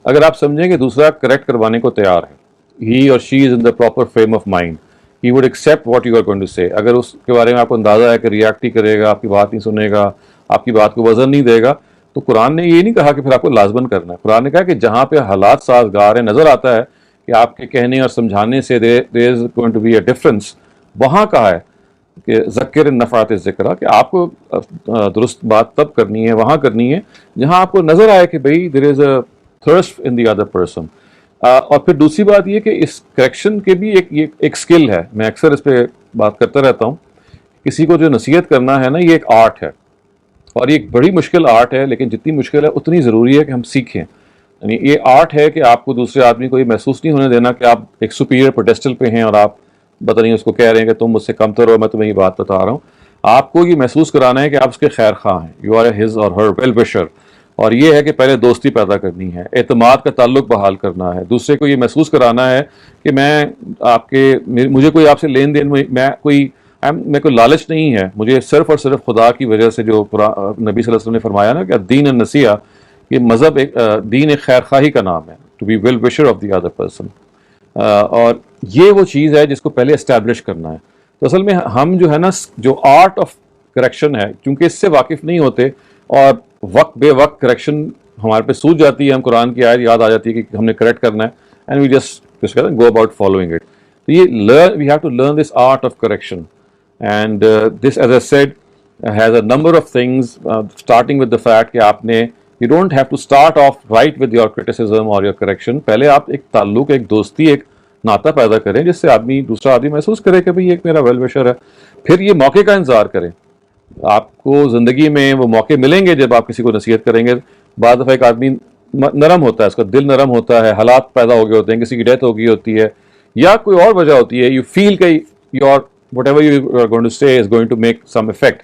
اگر آپ سمجھیں کہ دوسرا کریکٹ کروانے کو تیار ہے، ہی اور she is in the proper frame of mind, he would accept what you are going to say. اگر اس کے بارے میں آپ کو اندازہ ہے کہ ریئیکٹ ہی کرے گا، آپ کی بات نہیں سنے گا، آپ کی بات کو وزن نہیں دے گا، تو قرآن نے یہ نہیں کہا کہ پھر آپ کو لازمن کرنا ہے. قرآن نے کہا کہ جہاں پہ حالات سازگار ہیں، نظر آتا ہے کہ آپ کے کہنے اور سمجھانے سے there is going to be a difference، وہاں کہا ہے کہ ذکر نفعت ذکرہ، کہ آپ کو درست بات تب کرنی ہے، وہاں کرنی ہے جہاں آپ کو نظر آئے کہ بھئی there is a thirst in the other person. اور پھر دوسری بات یہ کہ اس کریکشن کے بھی ایک سکل ہے، میں اکثر اس پہ بات کرتا رہتا ہوں. کسی کو جو نصیحت کرنا ہے نا، یہ ایک آرٹ ہے، اور یہ ایک بڑی مشکل آرٹ ہے، لیکن جتنی مشکل ہے اتنی ضروری ہے کہ ہم سیکھیں. یعنی یہ آرٹ ہے کہ آپ کو دوسرے آدمی کو یہ محسوس نہیں ہونے دینا کہ آپ ایک سپیریئر پوڈیسٹل پہ ہیں اور آپ پتہ نہیں اس کو کہہ رہے ہیں کہ تم مجھ سے کم تر ہو، میں تمہیں یہ بات بتا رہا ہوں. آپ کو یہ محسوس کرانا ہے کہ آپ اس کے خیر خواہ ہیں، you are a his or Hare well وشر. اور یہ ہے کہ پہلے دوستی پیدا کرنی ہے، اعتماد کا تعلق بحال کرنا ہے، دوسرے کو یہ محسوس کرانا ہے کہ مجھے کوئی آپ سے لین دین میں کوئی لالچ نہیں ہے، مجھے صرف اور صرف خدا کی وجہ سے، جو نبی صلی اللہ علیہ وسلم نے فرمایا نا کہ دین النصیحہ، یہ مذہب دین ایک خیر خواہی کا نام ہے، to be well wisher of the other person. اور یہ وہ چیز ہے جس کو پہلے اسٹیبلش کرنا ہے. تو اصل میں ہم جو ہے نا، جو آرٹ آف کریکشن ہے، کیونکہ اس سے واقف نہیں ہوتے اور وقت بے وقت کریکشن ہمارے پہ سوچ جاتی ہے، ہم قرآن کی آیت یاد آ جاتی ہے کہ ہم نے کریکٹ کرنا ہے، and we just go about following it. تو یہ we have to learn this art of correction, and this as a said has a number of things, starting with the fact کہ آپ نے you don't have to start off right with your criticism or your correction. پہلے آپ ایک تعلق، ایک دوستی، ایک ناطہ پیدا کریں جس سے دوسرا آدمی محسوس کرے کہ بھئی ایک میرا ویل وشر ہے. پھر یہ موقع کا انتظار کریں. آپ کو زندگی میں وہ موقع ملیں گے جب آپ کسی کو نصیحت کریں گے. بعض دفعہ ایک آدمی نرم ہوتا ہے، اس کا دل نرم ہوتا ہے، حالات پیدا ہو گئے ہوتے ہیں، کسی کی ڈیتھ ہو گئی ہوتی ہے یا کوئی اور وجہ ہوتی ہے، یو فیل کہ your whatever you are going to say is going to make some effect,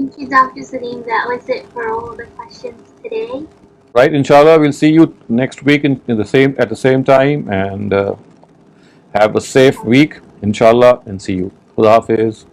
Thank you, Dr. Saleem. That was it for all the questions today. Right, inshallah, we'll see you next week at the same time, and have a safe week, inshallah, and see you. Khuda Hafiz.